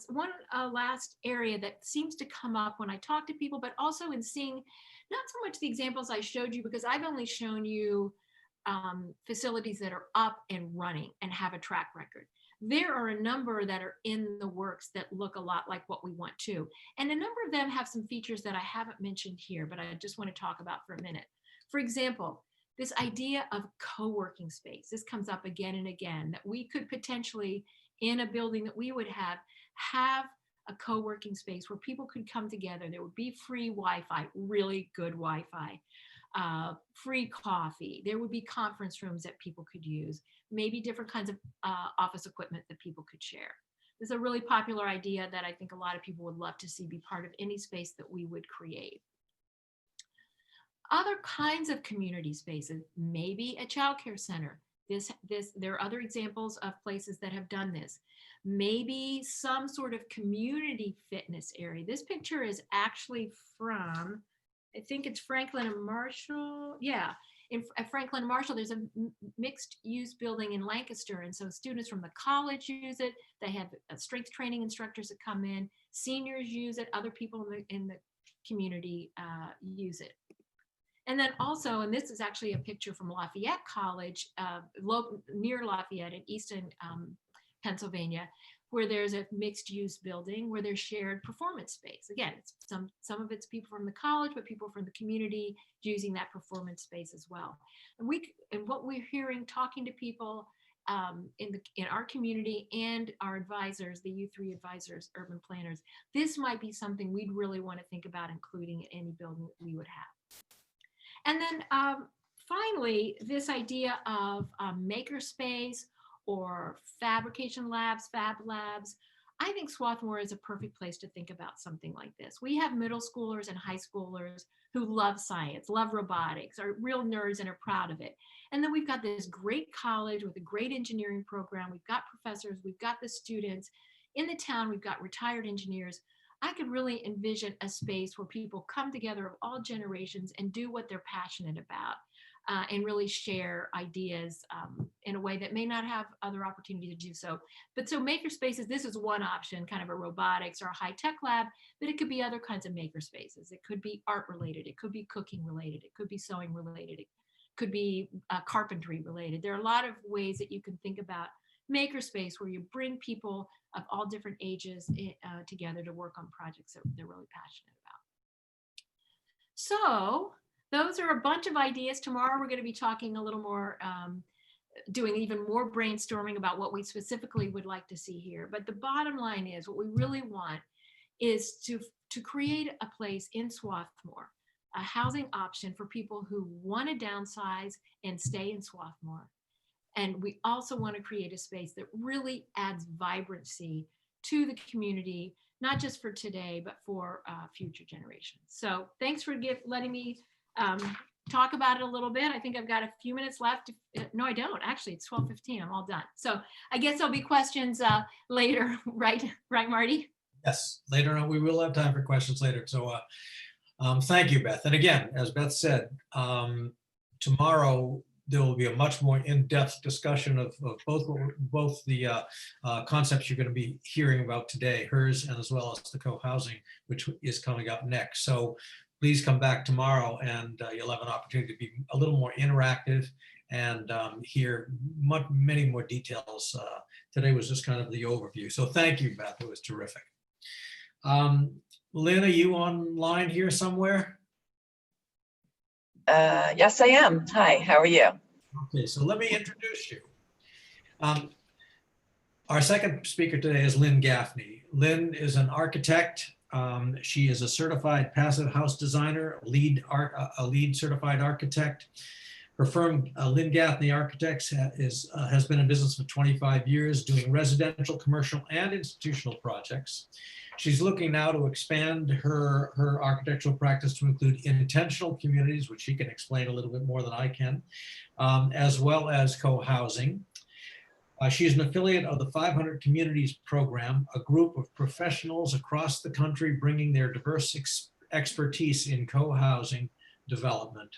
Speaker 7: one last area that seems to come up when I talk to people, but also in seeing not so much the examples I showed you, because I've only shown you facilities that are up and running and have a track record. There are a number that are in the works that look a lot like what we want to. And a number of them have some features that I haven't mentioned here, but I just want to talk about for a minute. For example, this idea of co-working space. This comes up again and again, that we could potentially, in a building that we would have a co-working space where people could come together. There would be free Wi-Fi, really good Wi-Fi. Free coffee. There would be conference rooms that people could use, maybe different kinds of office equipment that people could share. This is a really popular idea that I think a lot of people would love to see be part of any space that we would create. Other kinds of community spaces, maybe a childcare center. There are other examples of places that have done this. Maybe some sort of community fitness area. This picture is actually from, I think it's Franklin and Marshall. Yeah, at Franklin and Marshall, there's a mixed use building in Lancaster. And so students from the college use it. They have strength training instructors that come in. Seniors use it. Other people in the community use it. And then also, and this is actually a picture from Lafayette College, near Lafayette in Easton, Pennsylvania, where there's a mixed use building where there's shared performance space. Again, it's some of it's people from the college, but people from the community using that performance space as well. And what we're hearing, talking to people in our community and our advisors, the U3 advisors, urban planners, this might be something we'd really want to think about including in any building that we would have. And then finally, this idea of makerspace or fabrication labs, fab labs, I think Swarthmore is a perfect place to think about something like this. We have middle schoolers and high schoolers who love science, love robotics, are real nerds and are proud of it. And then we've got this great college with a great engineering program. We've got professors, we've got the students. In the town, we've got retired engineers. I could really envision a space where people come together of all generations and do what they're passionate about. And really share ideas in a way that may not have other opportunity to do so. But so maker spaces, this is one option, kind of a robotics or a high tech lab, but it could be other kinds of maker spaces. It could be art related, it could be cooking related, it could be sewing related, it could be carpentry related. There are a lot of ways that you can think about makerspace where you bring people of all different ages together to work on projects that they're really passionate about. So those are a bunch of ideas. Tomorrow we're going to be talking a little more, doing even more brainstorming about what we specifically would like to see here. But the bottom line is what we really want is to create a place in Swarthmore, a housing option for people who want to downsize and stay in Swarthmore. And we also want to create a space that really adds vibrancy to the community, not just for today, but for future generations. So thanks for letting me talk about it a little bit. I think I've got a few minutes left. No, I don't. Actually, it's 12:15. I'm all done. So I guess there'll be questions later, right, Marty?
Speaker 6: Yes, later on, we will have time for questions later. So thank you, Beth. And again, as Beth said, tomorrow there will be a much more in-depth discussion of both the concepts you're going to be hearing about today, hers and as well as the co-housing, which is coming up next. So please come back tomorrow and you'll have an opportunity to be a little more interactive and hear many more details. Today was just kind of the overview. So thank you, Beth. It was terrific. Lynn, are you online here somewhere?
Speaker 8: Yes, I am. Hi, how are you?
Speaker 6: Okay, so let me introduce you. Our second speaker today is Lynn Gaffney. Lynn is an architect. She is a certified passive house designer, a lead certified architect. Her firm, Lynn Gaffney Architects, has been in business for 25 years, doing residential, commercial, and institutional projects. She's looking now to expand her architectural practice to include intentional communities, which she can explain a little bit more than I can, as well as co-housing. She's an affiliate of the 500 Communities Program, a group of professionals across the country bringing their diverse expertise in co-housing development.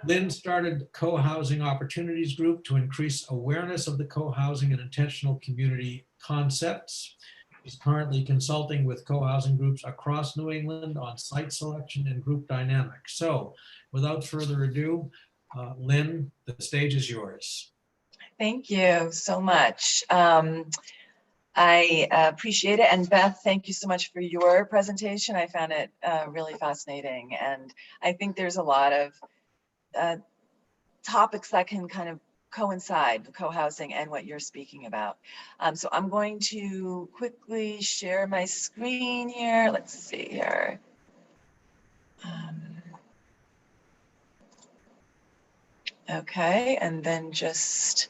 Speaker 6: Lynn started Co-Housing Opportunities Group to increase awareness of the co-housing and intentional community concepts. She's currently consulting with co-housing groups across New England on site selection and group dynamics. So without further ado, Lynn, the stage is yours.
Speaker 8: Thank you so much. I appreciate it. And Beth, thank you so much for your presentation. I found it really fascinating. And I think there's a lot of topics that can kind of coincide, co-housing and what you're speaking about. So I'm going to quickly share my screen here. Let's see here. Okay, and then just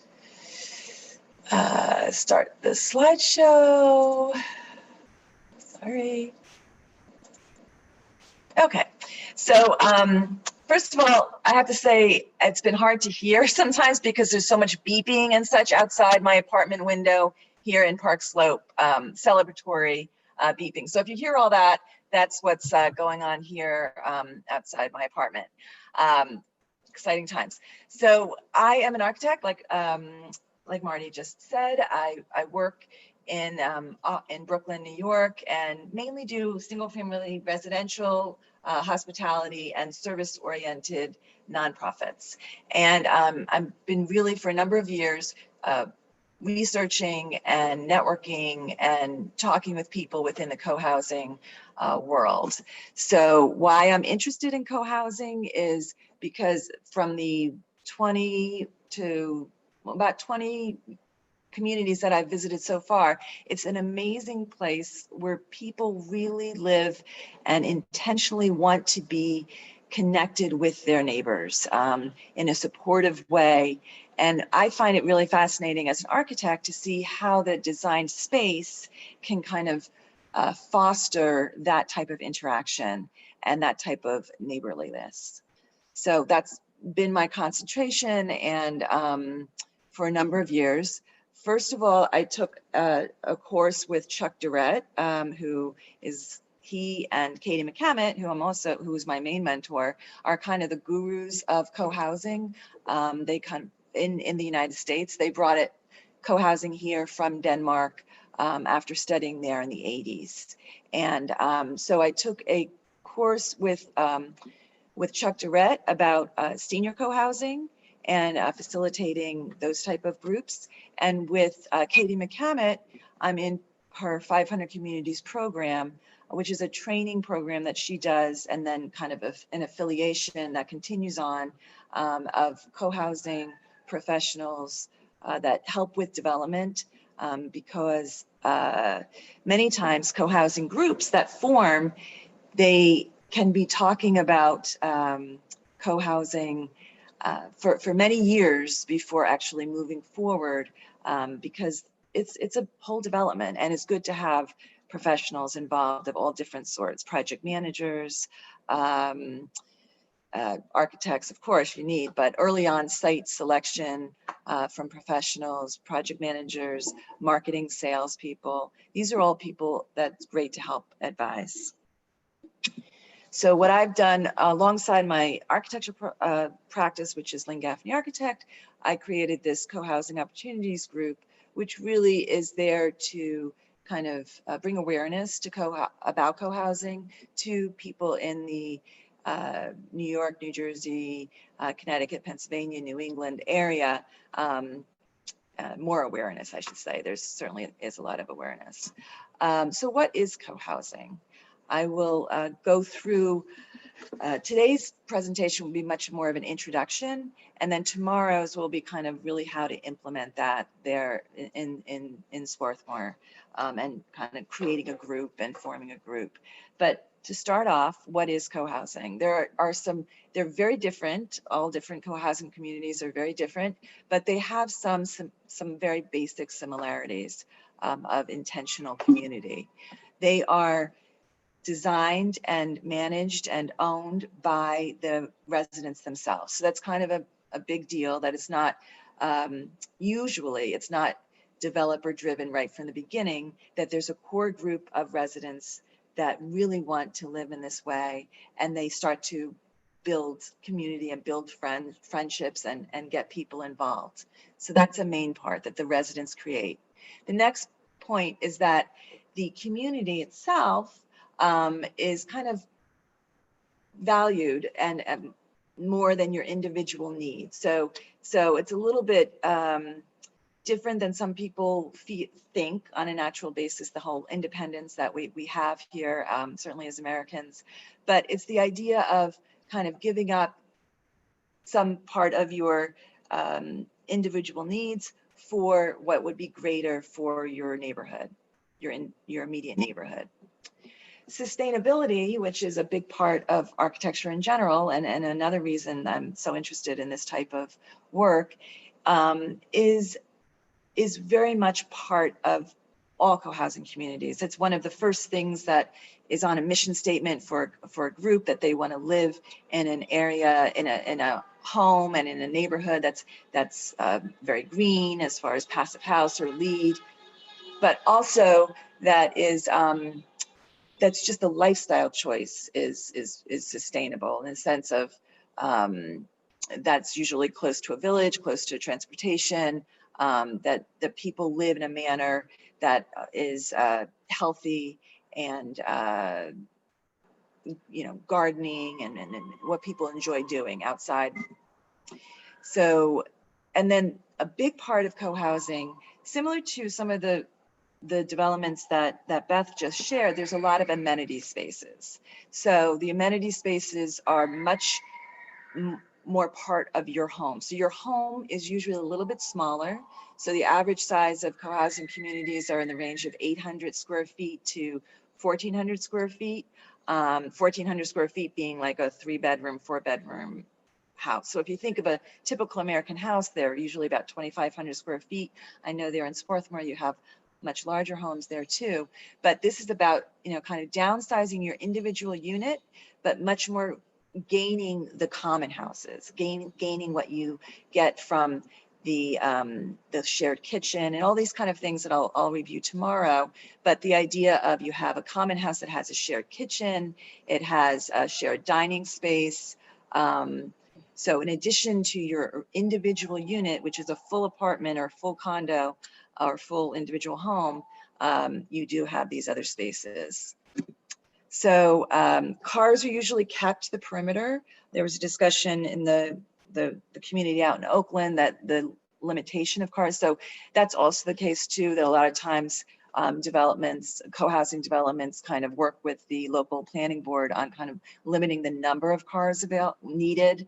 Speaker 8: start the slideshow. Sorry. Okay, so first of all, I have to say it's been hard to hear sometimes because there's so much beeping and such outside my apartment window here in Park Slope, celebratory beeping. So if you hear all that, that's what's going on here outside my apartment. Exciting times. So I am an architect, like Marty just said. I work in Brooklyn, New York, and mainly do single-family residential, hospitality, and service-oriented nonprofits. And I've been really for a number of years researching and networking and talking with people within the co-housing world. So why I'm interested in co-housing is because from the 20 to about 20 communities that I've visited so far. It's an amazing place where people really live and intentionally want to be connected with their neighbors in a supportive way. And I find it really fascinating as an architect to see how the designed space can kind of foster that type of interaction and that type of neighborliness. So that's been my concentration, and for a number of years. First of all, I took a course with Chuck Durrett, he and Katie McCammett, who is my main mentor, are kind of the gurus of co-housing. They in the United States, they brought co-housing here from Denmark after studying there in the 80s. And so I took a course with Chuck Durrett about senior co-housing and facilitating those type of groups. And with Katie McCammett, I'm in her 500 Communities program, which is a training program that she does, and then kind of an affiliation that continues on of co-housing professionals that help with development, because many times co-housing groups that form, they can be talking about co-housing for many years before actually moving forward, because it's a whole development, and it's good to have professionals involved of all different sorts, project managers, architects, of course you need, but early on site selection from professionals, project managers, marketing, salespeople. These are all people that's great to help advise. So what I've done alongside my architecture practice, which is Lynn Gaffney Architect, I created this co-housing opportunities group, which really is there to kind of bring awareness to about co-housing to people in the New York, New Jersey, Connecticut, Pennsylvania, New England area. More awareness, I should say. There's certainly is a lot of awareness. So what is co-housing? I will go through, today's presentation will be much more of an introduction, and then tomorrow's will be kind of really how to implement that there in Swarthmore, and kind of creating a group and forming a group. But to start off, what is co-housing? They're very different. All different co-housing communities are very different, but they have some very basic similarities of intentional community. They are designed and managed and owned by the residents themselves. So that's kind of a big deal, that it's not, usually it's not developer driven right from the beginning, that there's a core group of residents that really want to live in this way, and they start to build community and build friendships and get people involved. So that's a main part that the residents create. The next point is that the community itself is kind of valued and more than your individual needs. So it's a little bit different than some people think on a natural basis, the whole independence that we have here, certainly as Americans. But it's the idea of kind of giving up some part of your individual needs for what would be greater for your neighborhood, your immediate neighborhood. Sustainability, which is a big part of architecture in general, and another reason I'm so interested in this type of work, is very much part of all co-housing communities. It's one of the first things that is on a mission statement for a group, that they want to live in an area, in a home and in a neighborhood that's very green as far as passive house or LEED, but also that is that's just a lifestyle choice is sustainable in the sense of that's usually close to a village, close to transportation, that the people live in a manner that is healthy and gardening and what people enjoy doing outside. So, and then a big part of co-housing, similar to some of the developments that Beth just shared, there's a lot of amenity spaces. So the amenity spaces are much more part of your home. So your home is usually a little bit smaller. So the average size of co-housing communities are in the range of 800 square feet to 1,400 square feet. 1,400 square feet being like a 3-bedroom, 4-bedroom house. So if you think of a typical American house, they're usually about 2,500 square feet. I know there in Swarthmore, you have much larger homes there too. But this is about, kind of downsizing your individual unit, but much more gaining the common houses, gaining what you get from the shared kitchen and all these kind of things that I'll review tomorrow. But the idea of you have a common house that has a shared kitchen, it has a shared dining space. So in addition to your individual unit, which is a full apartment or full condo or full individual home, you do have these other spaces. So cars are usually kept to the perimeter. There was a discussion in the community out in Oakland that the limitation of cars. So that's also the case too, that a lot of times developments, co-housing developments kind of work with the local planning board on kind of limiting the number of cars needed.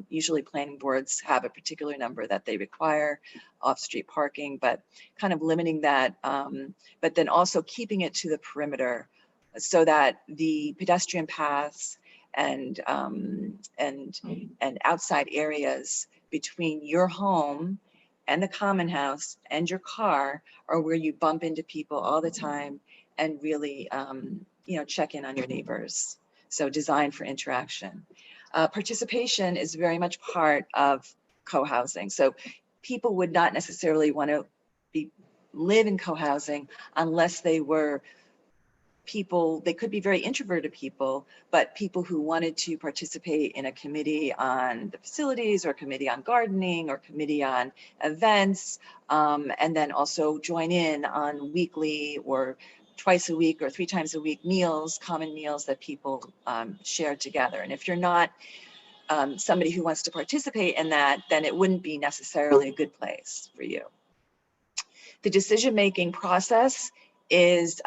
Speaker 8: Usually planning boards have a particular number that they require off-street parking, but kind of limiting that, but then also keeping it to the perimeter so that the pedestrian paths and outside areas between your home and the common house and your car are where you bump into people all the time and really, check in on your neighbors. So designed for interaction. Participation is very much part of co-housing. So people would not necessarily want to live in co-housing unless they were people, they could be very introverted people, but people who wanted to participate in a committee on the facilities or a committee on gardening or committee on events, and then also join in on weekly or twice a week or 3 times a week meals, common meals that people share together. And if you're not somebody who wants to participate in that, then it wouldn't be necessarily a good place for you. The decision-making process is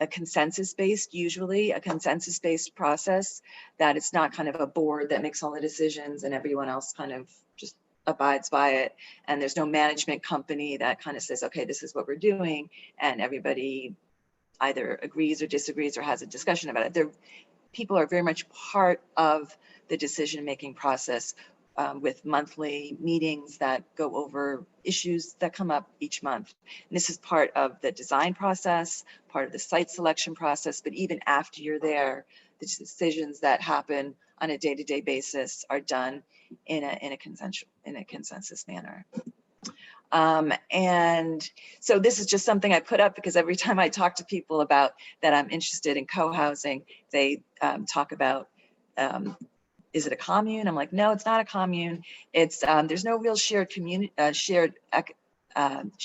Speaker 8: a consensus-based, usually a consensus-based process, that it's not kind of a board that makes all the decisions and everyone else kind of just abides by it. And there's no management company that kind of says, okay, this is what we're doing. And everybody either agrees or disagrees or has a discussion about it. People are very much part of the decision-making process with monthly meetings that go over issues that come up each month. And this is part of the design process, part of the site selection process, but even after you're there, the decisions that happen on a day-to-day basis are done in a consensus manner. And so this is just something I put up because every time I talk to people about that I'm interested in co-housing, they talk about, is it a commune? I'm like, no, it's not a commune. It's there's no real shared community, shared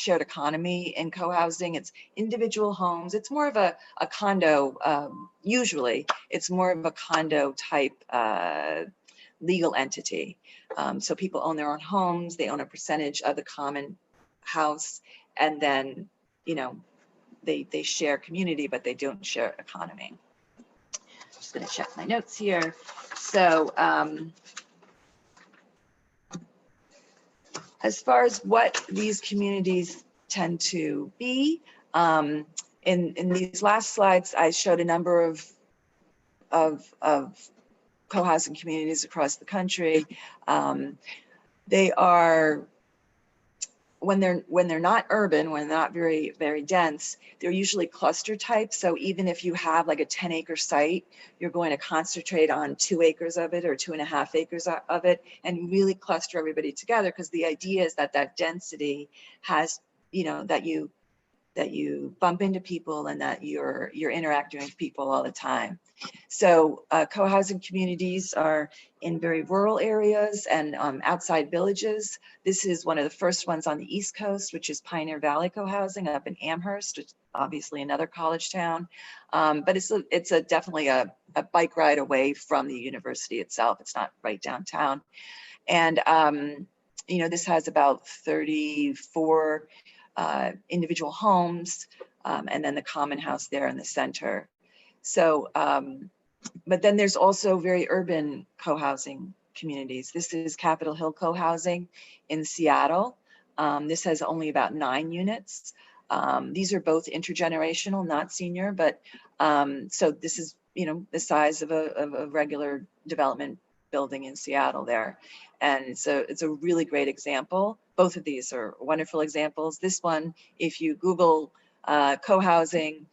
Speaker 8: economy in co-housing. It's individual homes. It's more of a condo. Usually, it's more of a condo type legal entity. So people own their own homes. They own a percentage of the common house, and then they share community, but they don't share economy. Just going to check my notes here. So as far as what these communities tend to be, in these last slides, I showed a number of co-housing communities across the country. They are, when they're not urban, when they're not very, very dense, they're usually cluster type. So even if you have like a 10-acre site, you're going to concentrate on 2 acres of it or 2.5 acres of it and really cluster everybody together, because the idea is that that density has, that you bump into people and that you're interacting with people all the time. So co-housing communities are in very rural areas and outside villages. This is one of the first ones on the East Coast, which is Pioneer Valley Co-housing up in Amherst, which is obviously another college town. But it's definitely a bike ride away from the university itself. It's not right downtown. And this has about 34 individual homes, and then the common house there in the center. So, but then there's also very urban co-housing communities. This is Capitol Hill Co-Housing in Seattle. This has only about 9 units. These are both intergenerational, not senior, but so this is, you know, the size of a regular development building in Seattle there. And so it's a really great example. Both of these are wonderful examples. This one, if you Google co-housing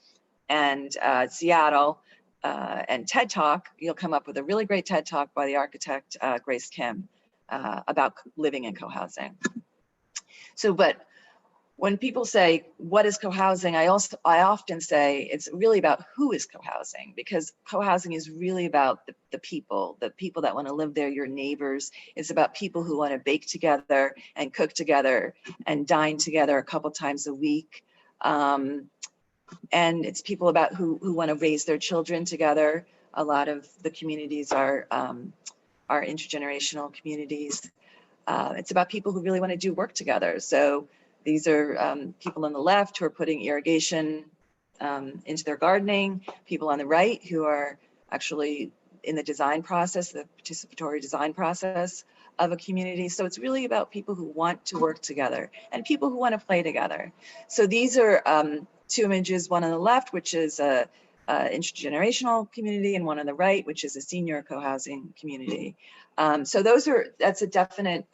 Speaker 8: and Seattle and TED Talk, you'll come up with a really great TED Talk by the architect Grace Kim about living in co-housing. So, but when people say, what is co-housing? I often say it's really about who is co-housing, because co-housing is really about the people that want to live there, your neighbors. It's about people who want to bake together and cook together and dine together a couple times a week. And it's people about who want to raise their children together. A lot of the communities are intergenerational communities. It's about people who really want to do work together. So these are people on the left who are putting irrigation into their gardening, people on the right who are actually in the design process, the participatory design process of a community. So it's really about people who want to work together and people who want to play together. So these are 2 images, one on the left, which is a intergenerational community, and one on the right, which is a senior co-housing community. So that's a definite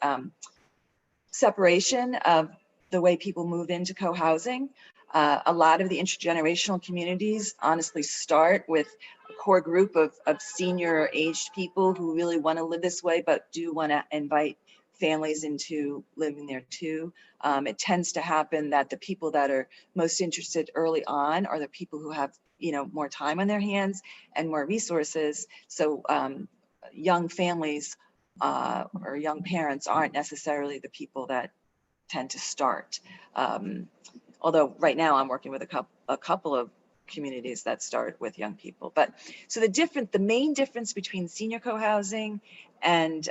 Speaker 8: separation of the way people move into co-housing. A lot of the intergenerational communities honestly start with a core group of senior aged people who really want to live this way, but do want to invite families into living there too. It tends to happen that the people that are most interested early on are the people who have, you know, more time on their hands and more resources. So young families or young parents aren't necessarily the people that tend to start. Although right now I'm working with a couple of communities that start with young people. But so the main difference between senior co-housing and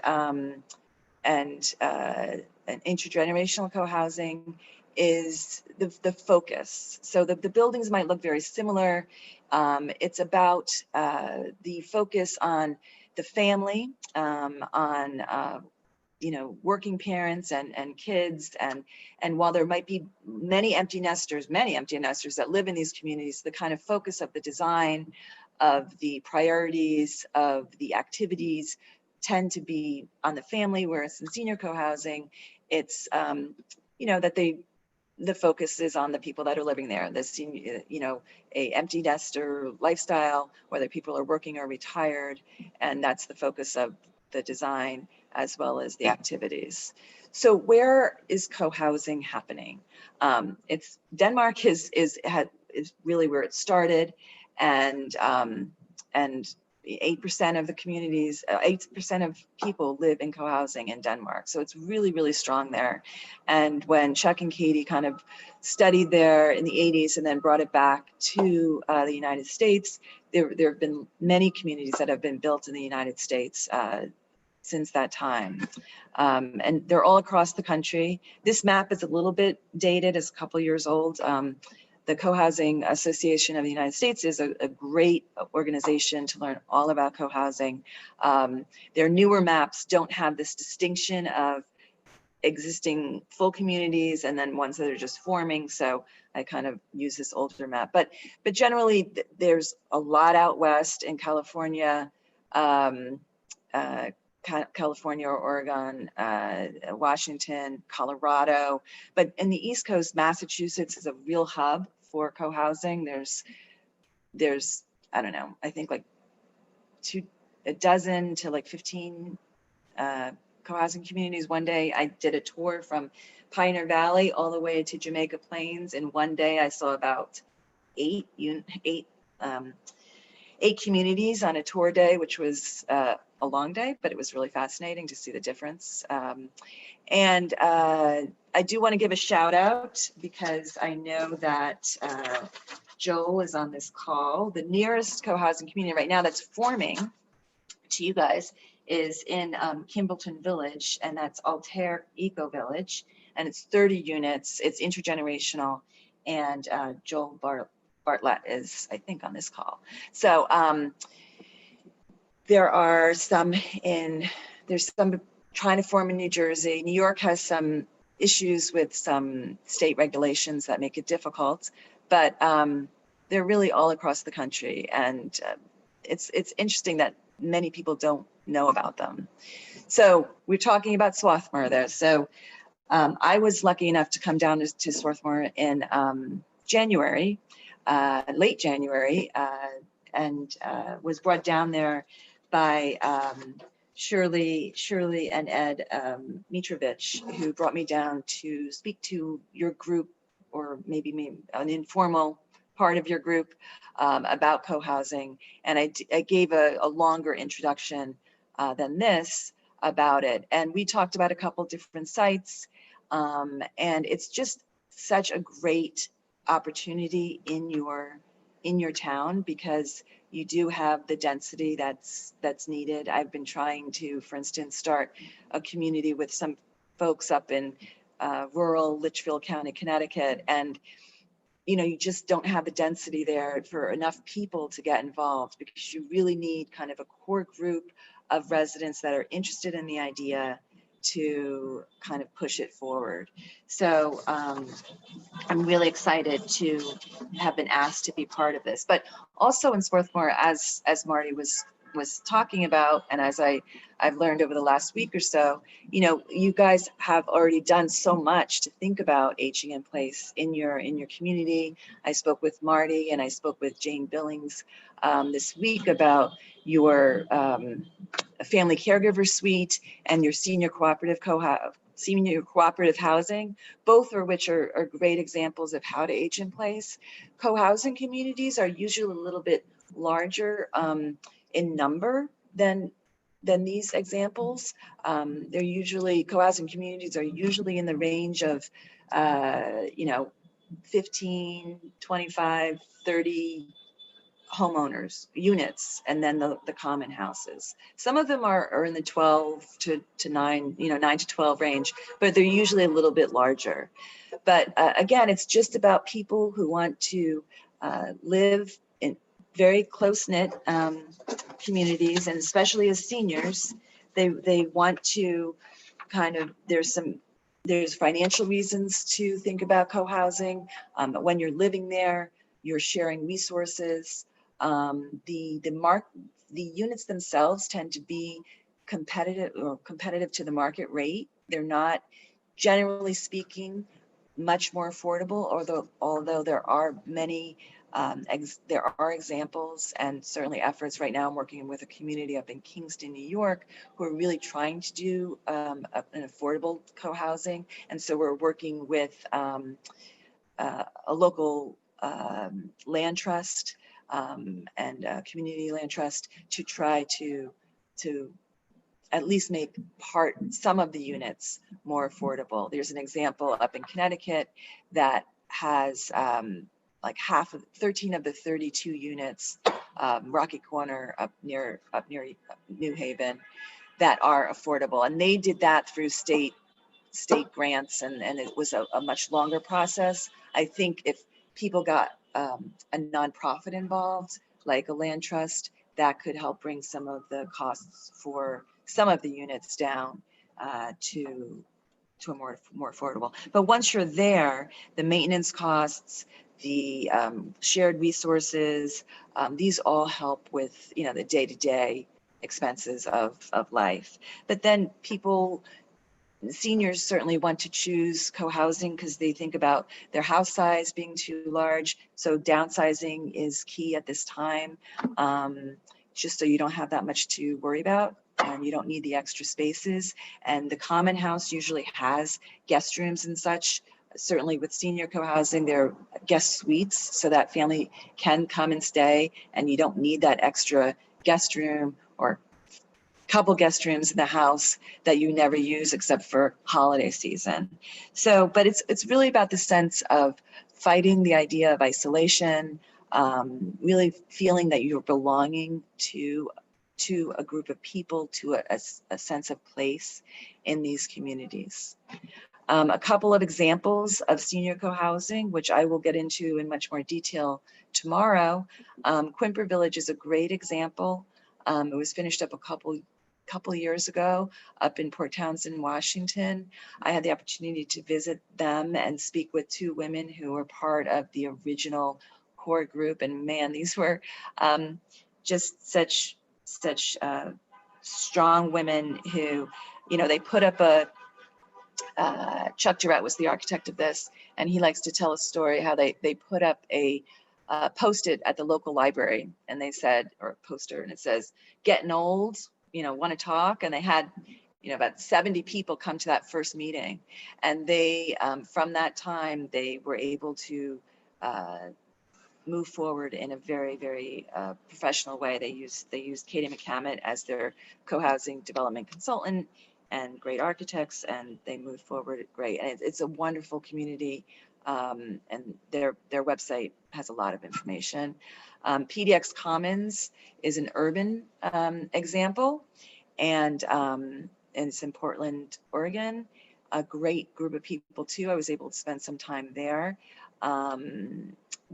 Speaker 8: intergenerational co-housing is the focus. So the buildings might look very similar. It's about the focus on the family, on you know, working parents and kids, and while there might be many empty nesters that live in these communities, the kind of focus of the design, of the priorities, of the activities tend to be on the family, whereas in senior co-housing, it's you know, that the focus is on the people that are living there, the senior, you know, a empty nester lifestyle, whether people are working or retired, and that's the focus of the design as well as the activities. So where is co-housing happening? It's Denmark is really where it started, and 8% of the communities, 8% of people live in co-housing in Denmark. So it's really, really strong there. And when Chuck and Katie kind of studied there in the 80s and then brought it back to the United States, there have been many communities that have been built in the United States since that time. And they're all across the country. This map is a little bit dated, it's a couple years old. The Co-Housing Association of the United States is a great organization to learn all about co-housing. Their newer maps don't have this distinction of existing full communities and then ones that are just forming. So I kind of use this older map, but generally there's a lot out west in California, California or Oregon, Washington, Colorado, but in the East Coast, Massachusetts is a real hub for co-housing. There's I don't know, I think like a dozen to like 15 co-housing communities. One day I did a tour from Pioneer Valley all the way to Jamaica Plains. In one day I saw about eight communities on a tour day, which was a long day, but it was really fascinating to see the difference. And I do want to give a shout out because I know that Joel is on this call. The nearest co-housing community right now that's forming to you guys is in Kimballton Village, and that's Altair Eco Village, and it's 30 units, it's intergenerational, and Joel Bartlett is, I think, on this call. So there are some in There's some trying to form in New Jersey. New York has some issues with some state regulations that make it difficult, but they're really all across the country. And it's interesting that many people don't know about them. So we're talking about Swarthmore there. So I was lucky enough to come down to Swarthmore in January, late January, and was brought down there by Shirley and Ed Mitrovich, who brought me down to speak to your group, or maybe an informal part of your group, about co-housing. And I gave a longer introduction than this about it. And we talked about a couple different sites. And it's just such a great opportunity in your town, because you do have the density that's needed. I've been trying to, for instance, start a community with some folks up in rural Litchfield County, Connecticut, and you just don't have the density there for enough people to get involved, because you really need kind of a core group of residents that are interested in the idea to kind of push it forward. So I'm really excited to have been asked to be part of this. But also in Swarthmore, as Marty was talking about, and as I've learned over the last week or so, you guys have already done so much to think about aging in place in your community. I spoke with Marty and I spoke with Jane Billings this week about your family caregiver suite and your senior cooperative housing, both of which are great examples of how to age in place. Co-housing communities are usually a little bit larger in number than these examples. They're usually, co-housing communities are usually in the range of 15, 25, 30 homeowners, units, and then the common houses. Some of them are in the 12 to 9, 9 to 12 range, but they're usually a little bit larger. But again, it's just about people who want to live in very close-knit communities, and especially as seniors, they want to kind of, there's financial reasons to think about co-housing. When you're living there, you're sharing resources. The units themselves tend to be competitive to the market rate. They're not, generally speaking, much more affordable, although there are many there are examples and certainly efforts right now. I'm working with a community up in Kingston, New York, who are really trying to do an affordable co-housing. And so we're working with a local land trust and community land trust to try to at least make some of the units more affordable. There's an example up in Connecticut that has like 13 of the 32 units, Rocky Corner up near New Haven, that are affordable. And they did that through state grants, and it was a much longer process. I think if people got a nonprofit involved, like a land trust, that could help bring some of the costs for some of the units down to a more affordable. But once you're there, the maintenance costs, the shared resources, these all help with the day-to-day expenses of life. But then seniors certainly want to choose co-housing because they think about their house size being too large. So downsizing is key at this time, just so you don't have that much to worry about. You don't need the extra spaces. And the common house usually has guest rooms and such. Certainly with senior co-housing, there are guest suites so that family can come and stay, and you don't need that extra guest room or couple guest rooms in the house that you never use except for holiday season. So, but it's really about the sense of fighting the idea of isolation, really feeling that you're belonging to a group of people, to a sense of place in these communities. A couple of examples of senior co-housing, which I will get into in much more detail tomorrow. Quimper Village is a great example. It was finished up a couple couple years ago up in Port Townsend, Washington. I had the opportunity to visit them and speak with two women who were part of the original core group. And man, these were just such strong women who, you know, they put up a, Chuck Durrett was the architect of this, and he likes to tell a story how they put up a post-it at the local library, and they said, or a poster, and it says, "Getting old, you know, want to talk?" And they had, you know, about 70 people come to that first meeting, and they, from that time, they were able to move forward in a very, very professional way. They used Katie McCammett as their co-housing development consultant and great architects, and they moved forward great. And it's a wonderful community, and their website has a lot of information. PDX Commons is an urban example, and it's in Portland, Oregon. A great group of people too. I was able to spend some time there.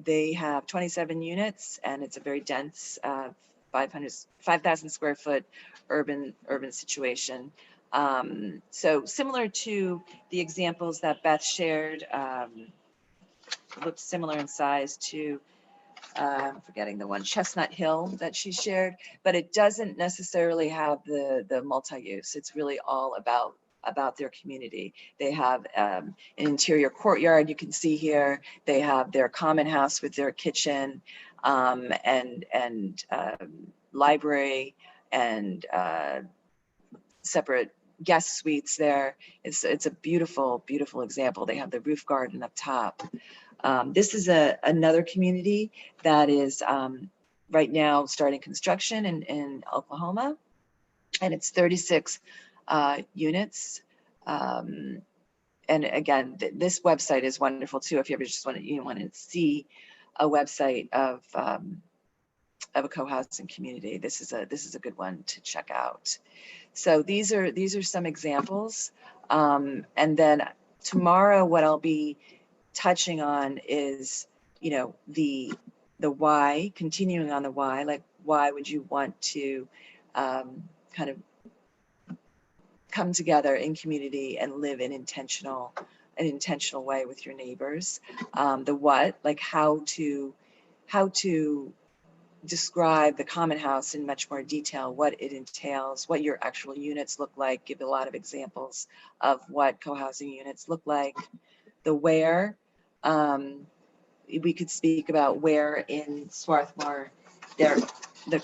Speaker 8: They have 27 units, and it's a very dense 5,000 square foot urban situation. So similar to the examples that Beth shared, looked similar in size to, I'm forgetting the one, Chestnut Hill that she shared, but it doesn't necessarily have the multi-use. It's really all about their community. They have an interior courtyard you can see here. They have their common house with their kitchen and library and separate guest suites there. It's a beautiful, beautiful example. They have the roof garden up top. This is another community that is right now starting construction in Oklahoma, and it's 36 units. And again, this website is wonderful too. If you ever just want to see a website of a co-housing community, this is a good one to check out. So these are some examples. And then tomorrow, what I'll be touching on is, you know, the why, continuing on the why, like why would you want to kind of come together in community and live in an intentional way with your neighbors. The what, like how to describe the common house in much more detail, what it entails, what your actual units look like, give a lot of examples of what co-housing units look like. The where, we could speak about where in Swarthmore there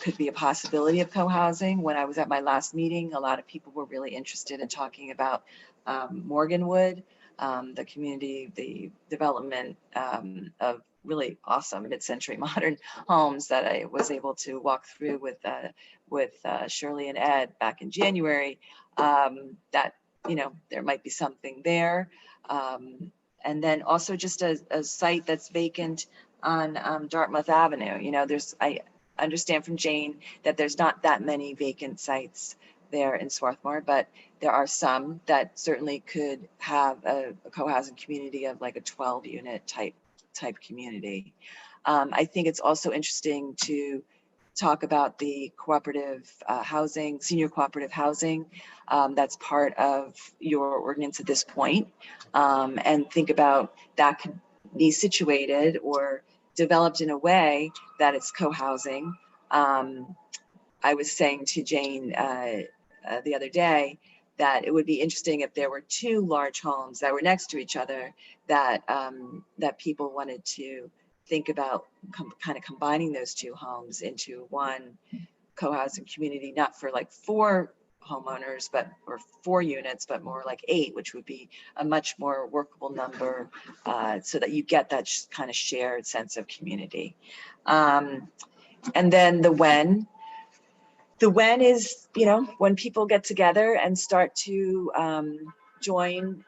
Speaker 8: could be a possibility of co-housing. When I was at my last meeting, a lot of people were really interested in talking about Morganwood, the community, the development of really awesome mid-century modern homes that I was able to walk through with Shirley and Ed back in January. That, you know, there might be something there. And then also just a site that's vacant on Dartmouth Avenue. You know, I understand from Jane that there's not that many vacant sites there in Swarthmore, but there are some that certainly could have a co-housing community of like a 12 unit type community. I think it's also interesting to talk about the cooperative housing, senior cooperative housing that's part of your ordinance at this point, and think about that could be situated or developed in a way that it's co-housing. I was saying to Jane the other day that it would be interesting if there were two large homes that were next to each other that that people wanted to think about kind of combining those two homes into one co-housing community, not for like 4 homeowners, or 4 units, but more like 8, which would be a much more workable number, so that you get that kind of shared sense of community. And then the when is, you know, when people get together and start to join,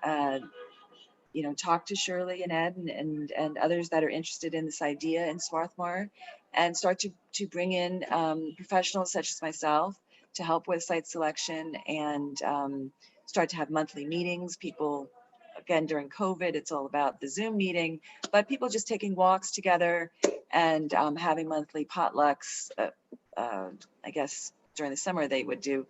Speaker 8: you know, talk to Shirley and Ed and others that are interested in this idea in Swarthmore, and start to bring in professionals such as myself to help with site selection, and start to have monthly meetings. People, again, during COVID, it's all about the Zoom meeting, but people just taking walks together and having monthly potlucks. I guess during the summer they would do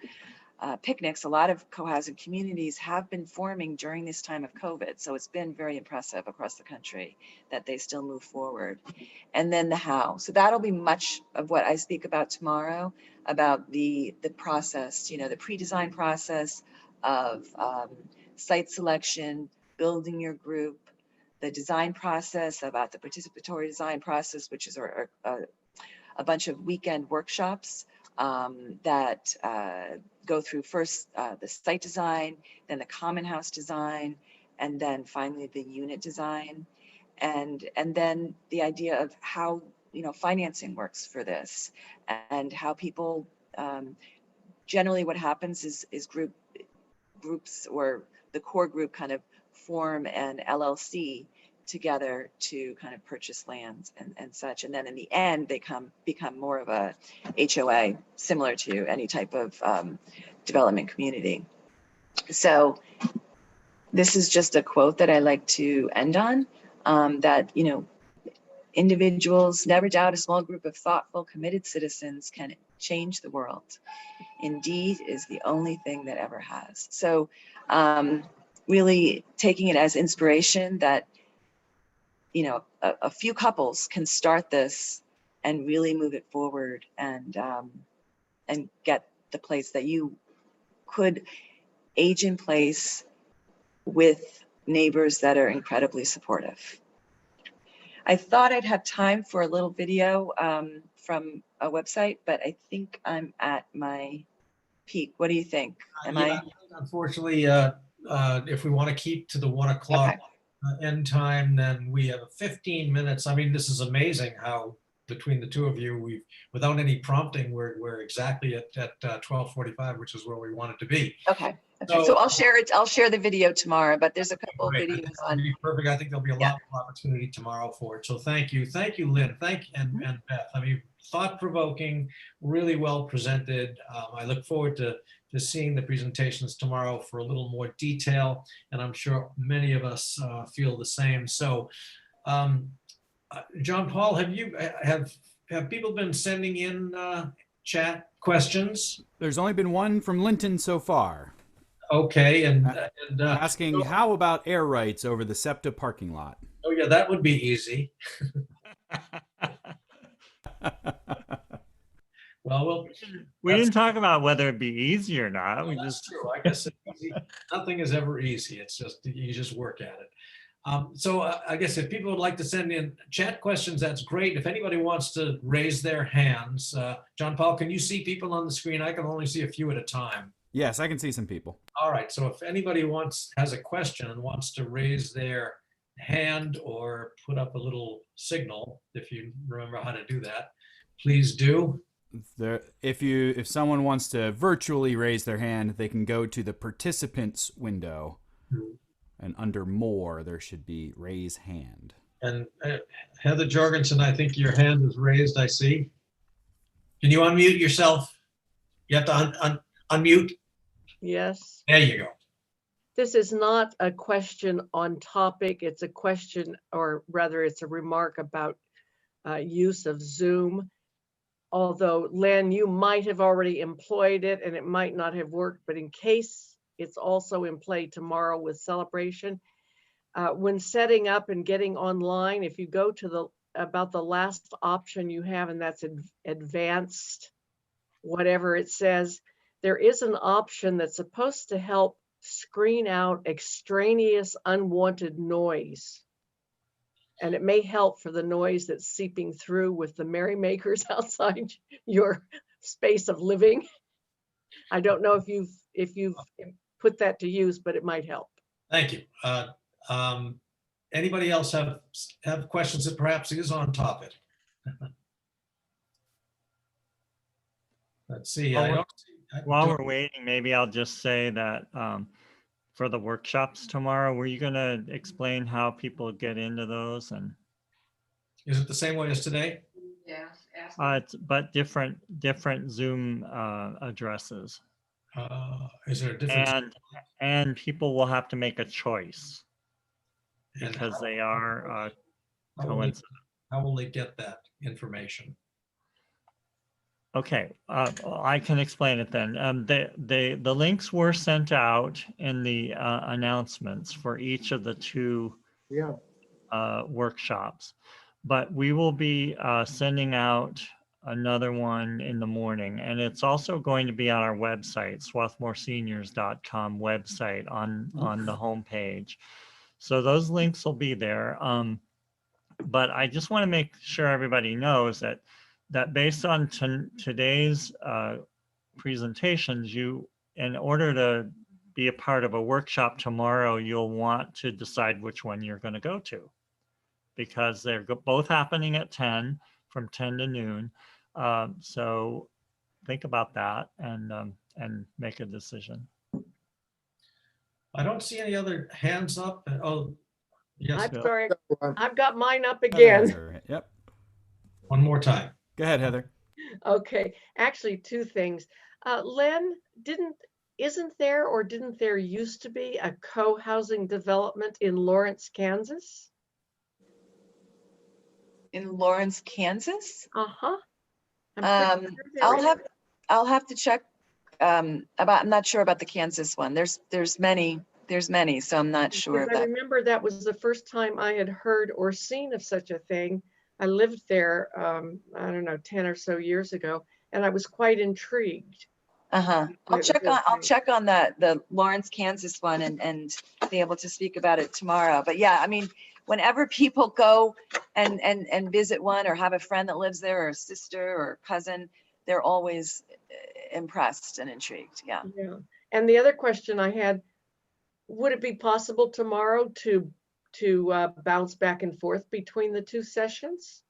Speaker 8: picnics, a lot of co-housing communities have been forming during this time of COVID. So it's been very impressive across the country that they still move forward. And then the how. So that'll be much of what I speak about tomorrow, about the process, you know, the pre-design process of site selection, building your group, the design process, about the participatory design process, which is a bunch of weekend workshops that go through first the site design, then the common house design, and then finally the unit design. And then the idea of how, you know, financing works for this, and how people, generally what happens is groups or the core group kind of form an LLC together to kind of purchase lands and such. And then in the end, they become more of a HOA, similar to any type of development community. So this is just a quote that I like to end on, that, you know, individuals never doubt a small group of thoughtful, committed citizens can change the world. Indeed is the only thing that ever has. So really taking it as inspiration that, you know, a few couples can start this and really move it forward and get the place that you could age in place with neighbors that are incredibly supportive. I thought I'd have time for a little video from a website, but I think I'm at my peak. What do you think?
Speaker 6: Unfortunately, if we want to keep to the 1 o'clock end time, then we have 15 minutes. I mean, this is amazing how between the two of you, we've, without any prompting, we're exactly at 12:45, which is where we wanted to be.
Speaker 8: Okay. So I'll share it. I'll share the video tomorrow, but there's a couple of videos on.
Speaker 6: Perfect. I think there'll be a lot of opportunity tomorrow for it. So thank you, Lynn. And Beth. I mean, thought-provoking, really well presented. I look forward to seeing the presentations tomorrow for a little more detail, and I'm sure many of us feel the same. So, John Paul, have people been sending in chat questions?
Speaker 5: There's only been one from Linton so far.
Speaker 6: Okay, and
Speaker 5: asking how about air rights over the SEPTA parking lot?
Speaker 6: Oh yeah, that would be easy. Well,
Speaker 1: we didn't talk about whether it'd be easy or not.
Speaker 6: Well, that's true. I guess it's easy. Nothing is ever easy. It's just you just work at it. So I guess if people would like to send in chat questions, that's great. If anybody wants to raise their hands, John Paul, can you see people on the screen? I can only see a few at a time.
Speaker 5: Yes, I can see some people.
Speaker 6: All right. So if anybody has a question and wants to raise their hand or put up a little signal, if you remember how to do that, please do.
Speaker 5: If someone wants to virtually raise their hand, they can go to the participants window. And under more, there should be raise hand.
Speaker 6: And Heather Jorgensen, I think your hand is raised, I see. Can you unmute yourself? You have to unmute.
Speaker 9: Yes.
Speaker 6: There you go.
Speaker 9: This is not a question on topic. It's a question, or rather it's a remark about use of Zoom. Although, Lynn, you might have already employed it and it might not have worked, but in case it's also in play tomorrow with Celebration. When setting up and getting online, if you go to about the last option you have, and that's advanced, whatever it says, there is an option that's supposed to help screen out extraneous unwanted noise. And it may help for the noise that's seeping through with the merrymakers outside your space of living. I don't know if you've put that to use, but it might help.
Speaker 6: Thank you. Anybody else have questions that perhaps is on topic? Let's see.
Speaker 1: While we're waiting, maybe I'll just say that for the workshops tomorrow, were you going to explain how people get into those? And
Speaker 6: is it the same way as today?
Speaker 2: Yes.
Speaker 1: But different Zoom addresses.
Speaker 6: Is there a difference?
Speaker 1: And people will have to make a choice because they are coincident.
Speaker 6: How will they get that information?
Speaker 1: Okay, I can explain it then. The links were sent out in the announcements for each of the two
Speaker 3: Yeah,
Speaker 1: workshops, but we will be sending out another one in the morning, and it's also going to be on our website, swarthmoreseniors.com website on the homepage. So those links will be there. But I just want to make sure everybody knows that based on today's presentations, in order to be a part of a workshop tomorrow, you'll want to decide which one you're going to go to, because they're both happening at 10, from 10 to noon. So think about that and make a decision.
Speaker 6: I don't see any other hands up. Oh, yes,
Speaker 9: I'm
Speaker 6: Bill.
Speaker 9: sorry,
Speaker 3: Well,
Speaker 9: I've got mine up
Speaker 5: Heather
Speaker 9: again.
Speaker 5: has her- Yep.
Speaker 6: One more time.
Speaker 5: Go ahead, Heather.
Speaker 9: Okay, actually, two things. Len, isn't there or didn't there used to be a co-housing development in Lawrence, Kansas?
Speaker 8: In Lawrence, Kansas?
Speaker 9: Uh-huh. I'm pretty sure there is.
Speaker 8: I'll have to check I'm not sure about the Kansas one. There's many, so I'm not sure
Speaker 9: Because I
Speaker 8: about.
Speaker 9: remember that was the first time I had heard or seen of such a thing. I lived there, I don't know, 10 or so years ago, and I was quite intrigued.
Speaker 8: I'll
Speaker 9: Okay.
Speaker 8: check on the Lawrence, Kansas one and be able to speak about it tomorrow. But yeah, I mean, whenever people go and visit one or have a friend that lives there or a sister or cousin, they're always impressed and intrigued. Yeah.
Speaker 9: Yeah. And the other question I had, would it be possible tomorrow to bounce back and forth between the two sessions?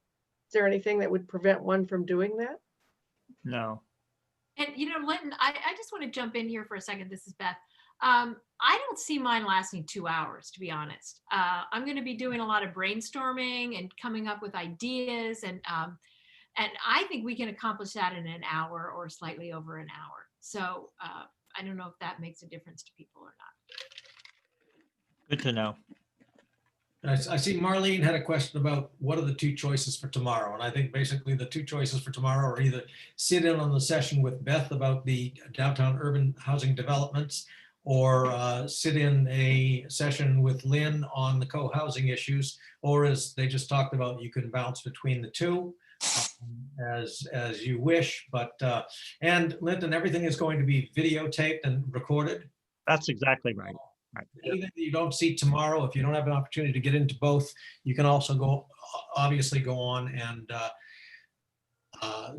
Speaker 9: Is there anything that would prevent one from doing that?
Speaker 1: No.
Speaker 7: And Linton, I just want to jump in here for a second. This is Beth. I don't see mine lasting 2 hours, to be honest. I'm going to be doing a lot of brainstorming and coming up with ideas, and I think we can accomplish that in an hour or slightly over an hour. So I don't know if that makes a difference to people or not.
Speaker 1: Good to know.
Speaker 6: I see Marlene had a question about what are the two choices for tomorrow. And I think basically the two choices for tomorrow are either sit in on the session with Beth about the downtown urban housing developments, or sit in a session with Lynn on the co-housing issues, or as they just talked about, you can bounce between the two as you wish. But and Linton, everything is going to be videotaped and recorded.
Speaker 1: That's exactly right.
Speaker 6: Anything that you don't see tomorrow, if you don't have an opportunity to get into both, you can also obviously go on and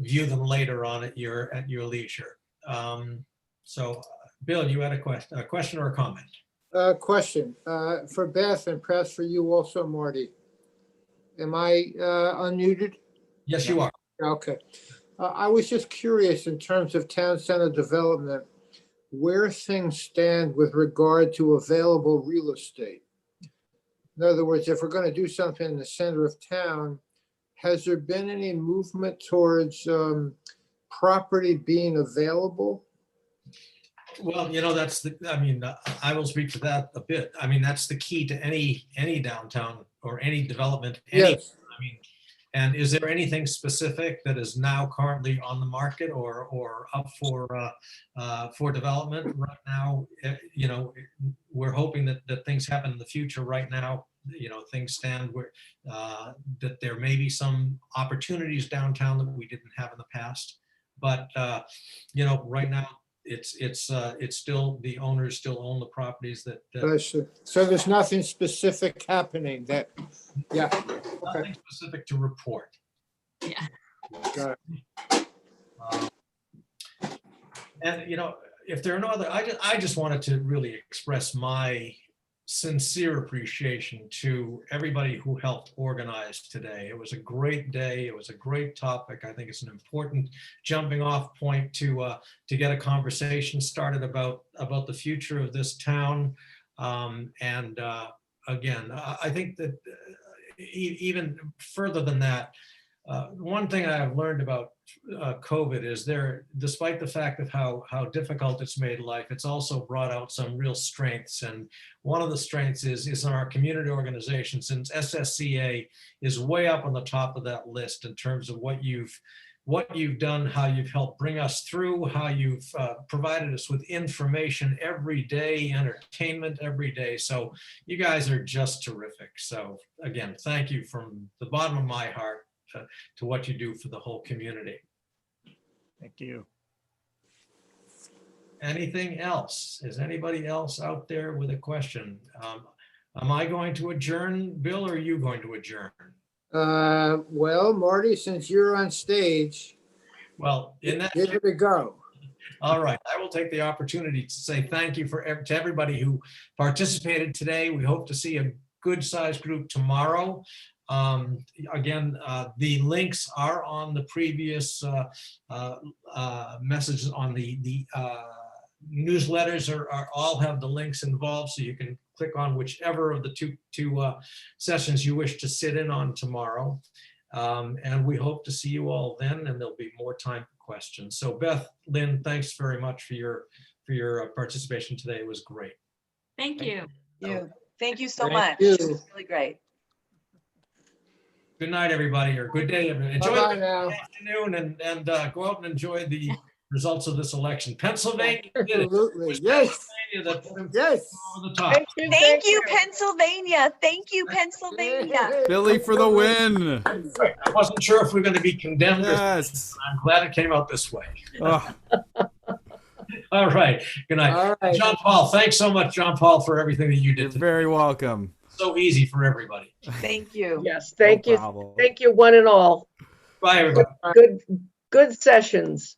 Speaker 6: view them later on at your leisure. So Bill, you had a question or a comment?
Speaker 3: Question for Beth and perhaps for you also, Marty. Am I unmuted?
Speaker 6: Yes, you are.
Speaker 3: Okay. I was just curious in terms of town center development, where things stand with regard to available real estate. In other words, if we're going to do something in the center of town, has there been any movement towards property being available?
Speaker 6: Well, I will speak to that a bit. I mean, that's the key to any downtown or any development.
Speaker 3: Yes.
Speaker 6: I mean, and is there anything specific that is now currently on the market or up for development right now? We're hoping that things happen in the future. Right now, things stand where that there may be some opportunities downtown that we didn't have in the past. But right now it's still, the owners still own the properties that.
Speaker 3: So there's nothing specific happening that, yeah.
Speaker 6: Nothing specific to report.
Speaker 7: Yeah.
Speaker 3: Got it.
Speaker 6: And if there are no other, I just wanted to really express my sincere appreciation to everybody who helped organize today. It was a great day. It was a great topic. I think it's an important jumping off point to get a conversation started about the future of this town. And again, I think that even further than that, one thing I've learned about COVID is despite the fact of how difficult it's made life, it's also brought out some real strengths. And one of the strengths is in our community organization, since SSCA is way up on the top of that list in terms of what you've what you've done, how you've helped bring us through, how you've provided us with information every day, entertainment every day. So you guys are just terrific. So again, thank you from the bottom of my heart to what you do for the whole community.
Speaker 1: Thank you.
Speaker 6: Anything else? Is anybody else out there with a question? Am I going to adjourn, Bill, or are you going to adjourn?
Speaker 3: Well, Marty, since you're on stage,
Speaker 6: Well, in that
Speaker 3: give it a go.
Speaker 6: all right, I will take the opportunity to say thank you to everybody who participated today. We hope to see a good sized group tomorrow. Again, the links are on the previous messages on the newsletters are all have the links involved, so you can click on whichever of the two sessions you wish to sit in on tomorrow. And we hope to see you all then, and there'll be more time for questions. So Beth, Lynn, thanks very much for your participation today. It was great.
Speaker 7: Thank you.
Speaker 8: Thank you so
Speaker 3: Thank
Speaker 8: much.
Speaker 3: you.
Speaker 8: It was really great.
Speaker 6: Good night, everybody, or good day. Enjoy
Speaker 3: Bye-bye
Speaker 6: the
Speaker 3: now.
Speaker 6: afternoon and go out and enjoy the results of this election. Pennsylvania did it. It
Speaker 3: Absolutely.
Speaker 6: was
Speaker 3: Yes.
Speaker 6: Pennsylvania that put them
Speaker 3: Yes.
Speaker 6: over the top.
Speaker 8: Thank you, Pennsylvania. Thank you, Pennsylvania.
Speaker 5: Billy for the win.
Speaker 6: I wasn't sure if we we're going to be condemned.
Speaker 5: Yes.
Speaker 6: I'm glad it came out this way.
Speaker 5: Oh,
Speaker 6: All right. Good night.
Speaker 3: All right.
Speaker 6: John Paul, thanks so much, John Paul, for everything that you
Speaker 5: you're
Speaker 6: did today.
Speaker 5: very welcome.
Speaker 6: So easy for everybody.
Speaker 8: Thank you.
Speaker 9: Yes, thank
Speaker 5: No
Speaker 9: you.
Speaker 5: problem.
Speaker 9: Thank you, one and all.
Speaker 6: Bye, everybody.
Speaker 9: Good sessions.